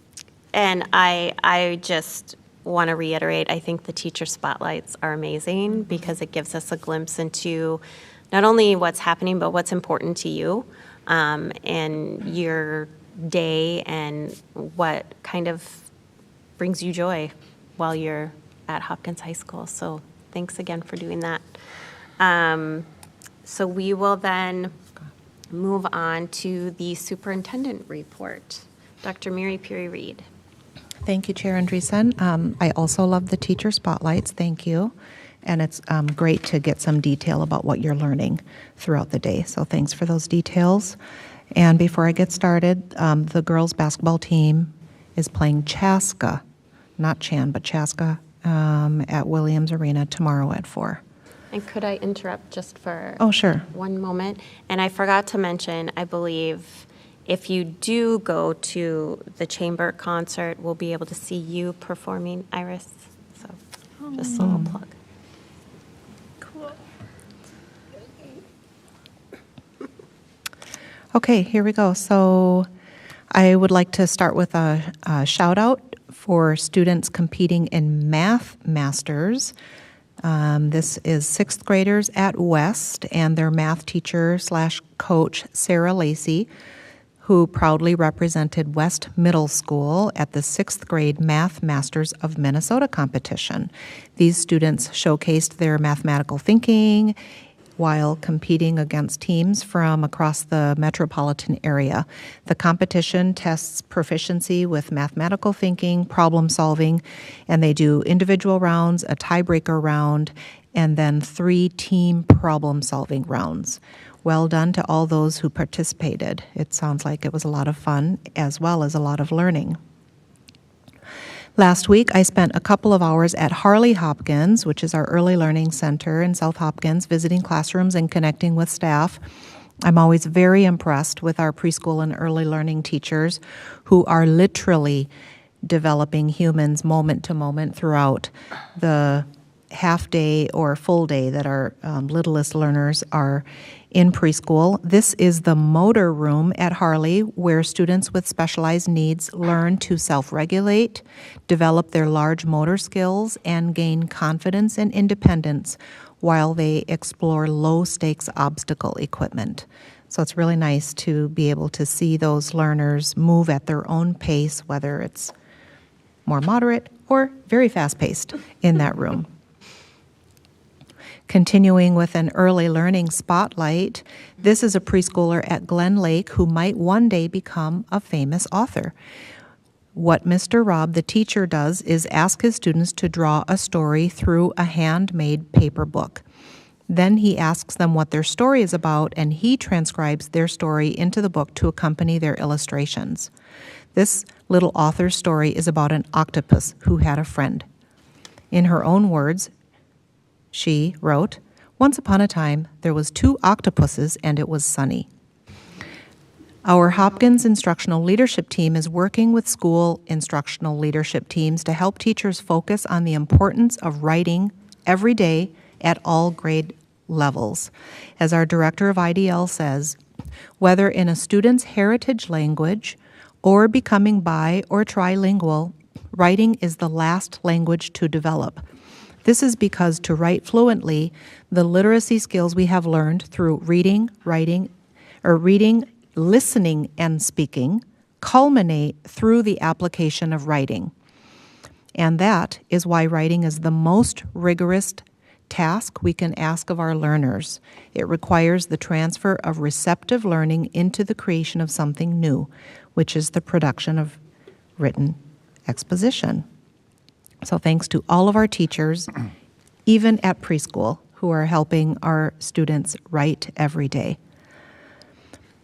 I just want to reiterate, I think the teacher spotlights are amazing because it gives us a glimpse into not only what's happening, but what's important to you and your day and what kind of brings you joy while you're at Hopkins High School. So thanks again for doing that. So we will then move on to the superintendent report. Dr. Mary Peary-Reed. Thank you, Chair Andreessen. I also love the teacher spotlights. Thank you. And it's great to get some detail about what you're learning throughout the day. So thanks for those details. And before I get started, the girls' basketball team is playing Chaska, not Chan, but Chaska at Williams Arena tomorrow at 4. And could I interrupt just for sure. one moment? And I forgot to mention, I believe if you do go to the chamber concert, we'll be able to see you performing, Iris. So just a little plug. Cool. Okay, here we go. So I would like to start with a shout out for students competing in Math Masters. This is 6th graders at West and their math teacher / coach, Sarah Lacey, who proudly represented West Middle School at the 6th grade Math Masters of Minnesota competition. These students showcased their mathematical thinking while competing against teams from across the metropolitan area. The competition tests proficiency with mathematical thinking, problem solving, and they do individual rounds, a tiebreaker round, and then 3 team problem solving rounds. Well done to all those who participated. It sounds like it was a lot of fun as well as a lot of learning. Last week, I spent a couple of hours at Harley Hopkins, which is our early learning center in South Hopkins, visiting classrooms and connecting with staff. I'm always very impressed with our preschool and early learning teachers who are literally developing humans moment to moment throughout the half day or full day that our littlest learners are in preschool. This is the motor room at Harley, where students with specialized needs learn to self-regulate, develop their large motor skills, and gain confidence and independence while they explore low-stakes obstacle equipment. So it's really nice to be able to see those learners move at their own pace, whether it's more moderate or very fast-paced in that room. Continuing with an early learning spotlight, this is a preschooler at Glen Lake who might one day become a famous author. what Mr. Robb, the teacher, does is ask his students to draw a story through a handmade paper book. Then he asks them what their story is about, and he transcribes their story into the book to accompany their illustrations. This little author's story is about an octopus who had a friend. In her own words, she wrote, "Once upon a time, there was 2 octopuses and it was sunny." Our Hopkins Instructional Leadership Team is working with school instructional leadership teams to help teachers focus on the importance of writing every day at all grade levels. As our director of IDL says, whether in a student's heritage language or becoming bi or trilingual, writing is the last language to develop. This is because to write fluently, the literacy skills we have learned through reading, listening, and speaking culminate through the application of writing. And that is why writing is the most rigorous task we can ask of our learners. It requires the transfer of receptive learning into the creation of something new, which is the production of written exposition. So thanks to all of our teachers, even at preschool, who are helping our students write every day.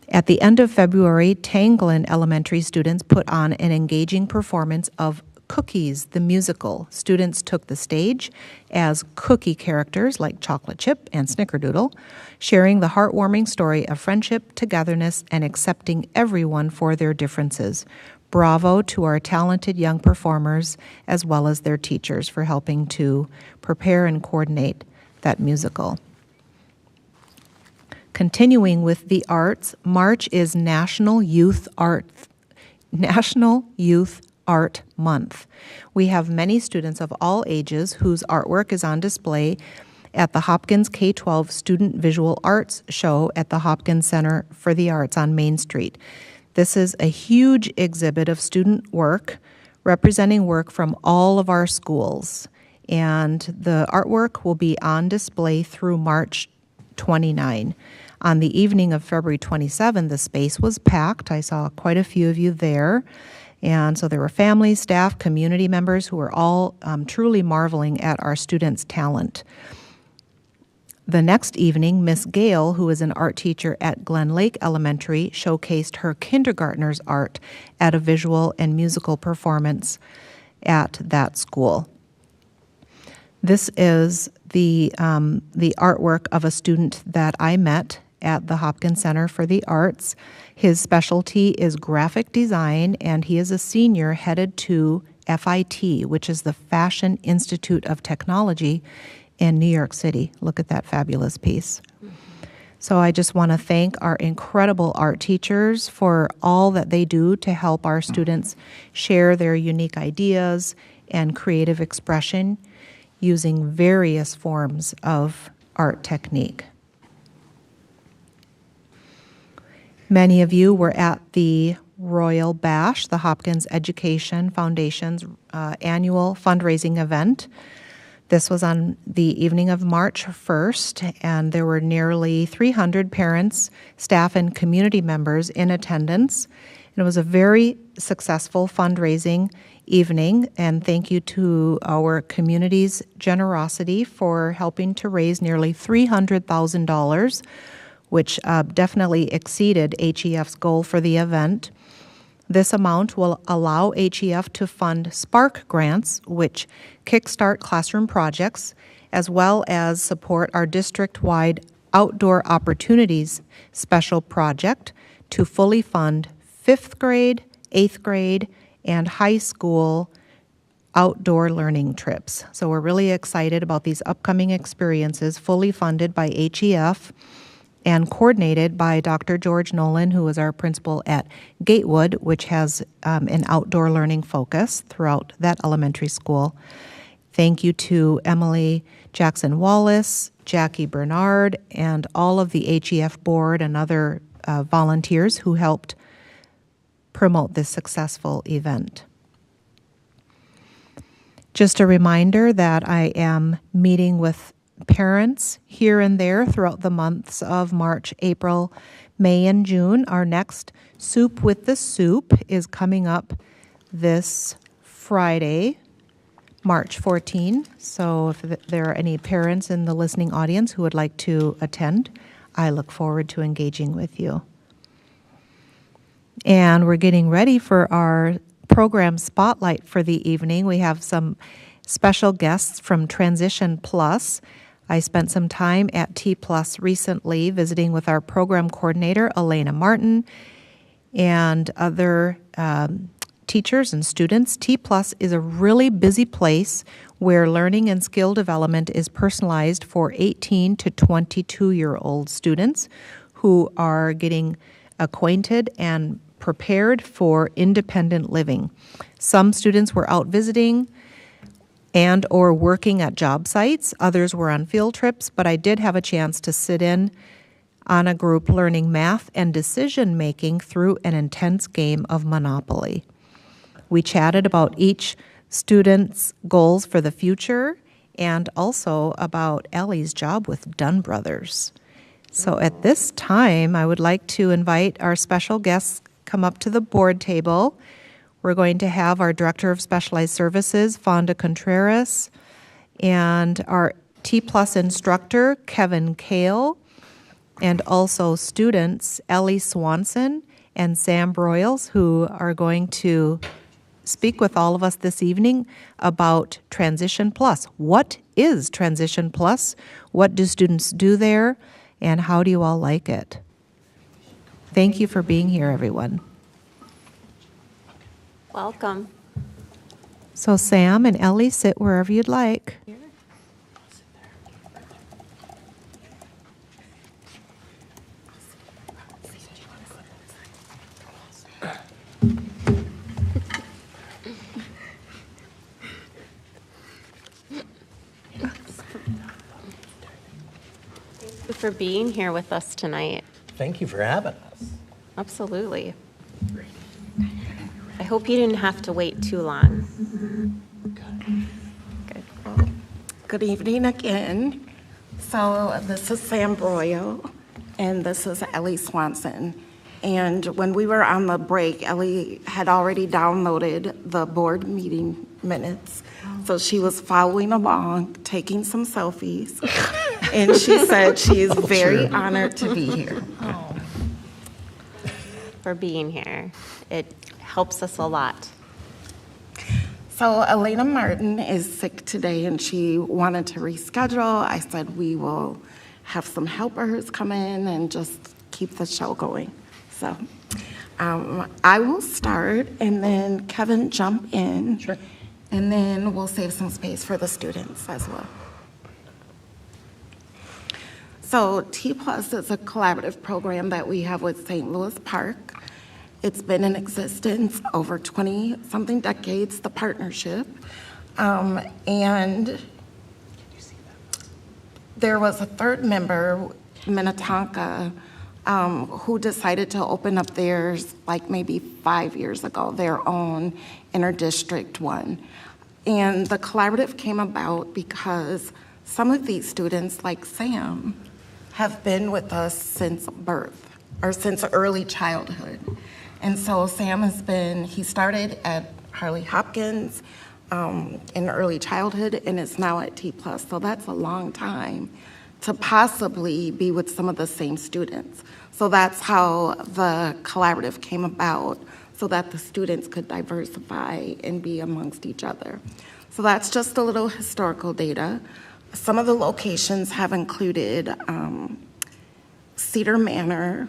At the end of February, Tanglin Elementary students put on an engaging performance of Cookies, the musical. Students took the stage as cookie characters like Chocolate Chip and Snickerdoodle, sharing the heartwarming story of friendship, togetherness, and accepting everyone for their differences. Bravo to our talented young performers as well as their teachers for helping to prepare and coordinate that musical. Continuing with the arts, March is National Youth Art Month. We have many students of all ages whose artwork is on display at the Hopkins K-12 Student Visual Arts Show at the Hopkins Center for the Arts on Main Street. This is a huge exhibit of student work representing work from all of our schools, and the artwork will be on display through March 29. On the evening of February 27, the space was packed. I saw quite a few of you there. And so there were families, staff, community members who were all truly marveling at our students' talent. The next evening, Miss Gale, who is an art teacher at Glen Lake Elementary, showcased her kindergartner's art at a visual and musical performance at that school. This is the artwork of a student that I met at the Hopkins Center for the Arts. His specialty is graphic design, and he is a senior headed to FIT, which is the Fashion Institute of Technology in New York City. Look at that fabulous piece. So I just want to thank our incredible art teachers for all that they do to help our students share their unique ideas and creative expression using various forms of art technique. Many of you were at the Royal Bash, the Hopkins Education Foundation's annual fundraising event. This was on the evening of March 1st, and there were nearly 300 parents, staff, and community members in attendance. And it was a very successful fundraising evening, and thank you to our community's generosity for helping to raise nearly $300,000, which definitely exceeded HEF's goal for the event. This amount will allow HEF to fund Spark grants, which kickstart classroom projects, as well as support our district-wide Outdoor Opportunities special project to fully fund 5th grade, 8th grade, and high school outdoor learning trips. So we're really excited about these upcoming experiences fully funded by HEF and coordinated by Dr. George Nolan, who is our principal at Gatewood, which has an outdoor learning focus throughout that elementary school. Thank you to Emily Jackson-Wallace, Jackie Bernard, and all of the HEF board and other volunteers who helped promote this successful event. Just a reminder that I am meeting with parents here and there throughout the months of March, April, May, and June. Our next Soup with the Soup is coming up this Friday, March 14. So if there are any parents in the listening audience who would like to attend, I look forward to engaging with you. And we're getting ready for our program spotlight for the evening. We have some special guests from Transition Plus. I spent some time at T Plus recently visiting with our program coordinator, Elena Martin, and other teachers and students. T Plus is a really busy place where learning and skill development is personalized for 18 to 22-year-old students who are getting acquainted and prepared for independent living. Some students were out visiting and or working at job sites. Others were on field trips, but I did have a chance to sit in on a group learning math and decision making through an intense game of Monopoly. We chatted about each student's goals for the future and also about Ellie's job with Dunn Brothers. So at this time, I would like to invite our special guests come up to the board table. We're going to have our Director of Specialized Services, Fonda Contreras, and our T Plus instructor, Kevin Kale, and also students, Ellie Swanson and Sam Broyles, who are going to speak with all of us this evening about Transition Plus. What is Transition Plus? What do students do there? And how do you all like it? Thank you for being here, everyone. Welcome. So Sam and Ellie, sit wherever you'd like. Thank you for being here with us tonight. Thank you for having us. Absolutely. I hope you didn't have to wait too long. Good. Good evening again. So this is Sam Broyle, and this is Ellie Swanson. And when we were on the break, Ellie had already downloaded the board meeting minutes. So she was following along, taking some selfies. And she said she is very honored to be here. For being here. It helps us a lot. So Elena Martin is sick today and she wanted to reschedule. I said we will have some helpers come in and just keep the show going. So I will start and then Kevin jump in. Sure. And then we'll save some space for the students as well. So T Plus is a collaborative program that we have with St. Louis Park. It's been in existence over 20-something decades, the partnership. And there was a third member, Minnetonka, who decided to open up theirs like maybe 5 years ago, their own inter-district one. And the collaborative came about because some of these students, like Sam, have been with us since birth or since early childhood. And so Sam he started at Hopkins in early childhood and is now at T Plus. So that's a long time to possibly be with some of the same students. So that's how the collaborative came about, so that the students could diversify and be amongst each other. So that's just a little historical data. Some of the locations have included Cedar Manor.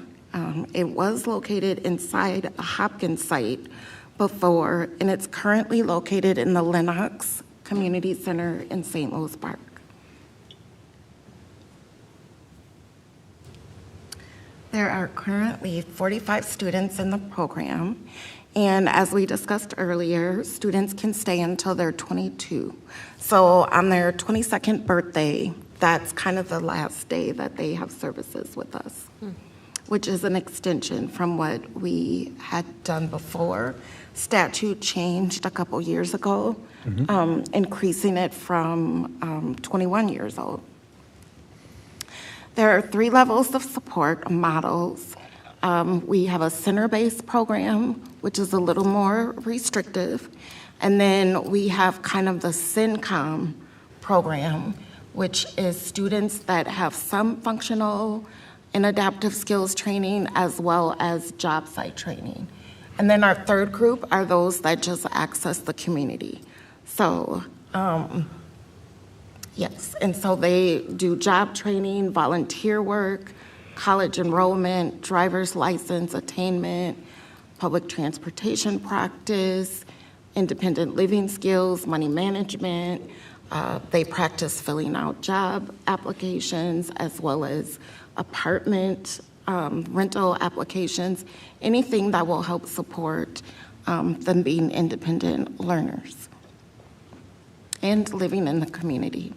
It was located inside a Hopkins site before, and it's currently located in the Lenox Community Center in St. Louis Park. There are currently 45 students in the program, and as we discussed earlier, students can stay until they're 22. So on their 22nd birthday, that's kind of the last day that they have services with us, which is an extension from what we had done before. Statute changed a couple years ago, increasing it from 21 years old. There are 3 levels of support models. We have a center-based program, which is a little more restrictive. And then we have kind of the SynCom program, which is students that have some functional and adaptive skills training as well as job site training. And then our third group are those that just access the community. So, yes, and so they do job training, volunteer work, college enrollment, driver's license attainment, public transportation practice, independent living skills, money management. They practice filling out job applications as well as apartment rental applications, anything that will help support them being independent learners and living in the community.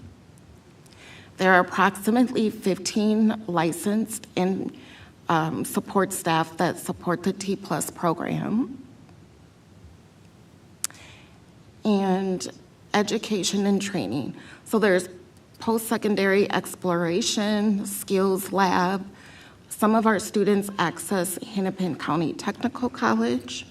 There are approximately 15 licensed and support staff that support the T+ program. And education and training. So there's post-secondary exploration, skills lab. Some of our students access Hennepin County Technical College.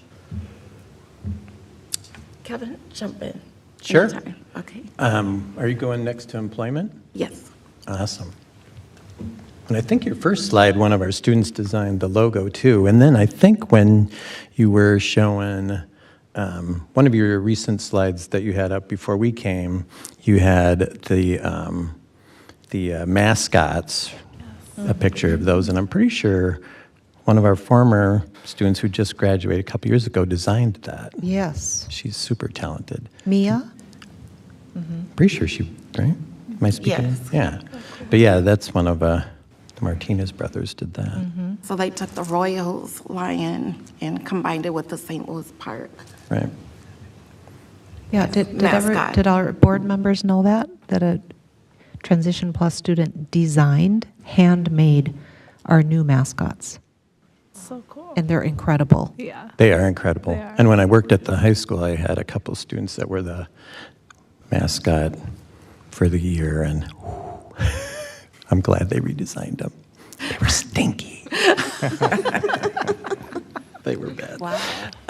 Kevin, jump in. Sure. Anytime. Okay. Are you going next to employment? Yes. Awesome. And I think your first slide, one of our students designed the logo too. And then I think when you were showing one of your recent slides that you had up before we came, you had the mascots, a picture of those, and I'm pretty sure one of our former students who just graduated a couple years ago designed that. Yes. She's super talented. Mia? Pretty sure she, right? Am I speaking? Yes. Yeah. But yeah, that's one of the Martinez brothers did that. So they took the Royals lion and combined it with the St. Louis Park. Right. Yeah, did Mascot. our board members know that a Transition Plus student designed, handmade our new mascots? So cool. And they're incredible. Yeah. They are incredible. They are. And when I worked at the high school, I had a couple students that were the mascot for the year, and I'm glad they redesigned them. They were stinky. They were bad. Wow.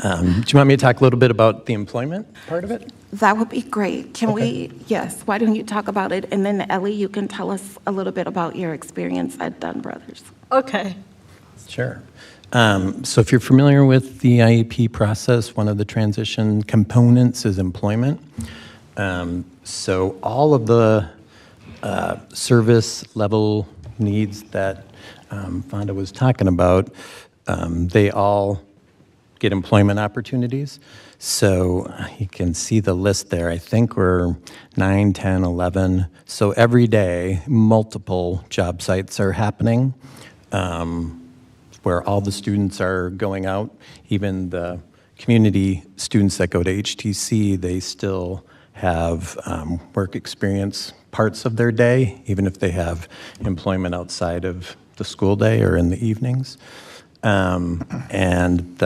Do you want me to talk a little bit about the employment part of it? That would be great. Can we, yes, why don't you talk about it? And then Ellie, you can tell us a little bit about your experience at Dunn Brothers. Okay. Sure. So if you're familiar with the IEP process, one of the transition components is employment. So all of the service level needs that Fonda was talking about, they all get employment opportunities. So you can see the list there. I think we're 9, 10, 11. So every day, multiple job sites are happening where all the students are going out. Even the community students that go to HTC, they still have work experience parts of their day, even if they have employment outside of the school day or in the evenings. And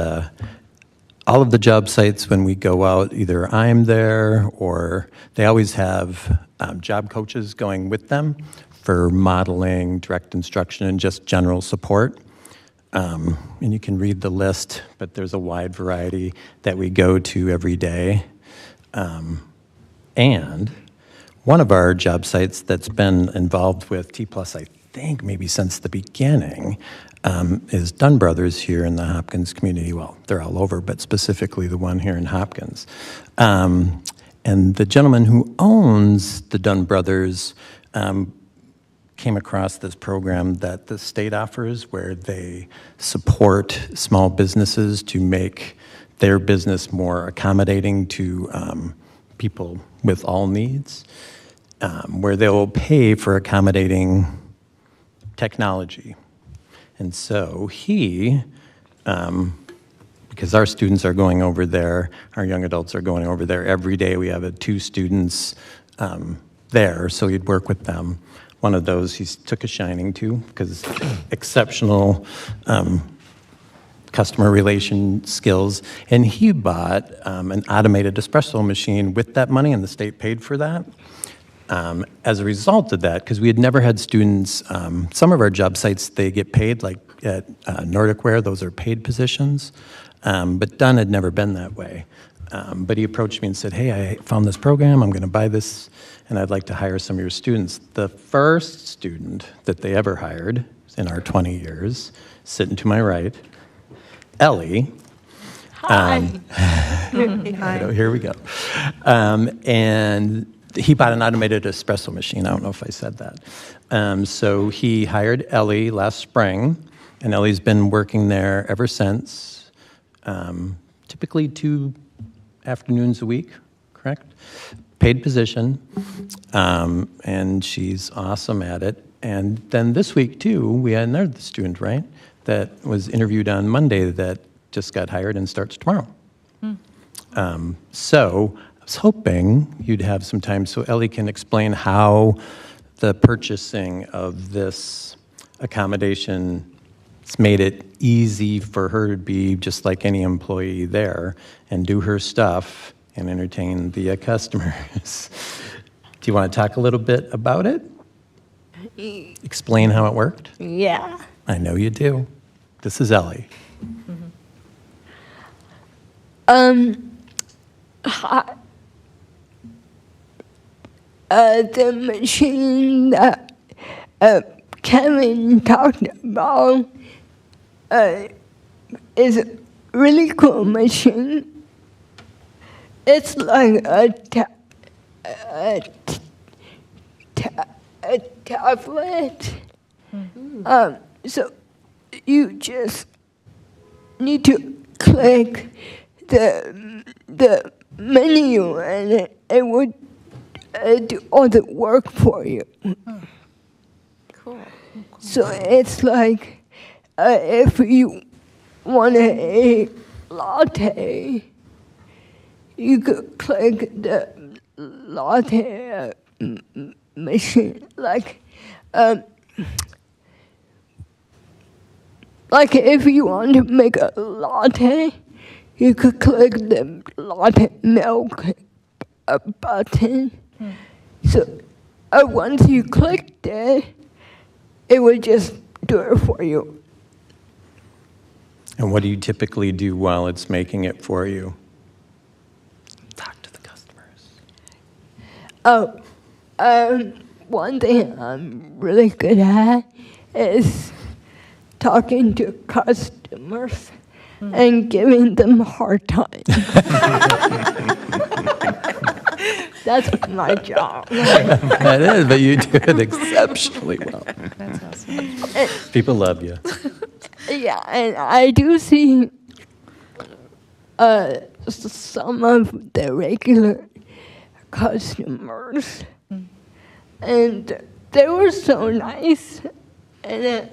all of the job sites, when we go out, either I'm there or they always have job coaches going with them for modeling, direct instruction, and just general support. And you can read the list, but there's a wide variety that we go to every day. And one of our job sites that's been involved with T+, I think maybe since the beginning, is Dunn Brothers here in the Hopkins community. Well, they're all over, but specifically the one here in Hopkins. And the gentleman who owns the Dunn Brothers came across this program that the state offers where they support small businesses to make their business more accommodating to people with all needs, where they'll pay for accommodating technology. And so he, because our students are going over there, our young adults are going over there every day. We have 2 students there, so he'd work with them. One of those he took a shining to because exceptional customer relation skills. And he bought an automated espresso machine with that money, and the state paid for that. As a result of that, because we had never had students, some of our job sites, they get paid, like at Nordic Wear, those are paid positions, but Dunn had never been that way. But he approached me and said, hey, I found this program, I'm going to buy this, and I'd like to hire some of your students. The first student that they ever hired in our 20 years, sitting to my right, Ellie. Hi. Here we go. And he bought an automated espresso machine. I don't know if I said that. So he hired Ellie last spring, and Ellie's been working there ever since, typically 2 afternoons a week, correct? Paid position, and she's awesome at it. And then this week, too, we had another student, right, that was interviewed on Monday that just got hired and starts tomorrow. So I was hoping you'd have some time so Ellie can explain how the purchasing of this accommodation has made it easy for her to be just like any employee there and do her stuff and entertain the customers. Do you want to talk a little bit about it? Explain how it worked? Yeah. I know you do. This is Ellie. Hi. The machine that Kevin talked about is a really cool machine. It's like a tablet. So you just need to click the menu and it would do all the work for you. Cool. So it's like if you want a latte, you could click the latte machine. Like if you want to make a latte, you could click the latte milk button. So once you clicked it, it would just do it for you. And what do you typically do while it's making it for you? Talk to the customers. One thing I'm really good at is talking to customers and giving them a hard time. That's my job. That is, but you do it exceptionally well. That's awesome. People love you. Yeah, and I do see some of the regular customers, and they were so nice, and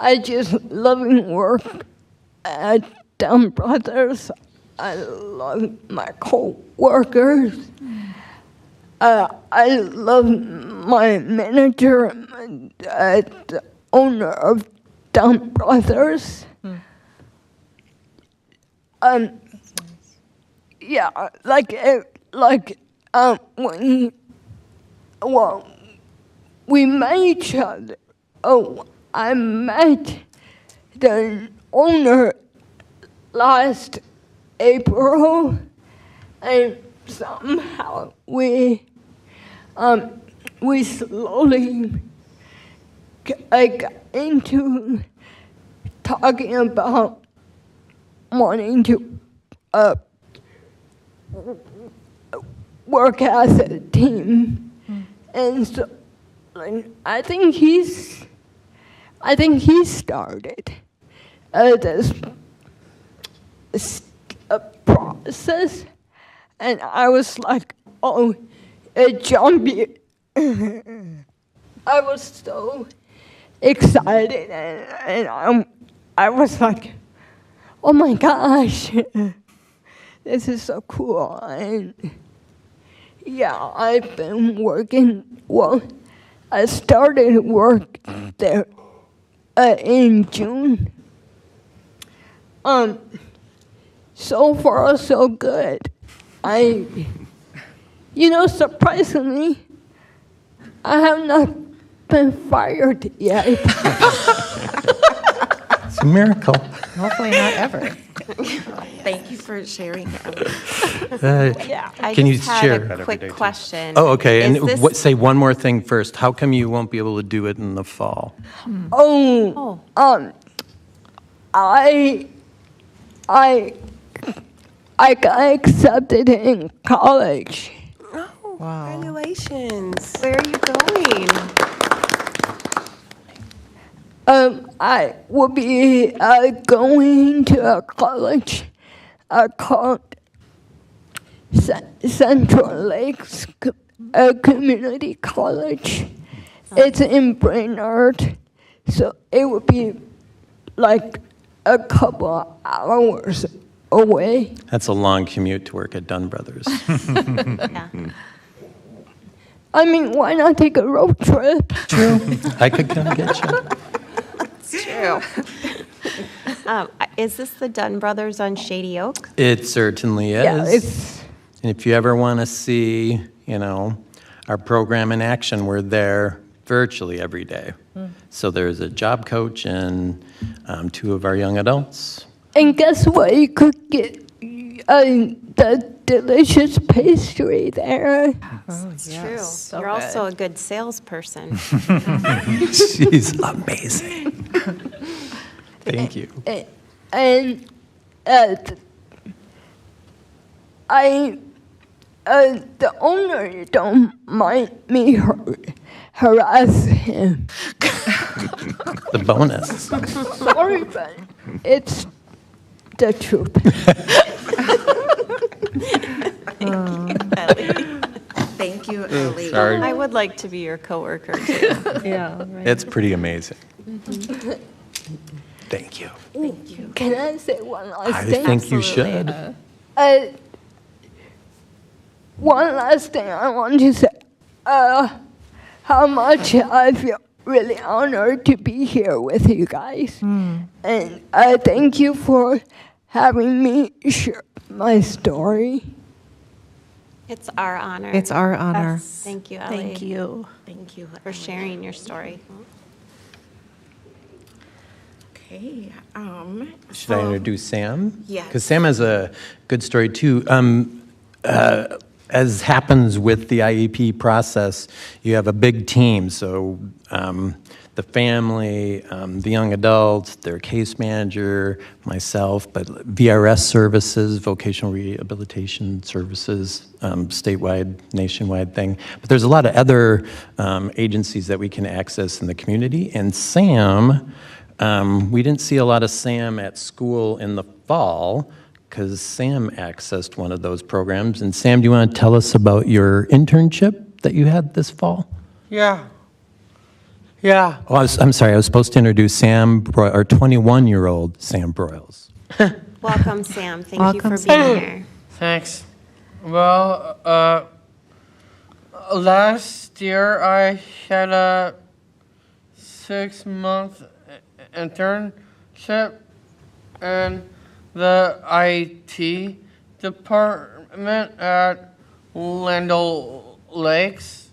I just loving work at Dunn Brothers. I love my co-workers. I love my manager, the owner of Dunn Brothers. Yeah, when we met each other. I met the owner last April, and somehow we slowly got into talking about wanting to work as a team, and so I think he started this process, and I was like, jumpy. I was so excited, and I was like, oh my gosh, this is so cool. And yeah, I've been working, I started work there in June. So far, so good. Surprisingly, I have not been fired yet. It's a miracle. Hopefully not ever. Thank you for sharing. Can I you just had share? a quick question. Oh, okay. Is And this- say one more thing first. How come you won't be able to do it in the fall? I got accepted in college. Oh, congratulations. Where are you going? I will be going to a college called Central Lakes Community College. It's in Brainerd, so it would be like a couple hours away. That's a long commute to work at Dunn Brothers. I mean, why not take a road trip? True. I could come get you. It's true. Is this the Dunn Brothers on Shady Oak? It certainly is. Yeah, it's- And if you ever want to see, our program in action, we're there virtually every day. So there's a job coach and 2 of our young adults. And guess what? You could get the delicious pastry there. It's true. You're also a good salesperson. She's amazing. Thank you. And the owner don't mind me harass him. The bonus. Sorry, but it's the truth. Thank you, Ellie. Sorry. I would like to be your coworker too. Yeah, right. It's pretty amazing. Thank you. Thank you. Can I say one last I thing? think you should. One last thing I want to say. How much I feel really honored to be here with you guys. And I thank you for having me share my story. It's our honor. It's our honor. Thank you, Ellie. Thank you. Thank you for sharing your story. Okay. Should I introduce Sam? Yes. Because Sam has a good story too. As happens with the IEP process, you have a big team. So the family, the young adults, their case manager, myself, but VRS services, vocational rehabilitation services, statewide, nationwide thing. But there's a lot of other agencies that we can access in the community. And Sam, we didn't see a lot of Sam at school in the fall, because Sam accessed one of those programs. And Sam, do you want to tell us about your internship that you had this fall? Yeah. Oh, I'm sorry, I was supposed to introduce Sam, our 21-year-old Sam Broyles. Welcome, Sam. Thank you Welcome, for Sam. being here. Thanks. Well, last year I had a 6-month internship in the IT department at Land Lakes.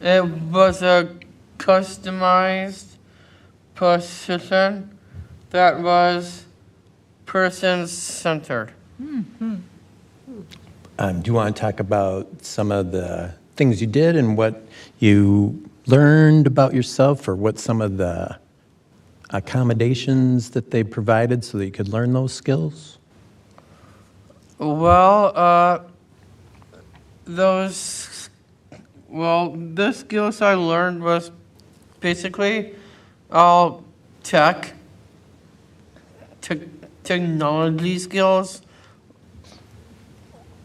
It was a customized position that was person-centered. Do you want to talk about some of the things you did and what you learned about yourself, or what some of the accommodations that they provided so that you could learn those skills? Well, the skills I learned was basically all technology skills.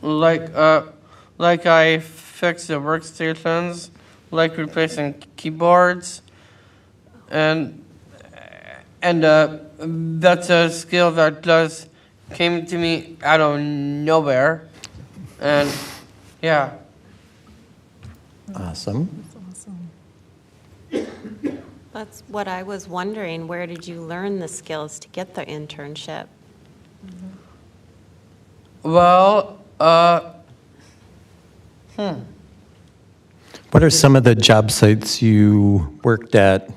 Like I fixed the workstations, like replacing keyboards, and that's a skill that just came to me out of nowhere, and yeah. Awesome. That's what I was wondering. Where did you learn the skills to get the internship? Well, What are some of the job sites you worked at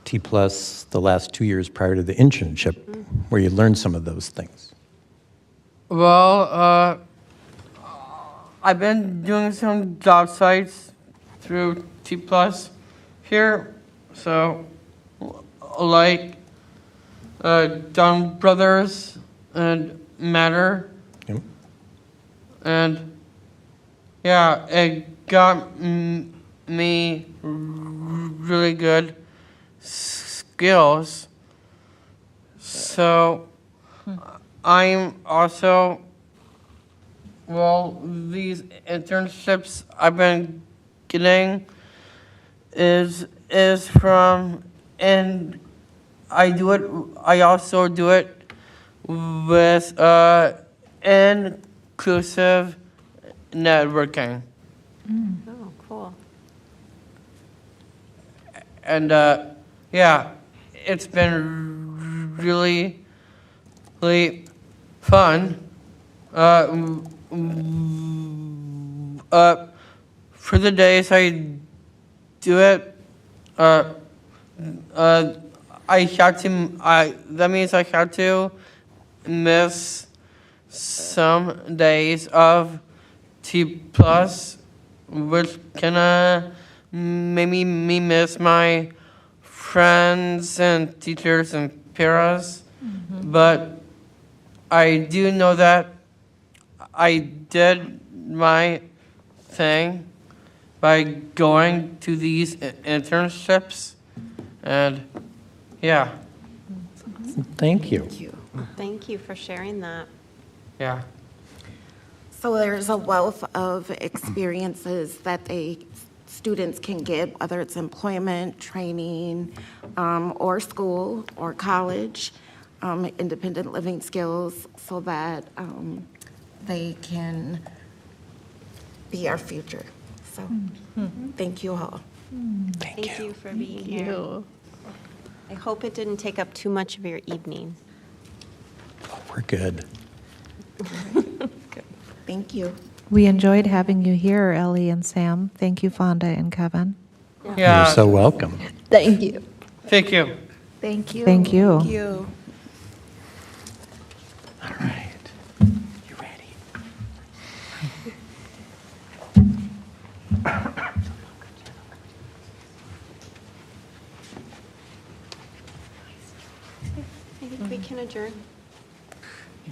T Plus the last 2 years prior to the internship, where you learned some of those things? Well, I've been doing some job sites through T Plus here, so like Dunn Brothers and Matter, and yeah, it got me really good skills. So I'm also, well, these internships I've been getting is from, and I also do it with inclusive networking. Oh, cool. And yeah, it's been really fun. For the days I do it, that means I had to miss some days of T plus, which kinda made me miss my friends and teachers and peers. But I do know that I did my thing by going to these internships, and yeah. Thank you. Thank you for sharing that. Yeah. So there's a wealth of experiences that students can get, whether it's employment, training, or school, or college, independent living skills, so that they can be our future. So thank you all. Thank you for being here. I hope it didn't take up too much of your evening. We're good. Thank you. We enjoyed having you here, Ellie and Sam. Thank you, Fonda and Kevin. You're so welcome. Thank you. Thank you. Thank you. Thank you. Thank you. All right. You ready? I think we can adjourn.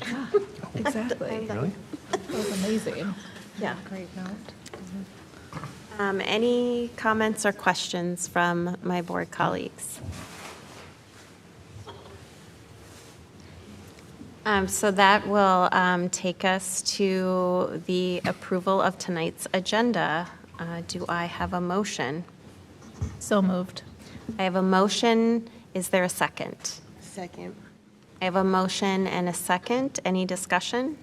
Yeah, exactly. Really? That was amazing. Yeah. Great note. Any comments or questions from my board colleagues? So that will take us to the approval of tonight's agenda. Do I have a motion? So moved. I have a motion. Is there a second? Second. I have a motion and a second. Any discussion?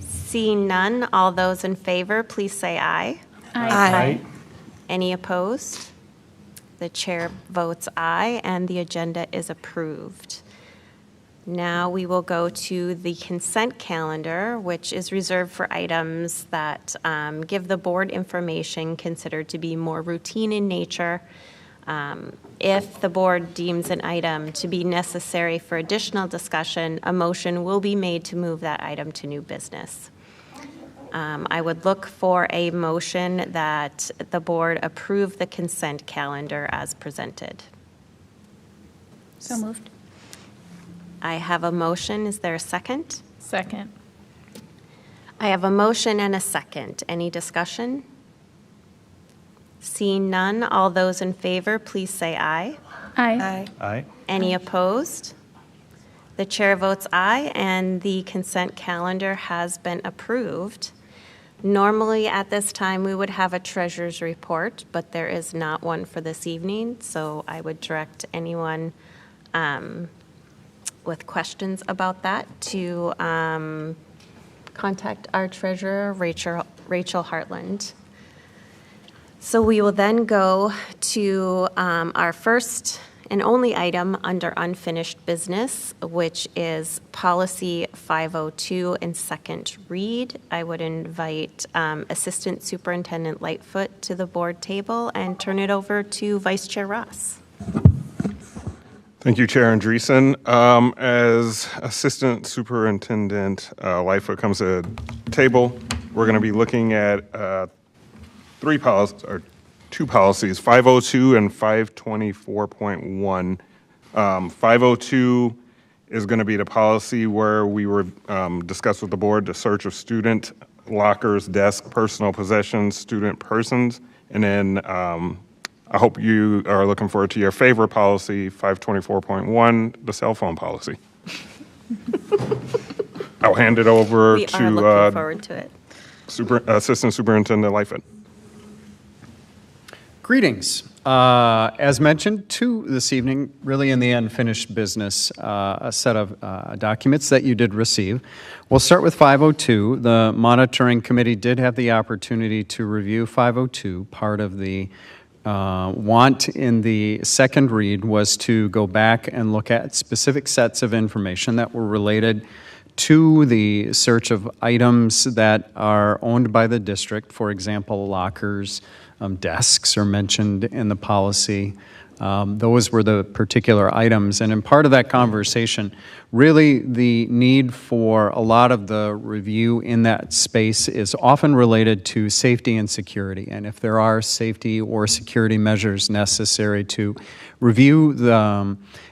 Seeing none, all those in favor, please say aye. Aye. Any opposed? The chair votes aye, and the agenda is approved. Now we will go to the consent calendar, which is reserved for items that give the board information considered to be more routine in nature. If the board deems an item to be necessary for additional discussion, a motion will be made to move that item to new business. I would look for a motion that the board approve the consent calendar as presented. So moved. I have a motion. Is there a second? Second. I have a motion and a second. Any discussion? Seeing none, all those in favor, please say aye. Aye. Aye. Any opposed? The chair votes aye, and the consent calendar has been approved. Normally, at this time, we would have a treasurer's report, but there is not one for this evening, so I would direct anyone with questions about that to contact our treasurer, Rachel Hartland. So we will then go to our first and only item under unfinished business, which is policy 502 in second read. I would invite Assistant Superintendent Lightfoot to the board table and turn it over to Vice Chair Ross. Thank you, Chair Andreessen. As Assistant Superintendent Lightfoot comes to the table, we're going to be looking at two policies, 502 and 524.1. 502 is going to be the policy where we were discussed with the board the search of student lockers, desk, personal possessions, student persons, and then I hope you are looking forward to your favorite policy, 524.1, the cell phone policy. I'll hand it over We to are looking forward to it. Assistant Superintendent Lightfoot. Greetings. As mentioned, two this evening, really in the unfinished business, a set of documents that you did receive. We'll start with 502. The monitoring committee did have the opportunity to review 502. Part of the want in the second read was to go back and look at specific sets of information that were related to the search of items that are owned by the district. For example, lockers, desks are mentioned in the policy. Those were the particular items. And in part of that conversation, really the need for a lot of the review in that space is often related to safety and security. And if there are safety or security measures necessary to review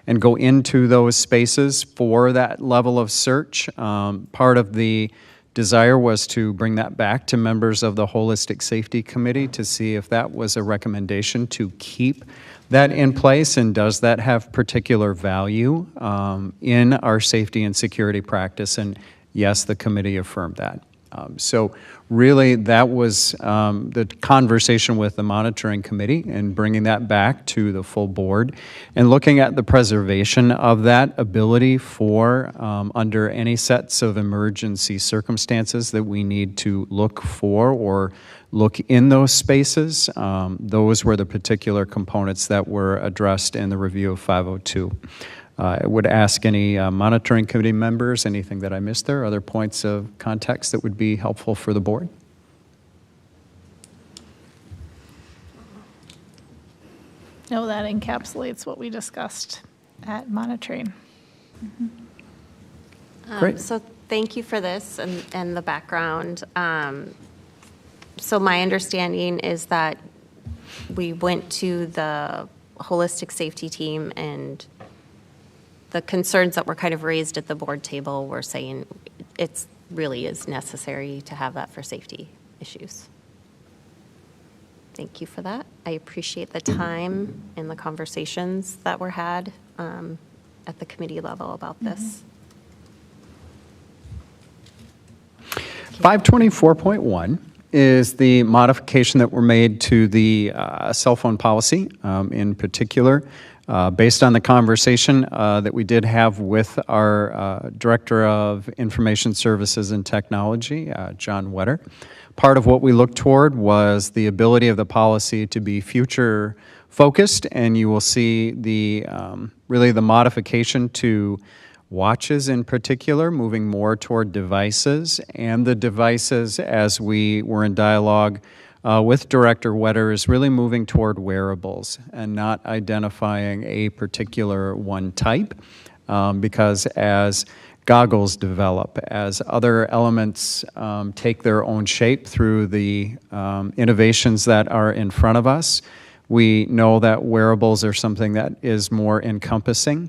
and go into those spaces for that level of search, part of the desire was to bring that back to members of the Holistic Safety Committee to see if that was a recommendation to keep that in place, and does that have particular value in our safety and security practice? And yes, the committee affirmed that. So really that was the conversation with the monitoring committee and bringing that back to the full board and looking at the preservation of that ability for under any sets of emergency circumstances that we need to look for or look in those spaces. Those were the particular components that were addressed in the review of 502. I would ask any monitoring committee members, anything that I missed there, other points of context that would be helpful for the board? No, that encapsulates what we discussed at monitoring. Great. So thank you for this and the background. So my understanding is that we went to the holistic safety team, and the concerns that were kind of raised at the board table were saying it really is necessary to have that for safety issues. Thank you for that. I appreciate the time and the conversations that were had at the committee level about this. 524.1 is the modification that were made to the cell phone policy in particular. Based on the conversation that we did have with our Director of Information Services and Technology, John Wetter, part of what we looked toward was the ability of the policy to be future focused, and you will see the really the modification to watches in particular, moving more toward devices, and the devices, as we were in dialogue with Director Wetter, is really moving toward wearables and not identifying a particular one type, because as goggles develop, as other elements take their own shape through the innovations that are in front of us, we know that wearables are something that is more encompassing.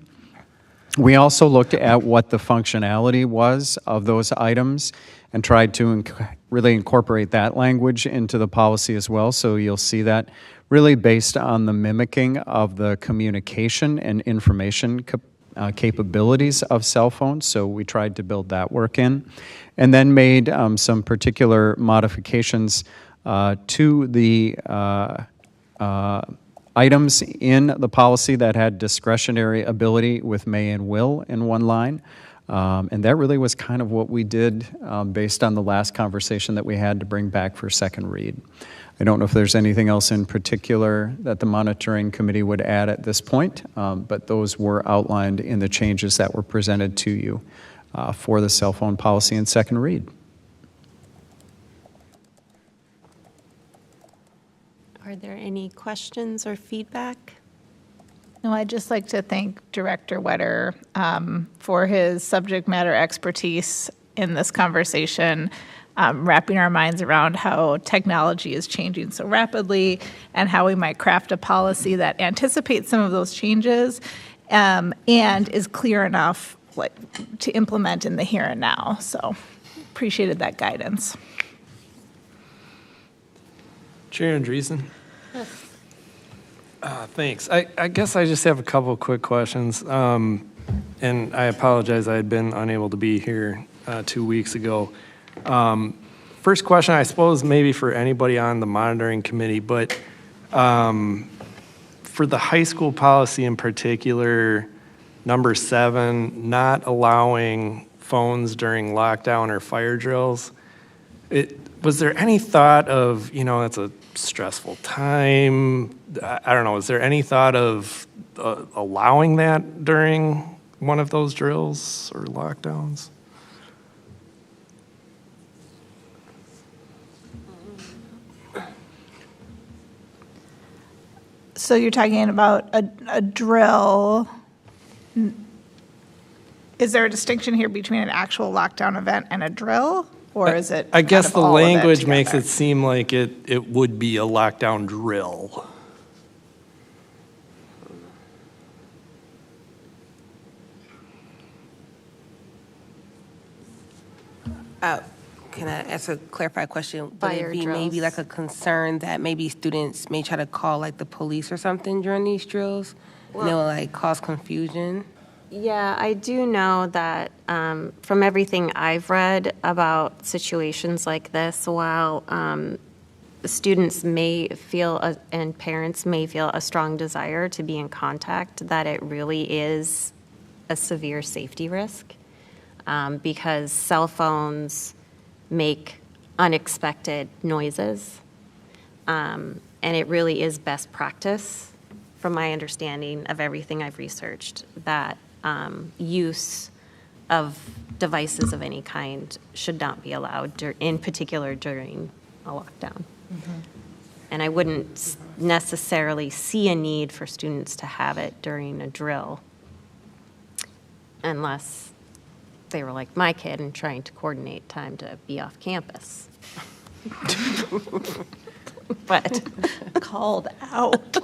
We also looked at what the functionality was of those items and tried to really incorporate that language into the policy as well. So you'll see that really based on the mimicking of the communication and information capabilities of cell phones. So we tried to build that work in, and then made some particular modifications to the items in the policy that had discretionary ability with may and will in one line. And that really was kind of what we did based on the last conversation that we had to bring back for second read. I don't know if there's anything else in particular that the monitoring committee would add at this point, but those were outlined in the changes that were presented to you for the cell phone policy in second read. Are there any questions or feedback? No, I'd just like to thank Director Wetter for his subject matter expertise in this conversation, wrapping our minds around how technology is changing so rapidly and how we might craft a policy that anticipates some of those changes and is clear enough to implement in the here and now. So appreciated that guidance. Chair Andreessen? Thanks. I guess I just have a couple quick questions. And I apologize, I had been unable to be here 2 weeks ago. First question, I suppose maybe for anybody on the monitoring committee, but for the high school policy in particular, number 7, not allowing phones during lockdown or fire drills, was there any thought of, it's a stressful time, I don't know, is there any thought of allowing that during one of those drills or lockdowns? So you're talking about a drill. Is there a distinction here between an actual lockdown event and a drill? Or is it? I guess kind of the all of it language makes together? it seem like it would be a lockdown drill. Can I ask a clarified question? Would Fire it be maybe drills. like a concern that maybe students may try to call like the police or something during these drills? And it will like cause confusion? Yeah, I do know that from everything I've read about situations like this, while students may feel and parents may feel a strong desire to be in contact, that it really is a severe safety risk because cell phones make unexpected noises. And it really is best practice, from my understanding of everything I've researched, that use of devices of any kind should not be allowed, in particular during a lockdown. And I wouldn't necessarily see a need for students to have it during a drill unless they were like my kid and trying to coordinate time to be off campus. But called out.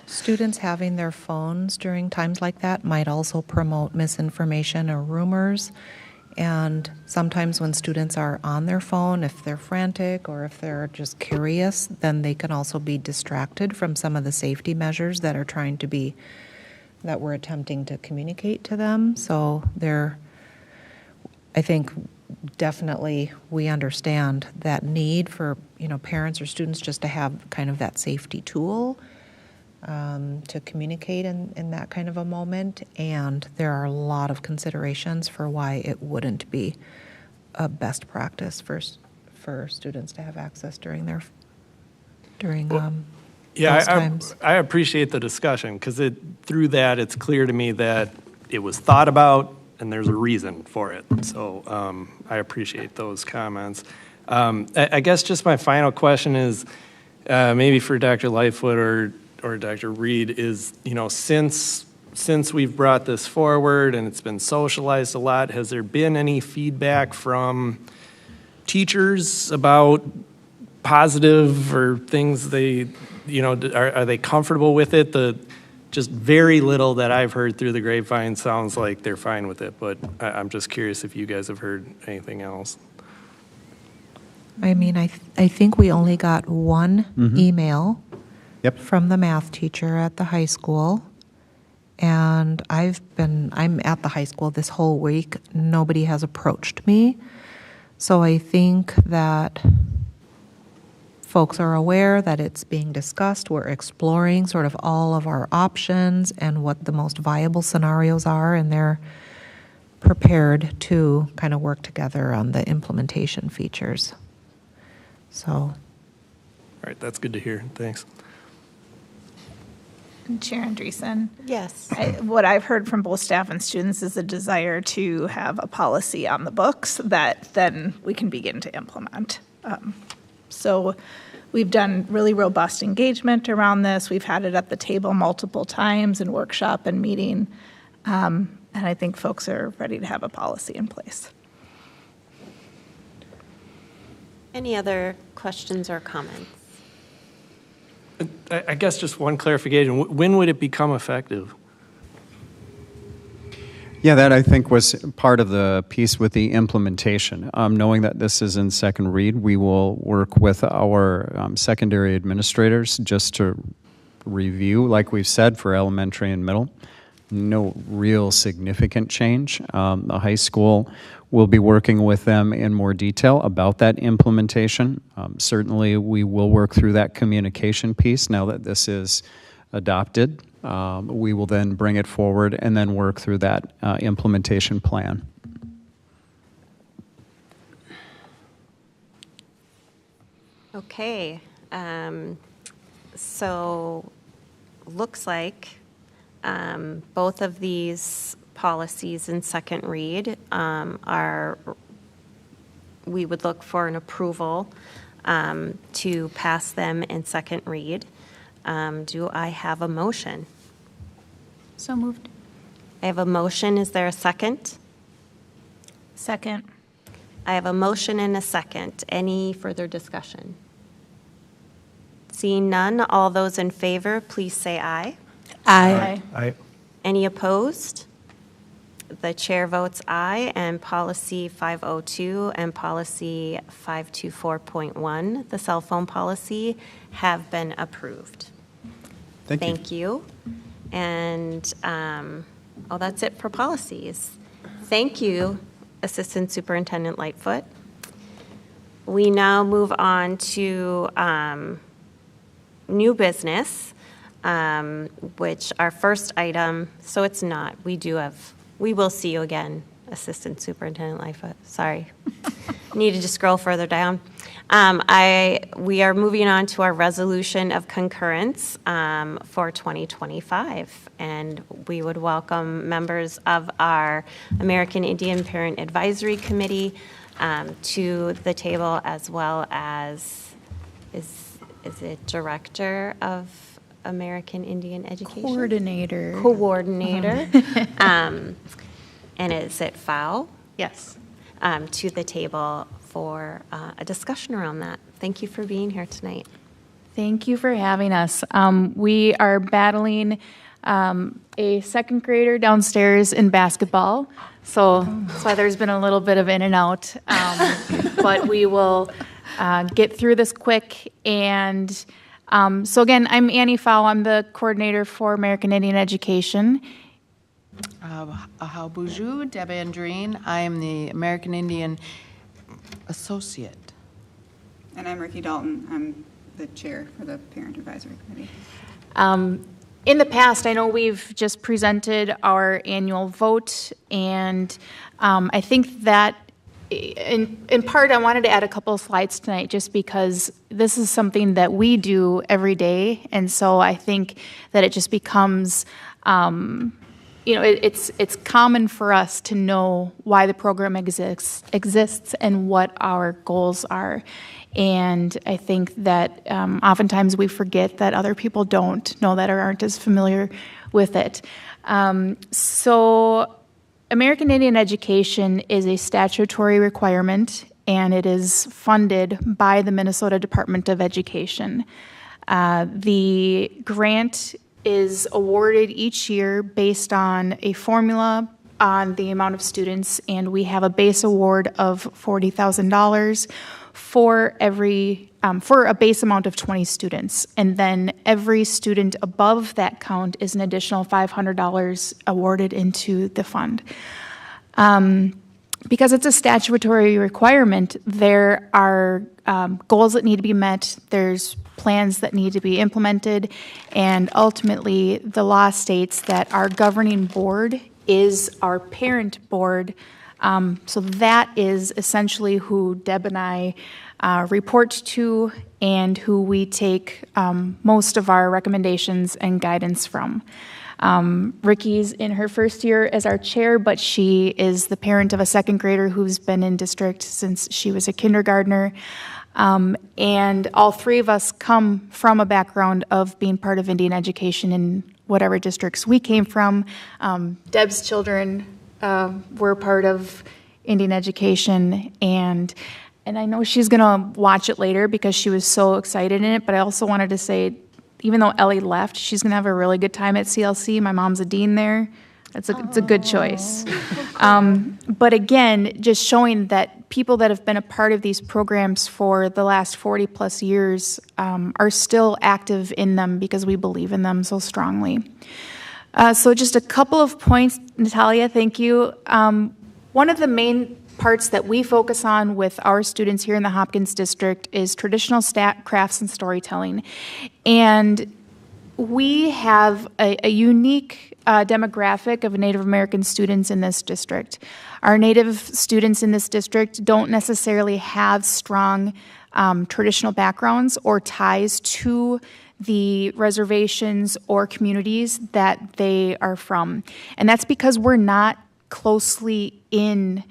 Students having their phones during times like that might also promote misinformation or rumors. And sometimes when students are on their phone, if they're frantic or if they're just curious, then they can also be distracted from some of the safety measures that we're attempting to communicate to them. So I think definitely we understand that need for, parents or students just to have kind of that safety tool to communicate in that kind of a moment. And there are a lot of considerations for why it wouldn't be a best practice for students to have access during those times. I appreciate the discussion because through that it's clear to me that it was thought about and there's a reason for it. So I appreciate those comments. I guess just my final question is maybe for Dr. Lightfoot or Dr. Reed is, since we've brought this forward and it's been socialized a lot, has there been any feedback from teachers about positive or things are they comfortable with it? Just very little that I've heard through the grapevine sounds like they're fine with it, but I'm just curious if you guys have heard anything else. I mean, I think we only got one email from the math teacher at the high school. And I'm at the high school this whole week. Nobody has approached me. So I think that folks are aware that it's being discussed. We're exploring sort of all of our options and what the most viable scenarios are, and they're prepared to kind of work together on the implementation features. So right, that's good to hear. Thanks. Chair Andreessen? Yes. What I've heard from both staff and students is a desire to have a policy on the books that then we can begin to implement. So we've done really robust engagement around this. We've had it at the table multiple times in workshop and meeting. And I think folks are ready to have a policy in place. Any other questions or comments? I guess just one clarification. When would it become effective? Yeah, that I think was part of the piece with the implementation. Knowing that this is in second read, we will work with our secondary administrators just to review, like we've said, for elementary and middle. No real significant change. The high school will be working with them in more detail about that implementation. Certainly, we will work through that communication piece now that this is adopted. We will then bring it forward and then work through that implementation plan. Okay. So looks like both of these policies in second read we would look for an approval to pass them in second read. Do I have a motion? So moved. I have a motion. Is there a second? Second. I have a motion and a second. Any further discussion? Seeing none, all those in favor, please say aye. Aye. Aye. Any opposed? The chair votes aye, and policy 502 and policy 524.1, the cell phone policy, have been approved. Thank you. And, that's it for policies. Thank you, Assistant Superintendent Lightfoot. We now move on to new business, which our first item, so it's not, we will see you again, Assistant Superintendent Lightfoot. Sorry. Needed to scroll further down. We are moving on to our resolution of concurrence for 2025, and we would welcome members of our American Indian Parent Advisory Committee to the table, as well as, is it Director of American Indian Education? Coordinator. And is it FAO? Yes. To the table for a discussion around that. Thank you for being here tonight. Thank you for having us. We are battling a second grader downstairs in basketball, so that's why there's been a little bit of in and out. But we will get through this quick. And so again, I'm Annie Fowle. I'm the coordinator for American Indian Education. Ahau Buju, Deb Andreen. I am the American Indian Associate. And I'm Ricky Dalton. I'm the chair for the Parent Advisory Committee. In the past, I know we've just presented our annual vote, and I think that in part, I wanted to add a couple of slides tonight just because this is something that we do every day, and so I think that it just becomes it's common for us to know why the program exists and what our goals are. And I think that oftentimes we forget that other people don't know that or aren't as familiar with it. So American Indian Education is a statutory requirement, and it is funded by the Minnesota Department of Education. The grant is awarded each year based on a formula on the amount of students, and we have a base award of $40,000 for a base amount of 20 students. And then every student above that count is an additional $500 awarded into the fund. Because it's a statutory requirement, there are goals that need to be met, there's plans that need to be implemented, and ultimately the law states that our governing board is our parent board. So that is essentially who Deb and I report to and who we take most of our recommendations and guidance from. Ricky's in her first year as our chair, but she is the parent of a second grader who's been in district since she was a kindergartner. And all three of us come from a background of being part of Indian education in whatever districts we came from. Deb's children were part of Indian education, and I know she's going to watch it later because she was so excited in it, but I also wanted to say, even though Ellie left, she's going to have a really good time at CLC. My mom's a dean there. It's a good choice. But again, just showing that people that have been a part of these programs for the last 40 plus years are still active in them because we believe in them so strongly. So just a couple of points, Natalia, thank you. One of the main parts that we focus on with our students here in the Hopkins district is traditional crafts and storytelling. And we have a unique demographic of Native American students in this district. Our Native students in this district don't necessarily have strong traditional backgrounds or ties to the reservations or communities that they are from. And that's because we're not closely in,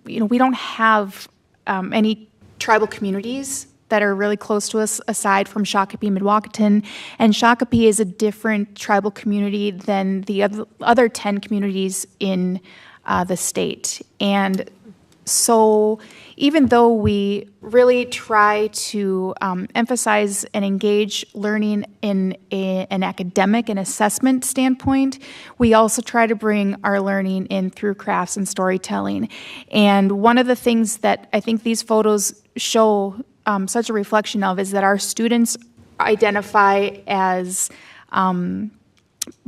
we don't have any tribal communities that are really close to us aside from Shakopee, Midwakanton. And Shakopee is a different tribal community than the other 10 communities in the state. And so even though we really try to emphasize and engage learning in an academic and assessment standpoint, we also try to bring our learning in through crafts and storytelling. And one of the things that I think these photos show such a reflection of is that our students identify as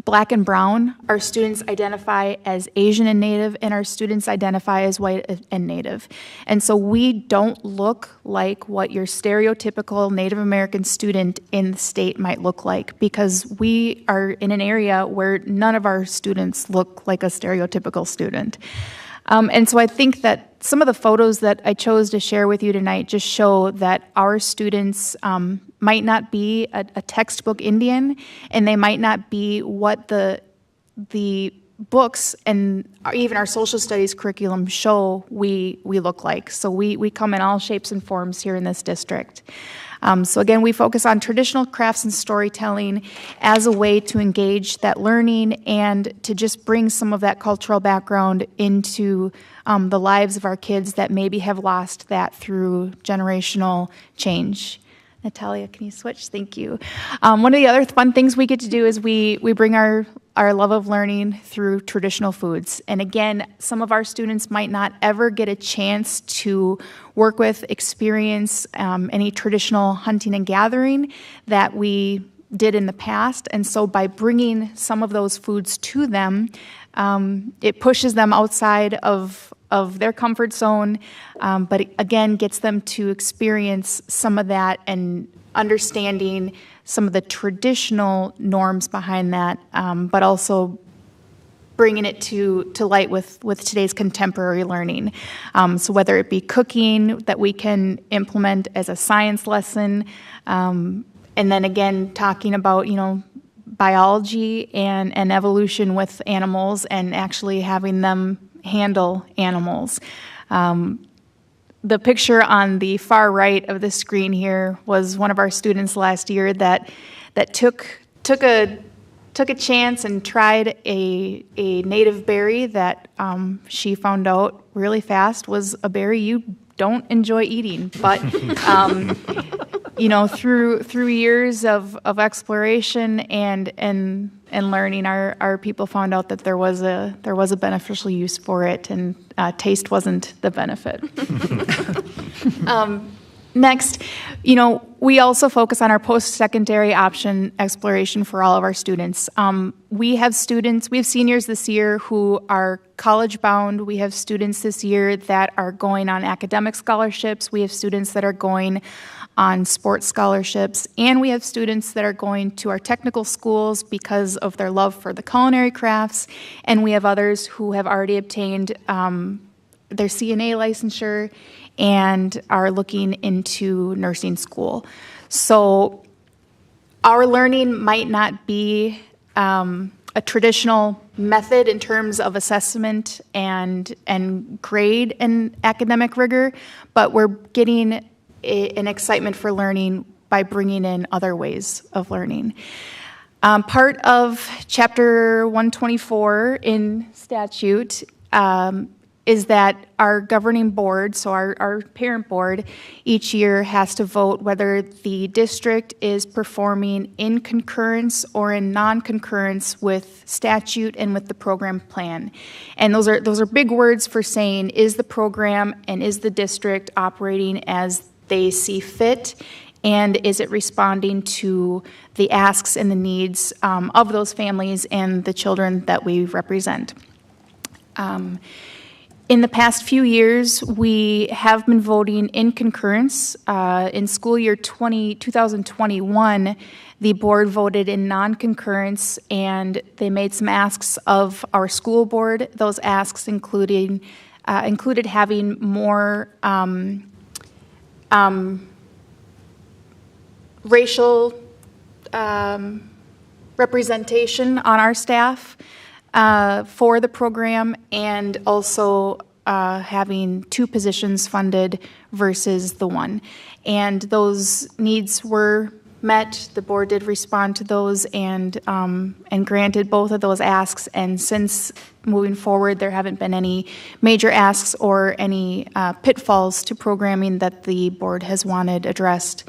Black and Brown, our students identify as Asian and Native, and our students identify as white and Native. And so we don't look like what your stereotypical Native American student in the state might look like, because we are in an area where none of our students look like a stereotypical student. And so I think that some of the photos that I chose to share with you tonight just show that our students might not be a textbook Indian, and they might not be what the books and even our social studies curriculum show we look like. So we come in all shapes and forms here in this district. So again, we focus on traditional crafts and storytelling as a way to engage that learning and to just bring some of that cultural background into the lives of our kids that maybe have lost that through generational change. Natalia, can you switch? Thank you. One of the other fun things we get to do is we bring our love of learning through traditional foods. And again, some of our students might not ever get a chance to work with, experience any traditional hunting and gathering that we did in the past. And so by bringing some of those foods to them, it pushes them outside of their comfort zone, but again, gets them to experience some of that and understanding some of the traditional norms behind that, but also bringing it to light with today's contemporary learning. So whether it be cooking that we can implement as a science lesson, and then again, talking about, biology and evolution with animals and actually having them handle animals. The picture on the far right of the screen here was one of our students last year that took a chance and tried a native berry that she found out really fast was a berry you don't enjoy eating, but through years of exploration and learning, our people found out that there was a beneficial use for it, and taste wasn't the benefit. Next, we also focus on our post-secondary option exploration for all of our students. We have seniors this year who are college-bound. We have students this year that are going on academic scholarships. We have students that are going on sports scholarships, and we have students that are going to our technical schools because of their love for the culinary crafts, and we have others who have already obtained their CNA licensure and are looking into nursing school. So our learning might not be a traditional method in terms of assessment and grade and academic rigor, but we're getting an excitement for learning by bringing in other ways of learning. Part of Chapter 124 in statute is that our governing board, so our parent board, each year has to vote whether the district is performing in concurrence or in non-concurrence with statute and with the program plan. And those are big words for saying, is the program and is the district operating as they see fit, and is it responding to the asks and the needs of those families and the children that we represent. In the past few years, we have been voting in concurrence. In school year 2021, the board voted in non-concurrence, and they made some asks of our school board. Those asks included having more racial representation on our staff for the program, and also having 2 positions funded versus the 1. And those needs were met. The board did respond to those and granted both of those asks. And since moving forward, there haven't been any major asks or any pitfalls to programming that the board has wanted addressed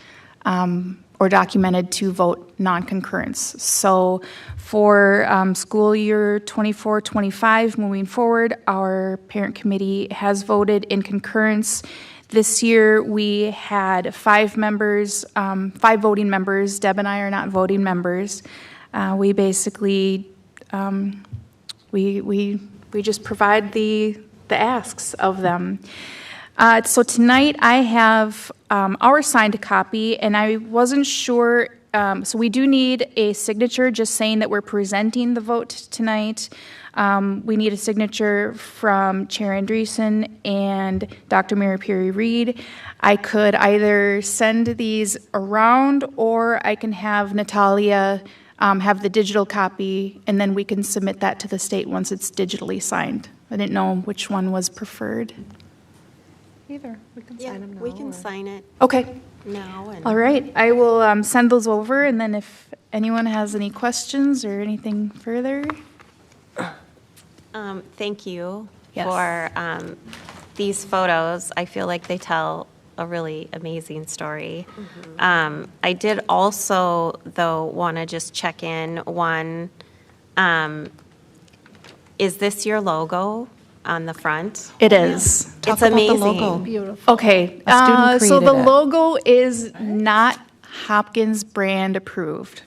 or documented to vote non-concurrence. So for school year 24-25 moving forward, our parent committee has voted in concurrence. This year we had 5 members, 5 voting members. Deb and I are not voting members. We basically we just provide the asks of them. So tonight I have our signed copy, and I wasn't sure, so we do need a signature just saying that we're presenting the vote tonight. We need a signature from Chair Andreessen and Dr. Mary Perry Reed. I could either send these around, or I can have Natalia have the digital copy, and then we can submit that to the state once it's digitally signed. I didn't know which one was preferred. Either. We can sign them now. We can sign it. Okay. Now. And All right. I will send those over, and then if anyone has any questions or anything further. Thank you Yes. for these photos. I feel like they tell a really amazing story. I did also, though, want to just check in. One, is this your logo on the front? It is. It's amazing. The logo. Beautiful. Okay. A student So the created it. logo is not Hopkins brand approved.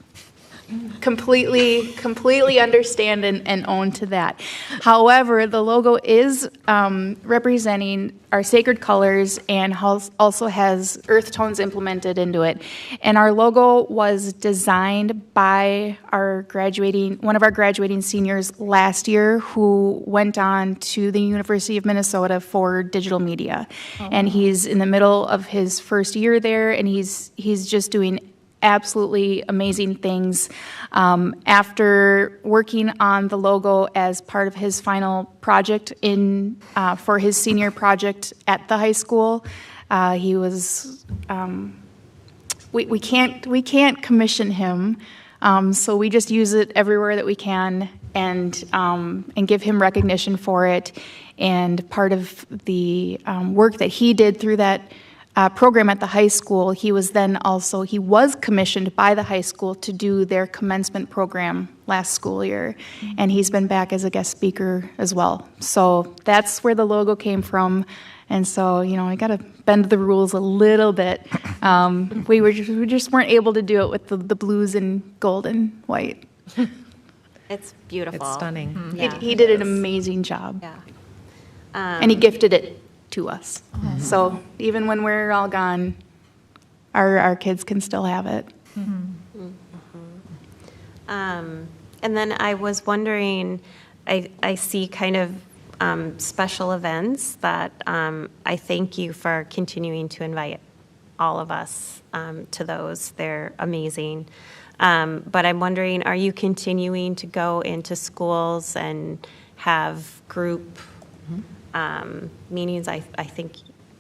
Completely understand and own to that. However, the logo is representing our sacred colors and also has earth tones implemented into it. And our logo was designed by one of our graduating seniors last year, who went on to the University of Minnesota for digital media. And he's in the middle of his first year there, and he's just doing absolutely amazing things. After working on the logo as part of his final project for his senior project at the high school, he was we can't commission him, so we just use it everywhere that we can and give him recognition for it. And part of the work that he did through that program at the high school, he was commissioned by the high school to do their commencement program last school year, and he's been back as a guest speaker as well. So that's where the logo came from, and so I got to bend the rules a little bit. We just weren't able to do it with the blues and gold and white. It's beautiful. It's stunning. Yeah, He did an amazing job. Yeah. And he gifted it to us. So even when we're all gone, our kids can still have it. And then I was wondering, I see kind of special events that I thank you for continuing to invite all of us to those. They're amazing. But I'm wondering, are you continuing to go into schools and have group meetings? I think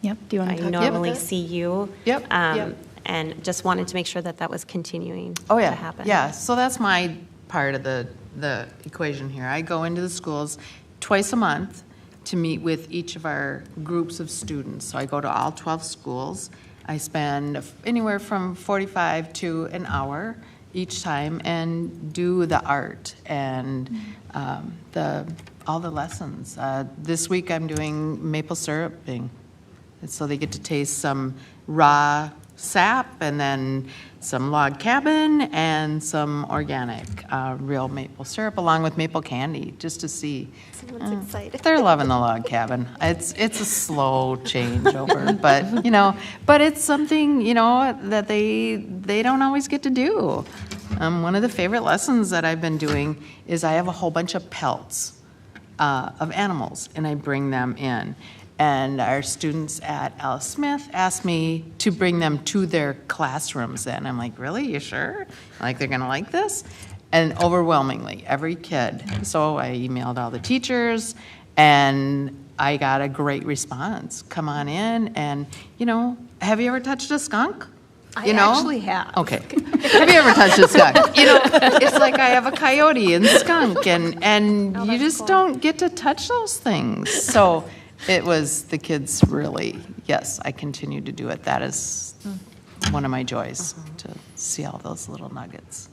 Yep. Do you want I to talk normally about that? see you. Yep, yep. And just wanted to make sure that that was continuing Oh, to yeah, happen. yeah. So that's my part of the equation here. I go into the schools twice a month to meet with each of our groups of students. So I go to all 12 schools. I spend anywhere from 45 to an hour each time and do the art and all the lessons. This week I'm doing maple syruping. And so they get to taste some raw sap and then some log cabin and some organic real maple syrup along with maple candy, just to see. Someone's excited. They're loving the log cabin. It's a slow changeover, but it's something, that they don't always get to do. One of the favorite lessons that I've been doing is I have a whole bunch of pelts of animals, and I bring them in. And our students at Alice Smith asked me to bring them to their classrooms. And I'm like, really? You sure? Like, they're going to like this? And overwhelmingly, every kid. So I emailed all the teachers, and I got a great response. Come on in, and, have you ever touched a skunk? I actually have. Okay. Have you ever touched a skunk? It's like I have a coyote and skunk, and you just don't get to touch those things. So it was, the kids really, yes, I continue to do it. That is one of my joys, to see all those little nuggets.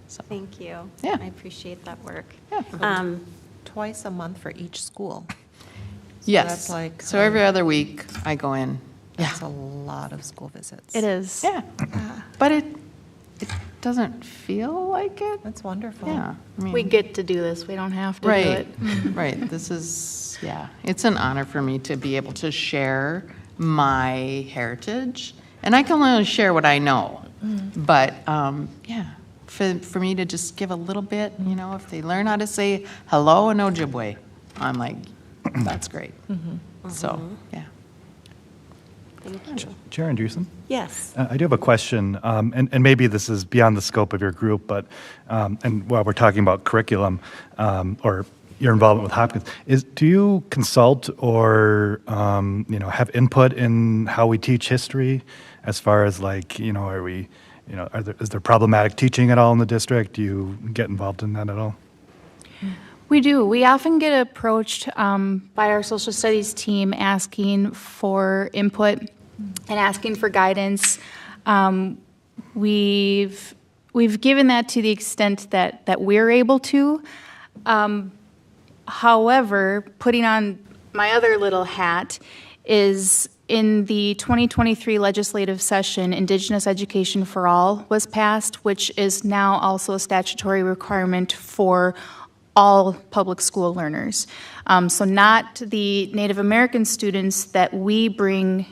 So. Thank you. Yeah. I appreciate that work. Yeah. Twice a month for each school. Yes. That's like, so every other week I go in. That's a lot of school visits. It is. Yeah. But it doesn't feel like it. That's wonderful. Yeah. I mean, We get to do this. We don't have to do right. it. Right. This is, it's an honor for me to be able to share my heritage. And I can only share what I know. But, for me to just give a little bit, if they learn how to say hello and Ojibwe, I'm like, that's great. So, yeah. Thank you. Chair Andreessen? Yes. I do have a question, and maybe this is beyond the scope of your group, but, and while we're talking about curriculum, or your involvement with Hopkins, do you consult or, have input in how we teach history, as far as like, are we, is there problematic teaching at all in the district? Do you get involved in that at all? We do. We often get approached by our social studies team asking for input and asking for guidance. We've given that to the extent that we're able to. However, putting on my other little hat is in the 2023 legislative session, Indigenous Education for All was passed, which is now also a statutory requirement for all public school learners. So not the Native American students that we bring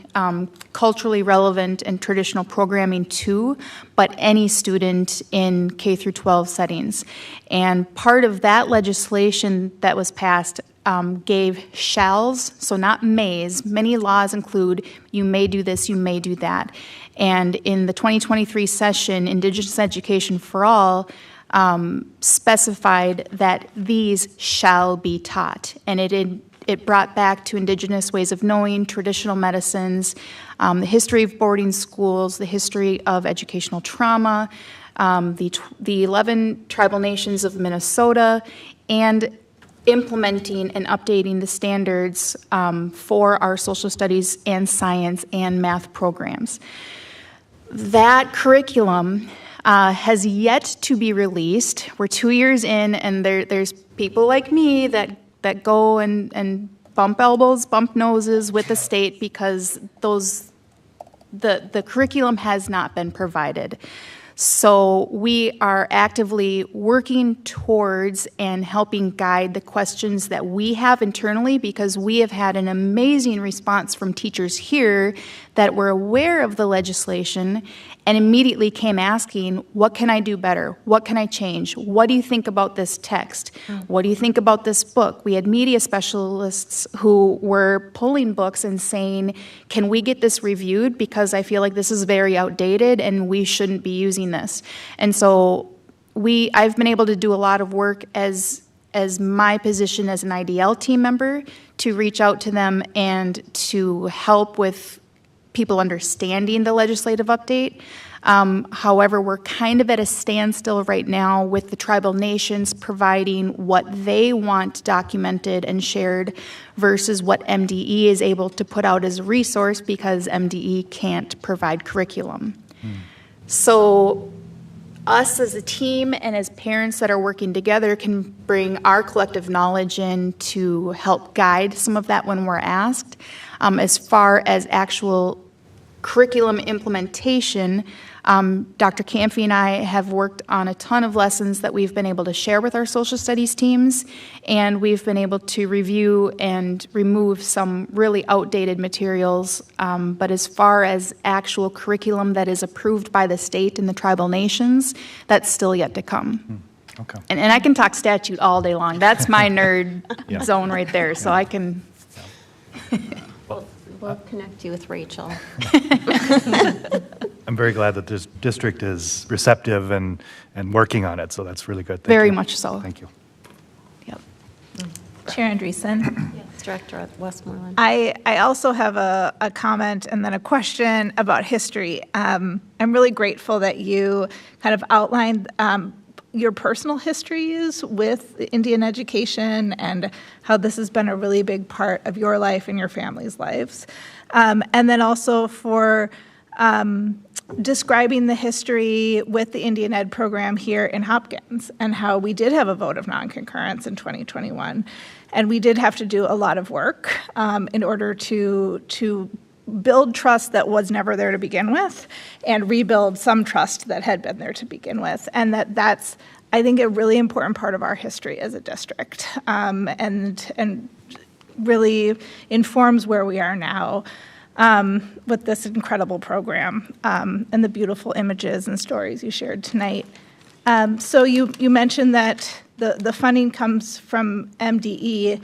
culturally relevant and traditional programming to, but any student in K through 12 settings. And part of that legislation that was passed gave shalls, so not mays. Many laws include you may do this, you may do that. And in the 2023 session, Indigenous Education for All specified that these shall be taught. And it brought back to Indigenous ways of knowing, traditional medicines, the history of boarding schools, the history of educational trauma, the 11 tribal nations of Minnesota, and implementing and updating the standards for our social studies and science and math programs. That curriculum has yet to be released. We're 2 years in, and there's people like me that go and bump elbows, bump noses with the state because the curriculum has not been provided. So we are actively working towards and helping guide the questions that we have internally, because we have had an amazing response from teachers here that were aware of the legislation and immediately came asking, what can I do better? What can I change? What do you think about this text? What do you think about this book? We had media specialists who were pulling books and saying, can we get this reviewed? Because I feel like this is very outdated and we shouldn't be using this. And so I've been able to do a lot of work as my position as an IDL team member to reach out to them and to help with people understanding the legislative update. However, we're kind of at a standstill right now with the tribal nations providing what they want documented and shared versus what MDE is able to put out as a resource, because MDE can't provide curriculum. So us as a team and as parents that are working together can bring our collective knowledge in to help guide some of that when we're asked. As far as actual curriculum implementation, Dr. Camphy and I have worked on a ton of lessons that we've been able to share with our social studies teams, and we've been able to review and remove some really outdated materials. But as far as actual curriculum that is approved by the state and the tribal nations, that's still yet to come. Okay. And I can talk statute all day long. That's my nerd Yeah. zone right there, so I can... We'll connect you with Rachel. I'm very glad that this district is receptive and working on it, so that's really good. Thank Very you. much so. Thank you. Yep. Chair Andreessen. Yes, Director at Westmoreland. I also have a comment and then a question about history. I'm really grateful that you kind of outlined your personal histories with Indian education and how this has been a really big part of your life and your family's lives. And then also for describing the history with the Indian Ed program here in Hopkins and how we did have a vote of non-concurrence in 2021. And we did have to do a lot of work in order to build trust that was never there to begin with and rebuild some trust that had been there to begin with. And that's, I think, a really important part of our history as a district, and really informs where we are now with this incredible program and the beautiful images and stories you shared tonight. So you mentioned that the funding comes from MDE.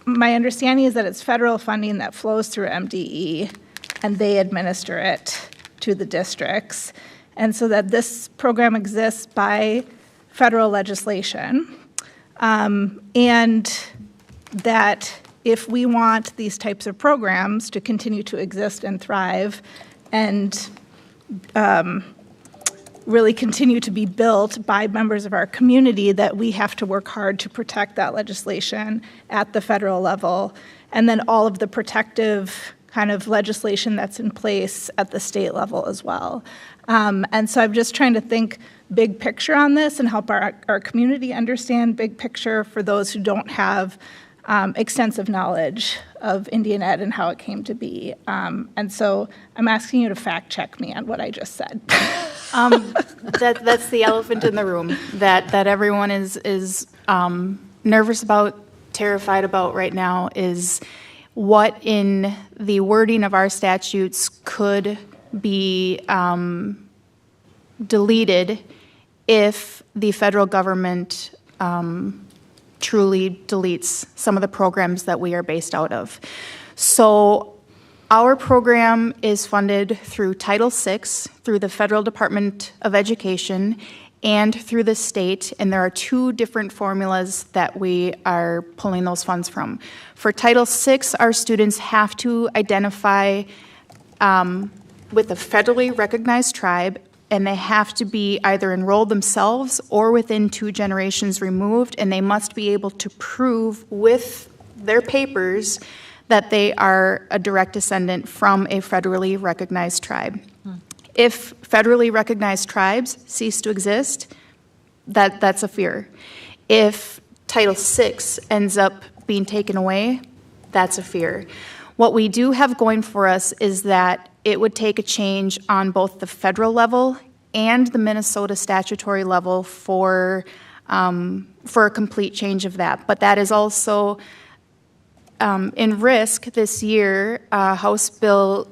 My understanding is that it's federal funding that flows through MDE, and they administer it to the districts, and so that this program exists by federal legislation, and that if we want these types of programs to continue to exist and thrive and really continue to be built by members of our community, that we have to work hard to protect that legislation at the federal level, and then all of the protective kind of legislation that's in place at the state level as well. And so I'm just trying to think big picture on this and help our community understand big picture for those who don't have extensive knowledge of Indian Ed and how it came to be. And so I'm asking you to fact check me on what I just said. That's the elephant in the room that everyone is nervous about, terrified about right now, is what in the wording of our statutes could be deleted if the federal government truly deletes some of the programs that we are based out of. So our program is funded through Title VI, through the Federal Department of Education, and through the state, and there are two different formulas that we are pulling those funds from. For Title VI, our students have to identify with a federally recognized tribe, and they have to be either enrolled themselves or within 2 generations removed, and they must be able to prove with their papers that they are a direct descendant from a federally recognized tribe. If federally recognized tribes cease to exist, that's a fear. If Title VI ends up being taken away, that's a fear. What we do have going for us is that it would take a change on both the federal level and the Minnesota statutory level for a complete change of that. But that is also in risk this year. House Bill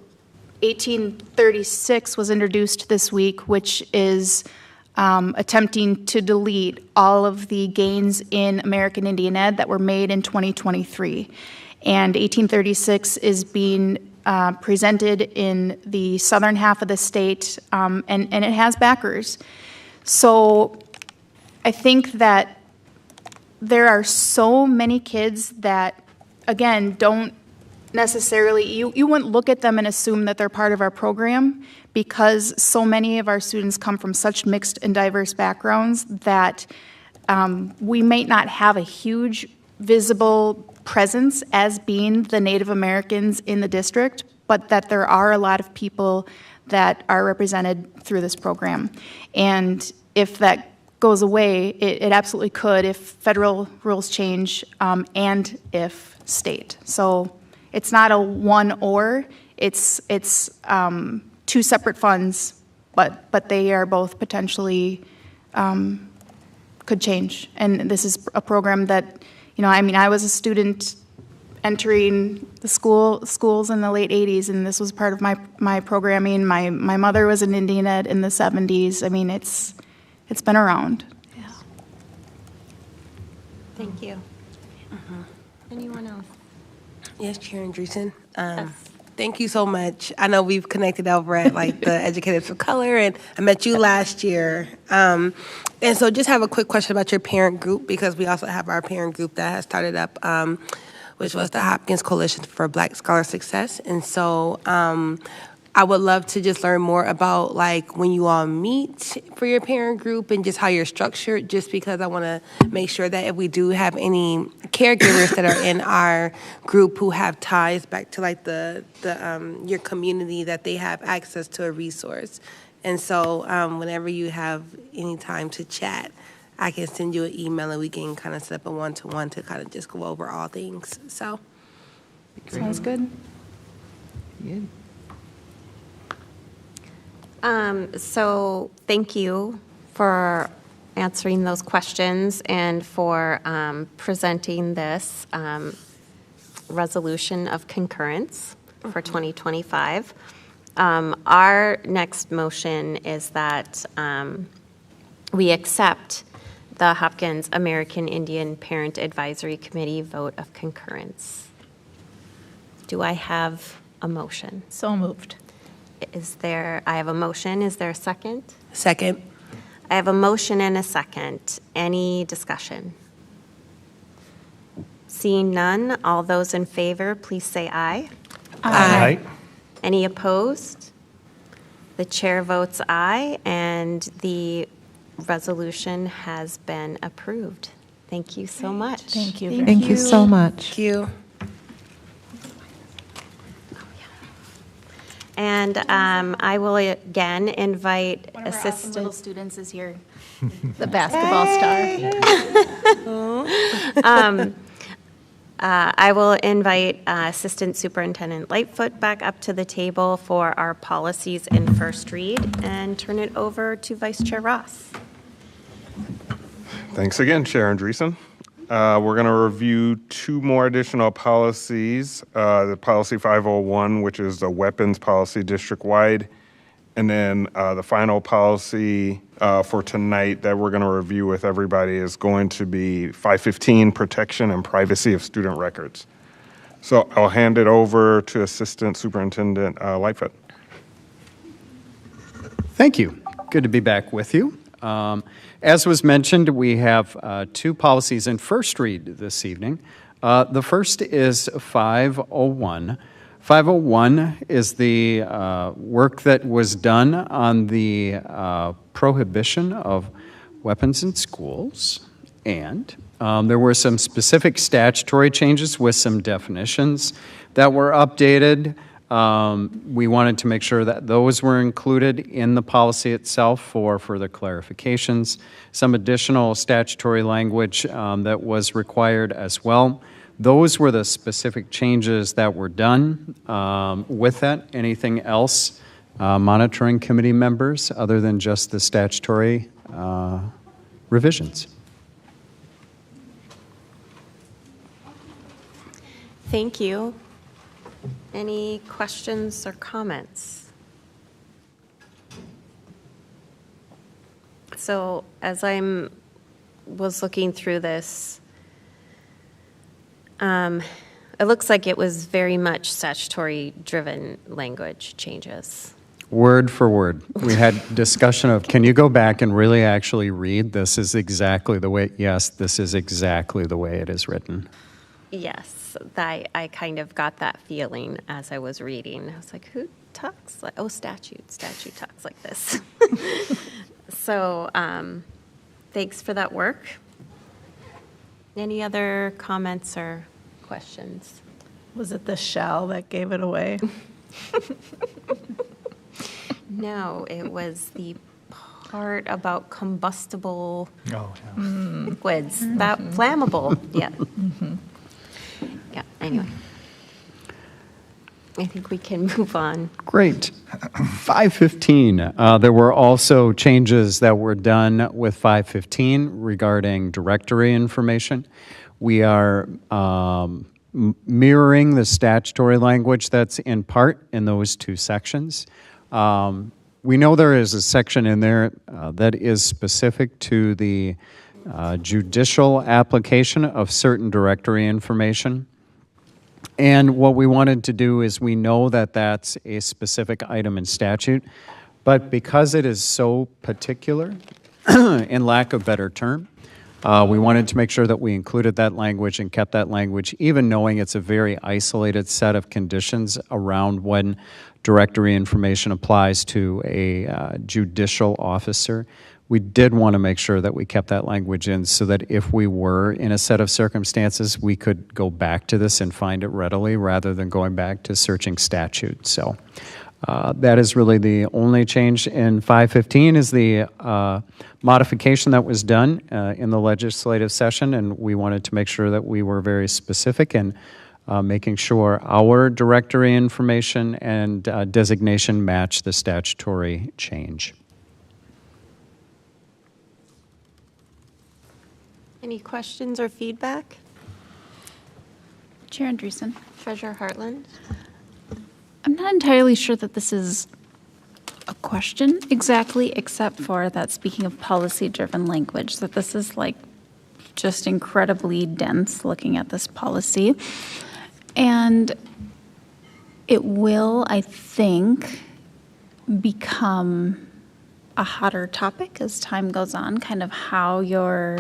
1836 was introduced this week, which is attempting to delete all of the gains in American Indian Ed that were made in 2023. And 1836 is being presented in the southern half of the state, and it has backers. So I think that there are so many kids that, again, don't necessarily, you wouldn't look at them and assume that they're part of our program, because so many of our students come from such mixed and diverse backgrounds that we may not have a huge visible presence as being the Native Americans in the district, but that there are a lot of people that are represented through this program. And if that goes away, it absolutely could if federal rules change and if state. So it's not a one or, it's two separate funds, but they are both potentially could change. And this is a program that, I was a student entering the schools in the late 80s, and this was part of my programming. My mother was an Indian Ed in the 70s. I mean, it's been around. Yeah. Thank you. Anyone else? Yes, Chair Andreessen. Thank you so much. I know we've connected over at the Educators of Color, and I met you last year. And so just have a quick question about your parent group, because we also have our parent group that has started up, which was the Hopkins Coalition for Black Scholar Success. And so I would love to just learn more about when you all meet for your parent group and just how you're structured, just because I want to make sure that if we do have any caregivers that are in our group who have ties back to your community, that they have access to a resource. And so whenever you have any time to chat, I can send you an email and we can kind of set up a one-to-one to kind of just go over all things. So Sounds good. Good. So thank you for answering those questions and for presenting this resolution of concurrence for 2025. Our next motion is that we accept the Hopkins American Indian Parent Advisory Committee vote of concurrence. Do I have a motion? So moved. I have a motion. Is there a second? Second. I have a motion and a second. Any discussion? Seeing none, all those in favor, please say aye. Aye. Any opposed? The chair votes aye, and the resolution has been approved. Thank you so much. Thank you. Thank you so much. Thank you. And I will again invite One of our awesome assistant. little students is here, the basketball star. I will invite Assistant Superintendent Lightfoot back up to the table for our policies in first read and turn it over to Vice Chair Ross. Thanks again, Chair Andreessen. We're going to review two more additional policies, the Policy 501, which is the weapons policy district-wide, and then the final policy for tonight that we're going to review with everybody is going to be 515, protection and privacy of student records. So I'll hand it over to Assistant Superintendent Lightfoot. Thank you. Good to be back with you. As was mentioned, we have two policies in first read this evening. The first is 501. 501 is the work that was done on the prohibition of weapons in schools, and there were some specific statutory changes with some definitions that were updated. We wanted to make sure that those were included in the policy itself for further clarifications. Some additional statutory language that was required as well. Those were the specific changes that were done. With that, anything else, monitoring committee members, other than just the statutory revisions? Thank you. Any questions or comments? So as was looking through this, it looks like it was very much statutory-driven language changes. Word for word. We had discussion of, can you go back and really actually read? This is exactly the way, yes, this is exactly the way it is written. Yes, I kind of got that feeling as I was reading. I was like, who talks like, oh, statute talks like this. So thanks for that work. Any other comments or questions? Was it the shell that gave it away? No, it was the part about combustible liquids, that flammable, yeah. Yeah, anyway. I think we can move on. Great. 515. There were also changes that were done with 515 regarding directory information. We are mirroring the statutory language that's in part in those two sections. We know there is a section in there that is specific to the judicial application of certain directory information. And what we wanted to do is, we know that that's a specific item in statute, but because it is so particular, in lack of better term, we wanted to make sure that we included that language and kept that language, even knowing it's a very isolated set of conditions around when directory information applies to a judicial officer. We did want to make sure that we kept that language in so that if we were in a set of circumstances, we could go back to this and find it readily rather than going back to searching statute. So that is really the only change in 515 is the modification that was done in the legislative session, and we wanted to make sure that we were very specific in making sure our directory information and designation match the statutory change. Any questions or feedback? Chair Andreessen. Treasurer Hartland. I'm not entirely sure that this is a question exactly, except for that, speaking of policy-driven language, that this is like just incredibly dense looking at this policy. And it will, I think, become a hotter topic as time goes on, kind of how your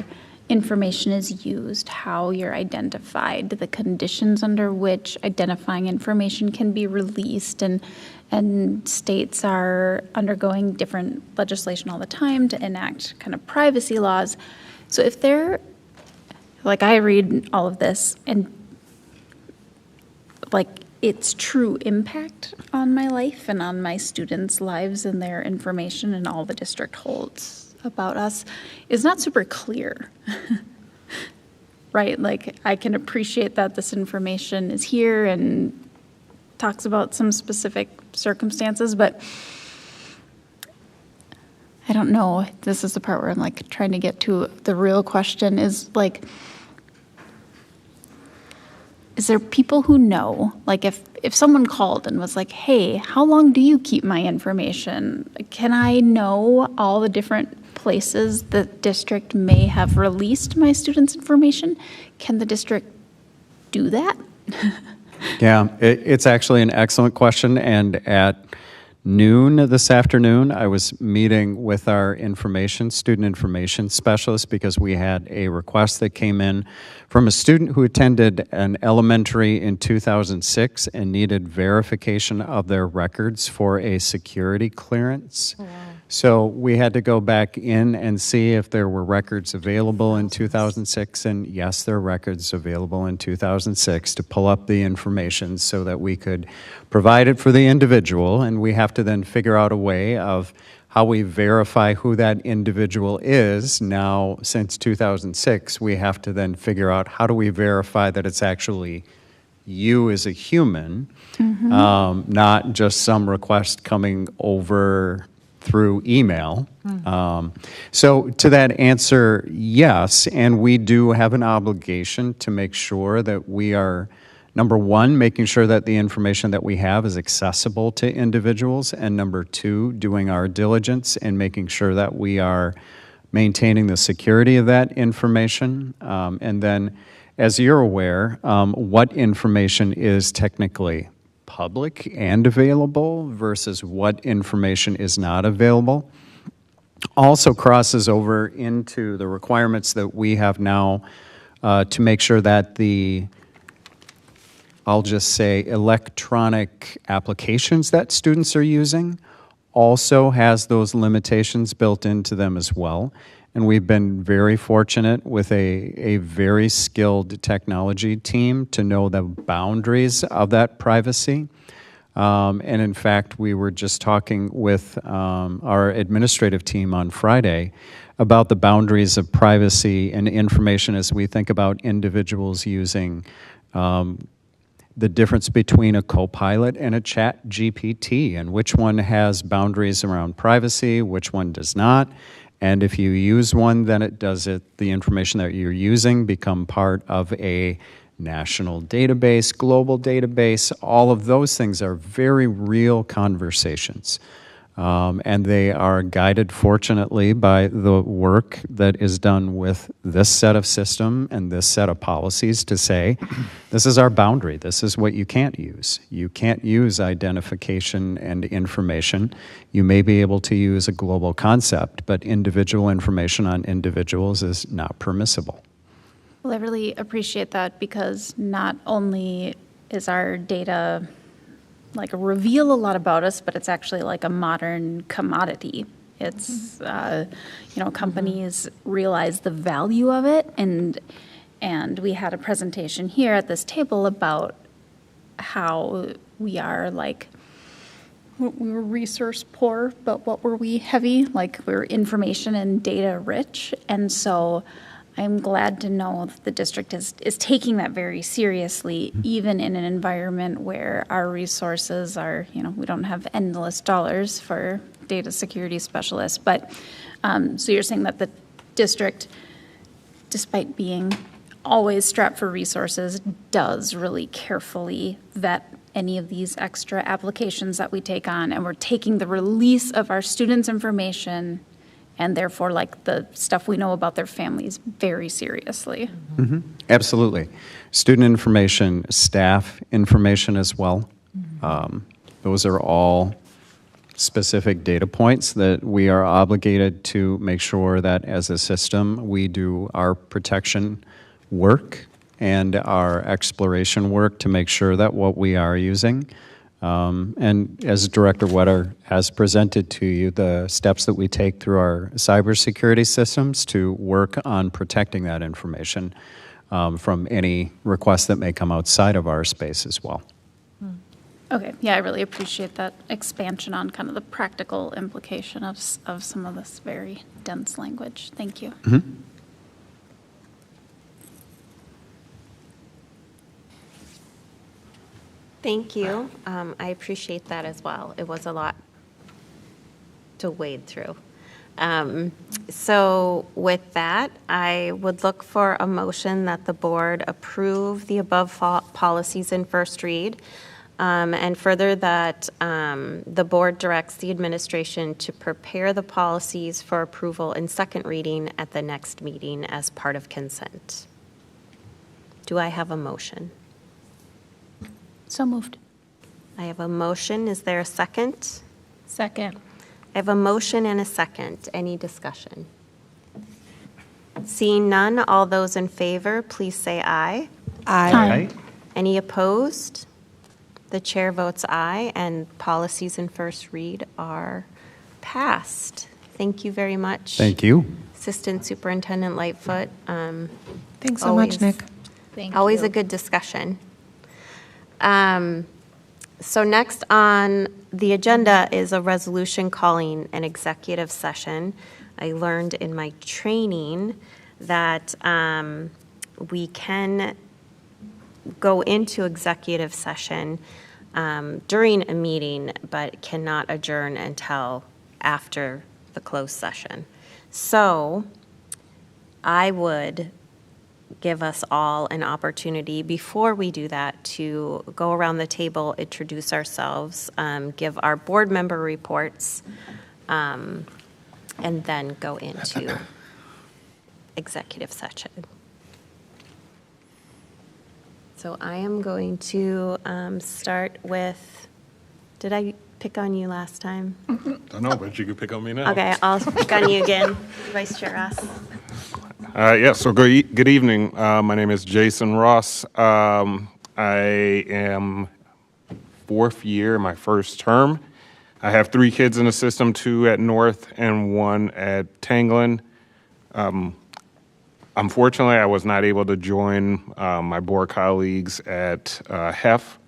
information is used, how you're identified, the conditions under which identifying information can be released, and states are undergoing different legislation all the time to enact kind of privacy laws. So if they're, like, I read all of this and like its true impact on my life and on my students' lives and their information and all the district holds about us is not super clear, right? Like, I can appreciate that this information is here and talks about some specific circumstances, but I don't know. This is the part where I'm like trying to get to the real question is like, is there people who know, like if someone called and was like, hey, how long do you keep my information? Can I know all the different places the district may have released my students' information? Can the district do that? Yeah, it's actually an excellent question, and at noon this afternoon, I was meeting with our student information specialist, because we had a request that came in from a student who attended an elementary in 2006 and needed verification of their records for a security clearance. Oh, wow. So we had to go back in and see if there were records available in 2006, and yes, there are records available in 2006 to pull up the information so that we could provide it for the individual, and we have to then figure out a way of how we verify who that individual is. Now, since 2006, we have to then figure out how do we verify that it's actually you as a human, not just some request coming over through email. So to that answer, yes, and we do have an obligation to make sure that we are, number one, making sure that the information that we have is accessible to individuals, and number two, doing our diligence and making sure that we are maintaining the security of that information. And then, as you're aware, what information is technically public and available versus what information is not available also crosses over into the requirements that we have now to make sure that the, I'll just say, electronic applications that students are using also has those limitations built into them as well. And we've been very fortunate with a very skilled technology team to know the boundaries of that privacy. And in fact, we were just talking with our administrative team on Friday about the boundaries of privacy and information as we think about individuals using the difference between a Copilot and a Chat GPT, and which one has boundaries around privacy, which one does not. And if you use one, then the information that you're using become part of a national database, global database. All of those things are very real conversations. And they are guided, fortunately, by the work that is done with this set of system and this set of policies to say, this is our boundary. This is what you can't use. You can't use identification and information. You may be able to use a global concept, but individual information on individuals is not permissible. Well, I really appreciate that, because not only is our data like reveal a lot about us, but it's actually like a modern commodity. It's, companies realize the value of it, and we had a presentation here at this table about how we are we were resource poor, but what were we heavy? Like, we're information and data rich, and so I'm glad to know that the district is taking that very seriously, even in an environment where our resources are, we don't have endless dollars for data security specialists. But so you're saying that the district, despite being always strapped for resources, does really carefully vet any of these extra applications that we take on, and we're taking the release of our students' information and therefore the stuff we know about their families very seriously. Mm-hmm. Absolutely. Student information, staff information as well. Those are all specific data points that we are obligated to make sure that as a system we do our protection work and our exploration work to make sure that what we are using, and as Director Wetter has presented to you, the steps that we take through our cybersecurity systems to work on protecting that information from any requests that may come outside of our space as well. Okay, yeah, I really appreciate that expansion on kind of the practical implication of some of this very dense language. Thank you. Mm-hmm. Thank you. I appreciate that as well. It was a lot to wade through. So with that, I would look for a motion that the board approve the above policies in first read, and further that the board directs the administration to prepare the policies for approval in second reading at the next meeting as part of consent. Do I have a motion? So moved. I have a motion. Is there a second? Second. I have a motion and a second. Any discussion? Seeing none, all those in favor, please say aye. Aye. Any opposed? The chair votes aye, and policies in first read are passed. Thank you very much. Thank you. Assistant Superintendent Lightfoot. Thanks so much, Nick. Thank Always you. a good discussion. So next on the agenda is a resolution calling an executive session. I learned in my training that we can go into executive session during a meeting, but cannot adjourn until after the closed session. So I would give us all an opportunity before we do that to go around the table, introduce ourselves, give our board member reports, and then go into executive session. So I am going to start with, did I pick on you last time? I know, but you can pick on me now. Okay, I'll pick on you again, Vice Chair Ross. Yeah, so good evening. My name is Jason Ross. I am fourth year, my first term. I have 3 kids in the system, 2 at North and 1 at Tanglin. Unfortunately, I was not able to join my board colleagues at HEF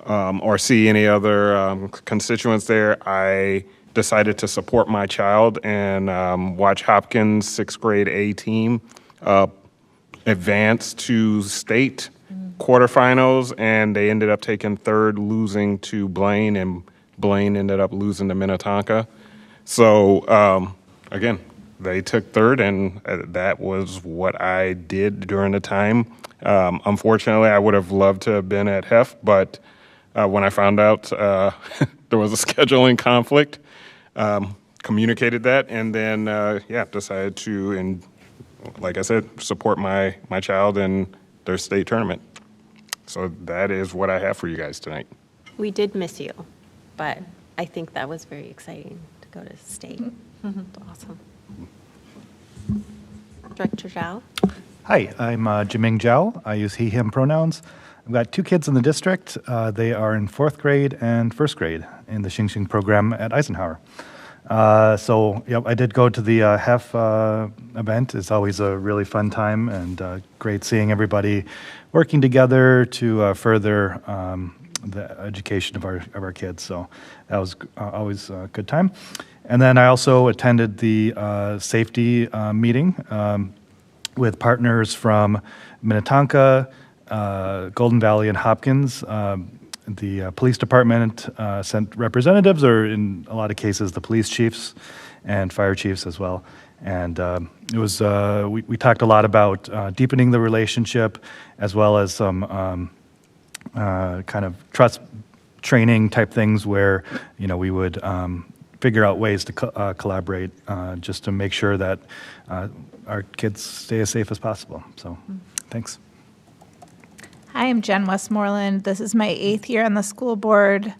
or see any other constituents there. I decided to support my child and watch Hopkins' 6th grade A team advance to state quarterfinals, and they ended up taking 3rd, losing to Blaine, and Blaine ended up losing to Minnetonka. So again, they took 3rd, and that was what I did during the time. Unfortunately, I would have loved to have been at HEF, but when I found out there was a scheduling conflict, communicated that, and then, decided to, and like I said, support my child in their state tournament. So that is what I have for you guys tonight. We did miss you, but I think that was very exciting to go to state. Awesome. Director Zhao? Hi, I'm Jiming Zhao. I use he, him pronouns. I've got 2 kids in the district. They are in 4th grade and 1st grade in the Xing Xing program at Eisenhower. I did go to the HEF event. It's always a really fun time and great seeing everybody working together to further the education of our kids. So that was always a good time. And then I also attended the safety meeting with partners from Minnetonka, Golden Valley, and Hopkins. The police department sent representatives, or in a lot of cases, the police chiefs and fire chiefs as well. And it was we talked a lot about deepening the relationship, as well as some kind of trust training type things where we would figure out ways to collaborate just to make sure that our kids stay as safe as possible. So, thanks. Hi, I'm Jen Westmoreland. This is my 8th year on the school board.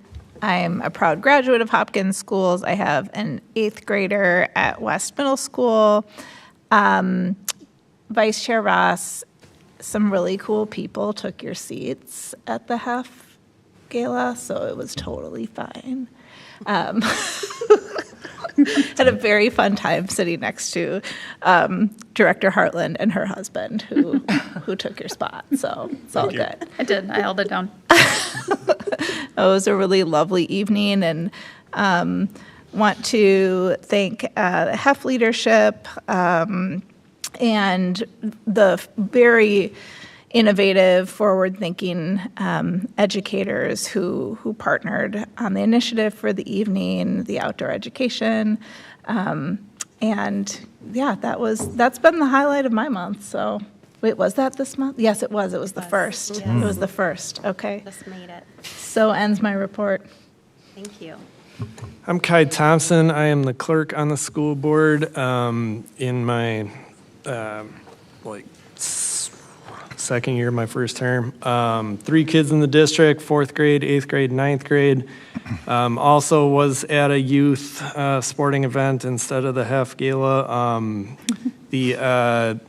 I'm a proud graduate of Hopkins Schools. I have an 8th grader at West Middle School. Vice Chair Ross, some really cool people took your seats at the HEF Gala, so it was totally fine. Had a very fun time sitting next to Director Hartland and her husband, who took your spot. So it's all good. I did. I held it down. It was a really lovely evening, and want to thank the HEF leadership and the very innovative, forward-thinking educators who partnered on the initiative for the evening, the outdoor education, and yeah, that's been the highlight of my month. So, wait, was that this month? Yes, it was. It was the first. Yes. It was the first. Okay. Just made it. So ends my report. Thank you. I'm Kai Thompson. I am the clerk on the school board. In my second year of my first term. 3 kids in the district, 4th grade, 8th grade, 9th grade. Also was at a youth sporting event instead of the HEF Gala. The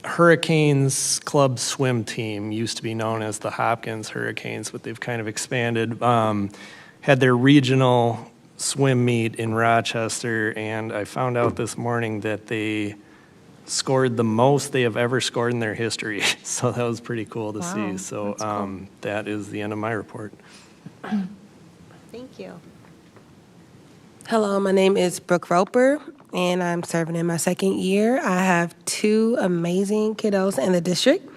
Hurricanes Club swim team used to be known as the Hopkins Hurricanes, but they've kind of expanded. Had their regional swim meet in Rochester, and I found out this morning that they scored the most they have ever scored in their history. So that was pretty cool to see. So that is the end of my report. Thank you. Hello, my name is Brooke Roper, and I'm serving in my second year. I have 2 amazing kiddos in the district.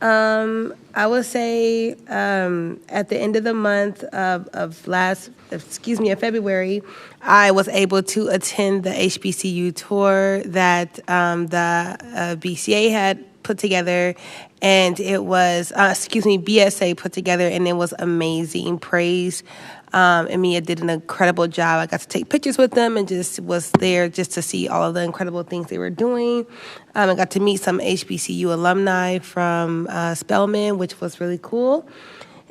I would say at the end of the month of February, I was able to attend the HBCU tour that the BCA had put together, and it was, BSA put together, and it was amazing. Praise and Mia did an incredible job. I got to take pictures with them and just was there just to see all of the incredible things they were doing. I got to meet some HBCU alumni from Spelman, which was really cool.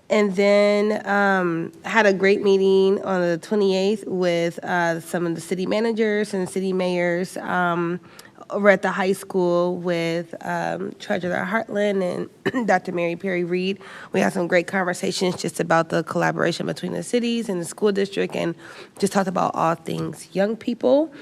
And then had a great meeting on the 28th with some of the city managers and city mayors over at the high school with Treasurer Hartland and Dr. Mary Perry Reed. We had some great conversations just about the collaboration between the cities and the school district, and just talked about all things young people.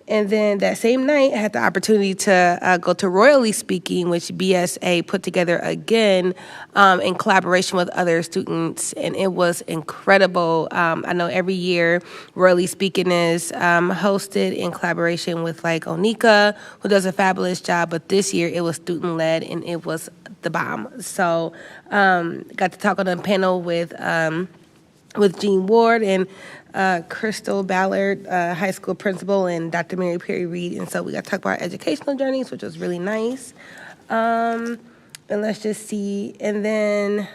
And then that same night, I had the opportunity to go to Royally Speaking, which BSA put together again in collaboration with other students, and it was incredible. I know every year Royally Speaking is hosted in collaboration with like Onika, who does a fabulous job, but this year it was student-led, and it was the bomb. So got to talk on a panel with Jean Ward and Crystal Ballard, high school principal, and Dr. Mary Perry Reed. And so we got to talk about our educational journeys, which was really nice. And let's just see. And then,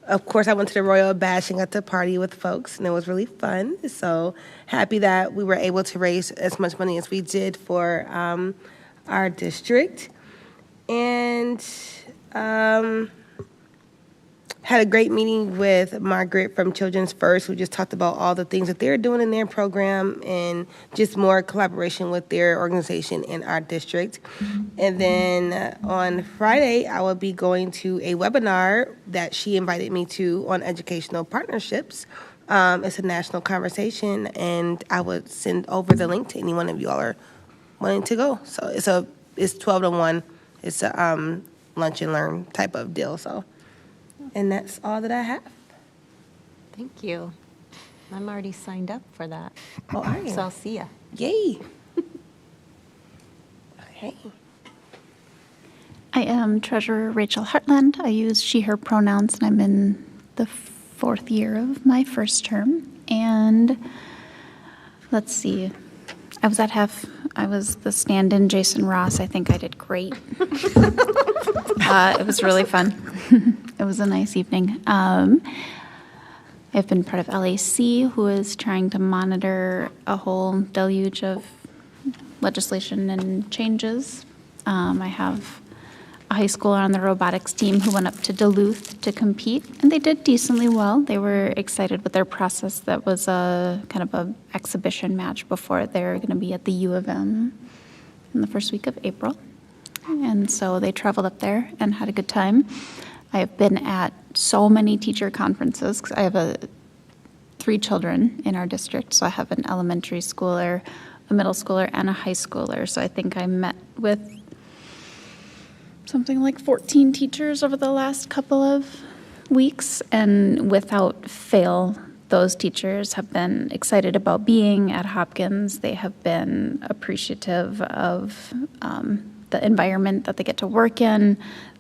of course, I went to the Royal Bash and got to party with folks, and it was really fun. So happy that we were able to raise as much money as we did for our district. And had a great meeting with Margaret from Children's First, who just talked about all the things that they're doing in their program and just more collaboration with their organization in our district. And then on Friday, I will be going to a webinar that she invited me to on educational partnerships. It's a national conversation, and I would send over the link to any one of you all are wanting to go. So it's 12 to 1. It's a lunch and learn type of deal. And that's all that I have. Thank you. I'm already signed up for that. Oh, are you? So I'll see you. Yay. Okay. I am Treasurer Rachel Hartland. I use she, her pronouns, and I'm in the 4th year of my first term. And let's see. I was the stand-in Jason Ross. I think I did great. It was really fun. It was a nice evening. I've been part of LAC, who is trying to monitor a whole deluge of legislation and changes. I have a high schooler on the robotics team who went up to Duluth to compete, and they did decently well. They were excited with their process. That was a kind of a exhibition match before they're going to be at the U of M in the first week of April. And so they traveled up there and had a good time. I have been at so many teacher conferences because I have 3 children in our district. So I have an elementary schooler, a middle schooler, and a high schooler. So I think I met with something like 14 teachers over the last couple of weeks. And without fail, those teachers have been excited about being at Hopkins. They have been appreciative of the environment that they get to work in.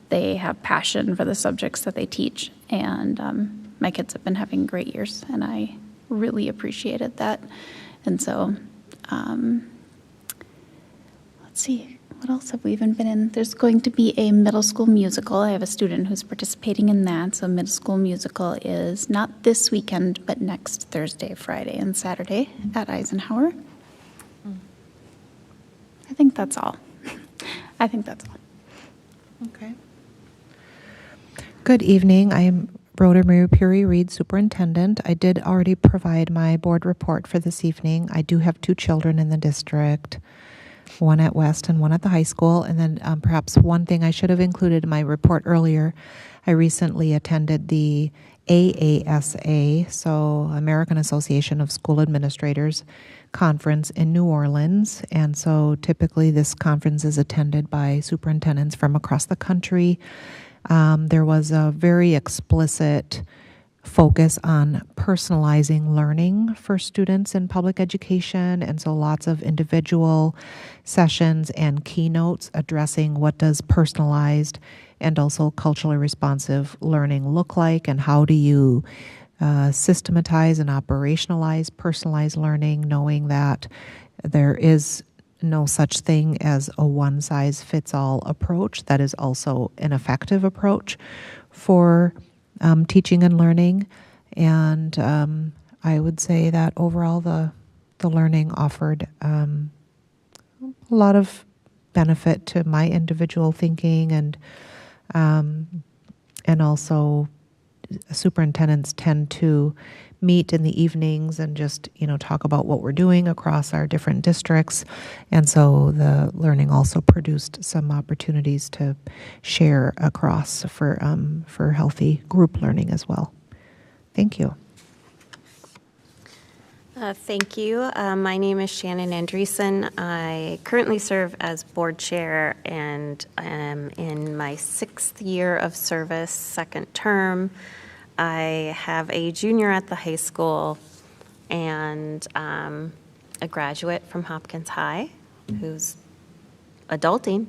They have passion for the subjects that they teach, and my kids have been having great years, and I really appreciated that. And so, let's see, what else have we even been in? There's going to be a middle school musical. I have a student who's participating in that, so middle school musical is not this weekend, but next Thursday, Friday, and Saturday at Eisenhower. I think that's all. Okay. Good evening. I am Rhoda Mary Perry Reed, Superintendent. I did already provide my board report for this evening. I do have 2 children in the district, one at West and one at the high school. And then perhaps one thing I should have included in my report earlier, I recently attended the AASA, so American Association of School Administrators conference in New Orleans. And so typically this conference is attended by superintendents from across the country. There was a very explicit focus on personalizing learning for students in public education. And so lots of individual sessions and keynotes addressing what does personalized and also culturally responsive learning look like, and how do you systematize and operationalize personalized learning, knowing that there is no such thing as a one-size-fits-all approach. That is also an effective approach for teaching and learning. And I would say that overall the learning offered a lot of benefit to my individual thinking, and also superintendents tend to meet in the evenings and just, talk about what we're doing across our different districts. And so the learning also produced some opportunities to share across for healthy group learning as well. Thank you. Thank you. My name is Shannon Andreessen. I currently serve as board chair and am in my 6th year of service, 2nd term. I have a junior at the high school and a graduate from Hopkins High who's adulting.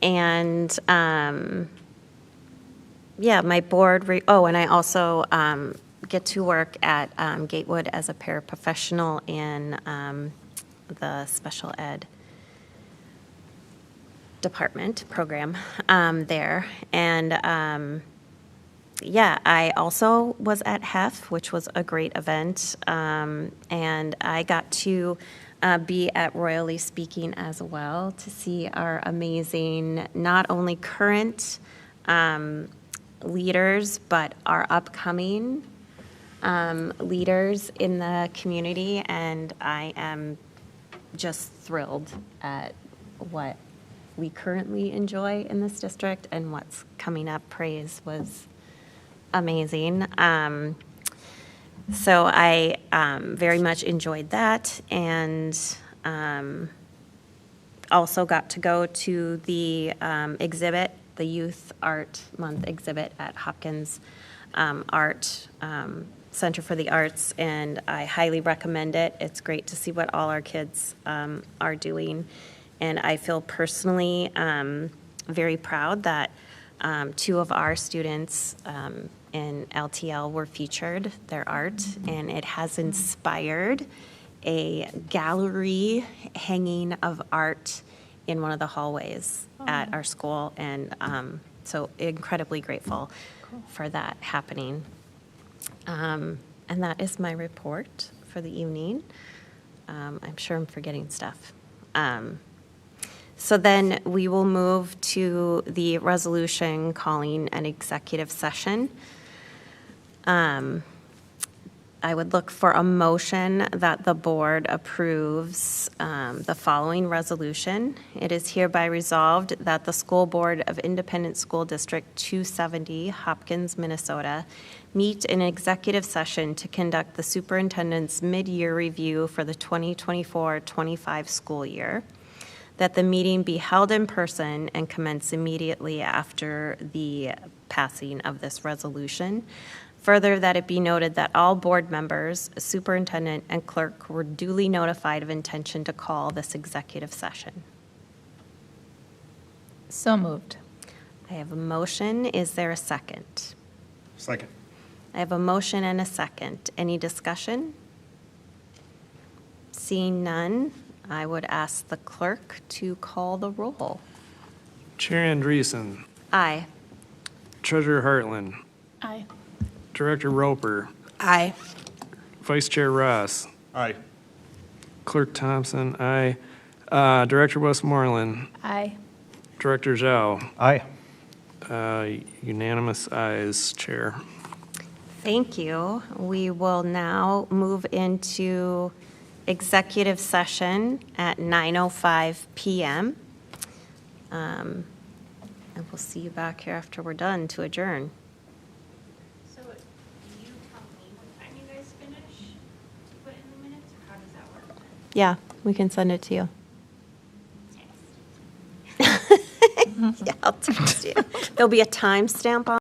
And my board, and I also get to work at Gatewood as a paraprofessional in the special ed department program there. And I also was at HEF, which was a great event, and I got to be at Royally Speaking as well to see our amazing, not only current leaders, but our upcoming leaders in the community, and I am just thrilled at what we currently enjoy in this district and what's coming up. Praise was amazing. So I very much enjoyed that, and also got to go to the exhibit, the Youth Art Month exhibit at Hopkins Art Center for the Arts, and I highly recommend it. It's great to see what all our kids are doing, and I feel personally very proud that 2 of our students in LTL were featured, their art, and it has inspired a gallery hanging of art in one of the hallways at our school, and so incredibly grateful for that happening. And that is my report for the evening. I'm sure I'm forgetting stuff. So then we will move to the resolution calling an executive session. I would look for a motion that the board approves the following resolution. It is hereby resolved that the School Board of Independent School District 270, Hopkins, Minnesota, meet in executive session to conduct the superintendent's mid-year review for the 2024-25 school year, that the meeting be held in person and commence immediately after the passing of this resolution. Further, that it be noted that all board members, superintendent, and clerk were duly notified of intention to call this executive session. So moved. I have a motion. Is there a second? Second. I have a motion and a second. Any discussion? Seeing none, I would ask the clerk to call the roll. Chair Andreessen. Aye. Treasurer Hartland. Aye. Director Roper. Aye. Vice Chair Ross. Aye. Clerk Thompson. Aye. Director Westmoreland. Aye. Director Zhao. Aye. Unanimous ayes, Chair. Thank you. We will now move into executive session at 9:05 p.m. And we'll see you back here after we're done to adjourn. So do you tell me what time you guys finish to put in the minutes, or how does that work? Yeah, we can send it to you. Yeah, I'll text you. There'll be a timestamp on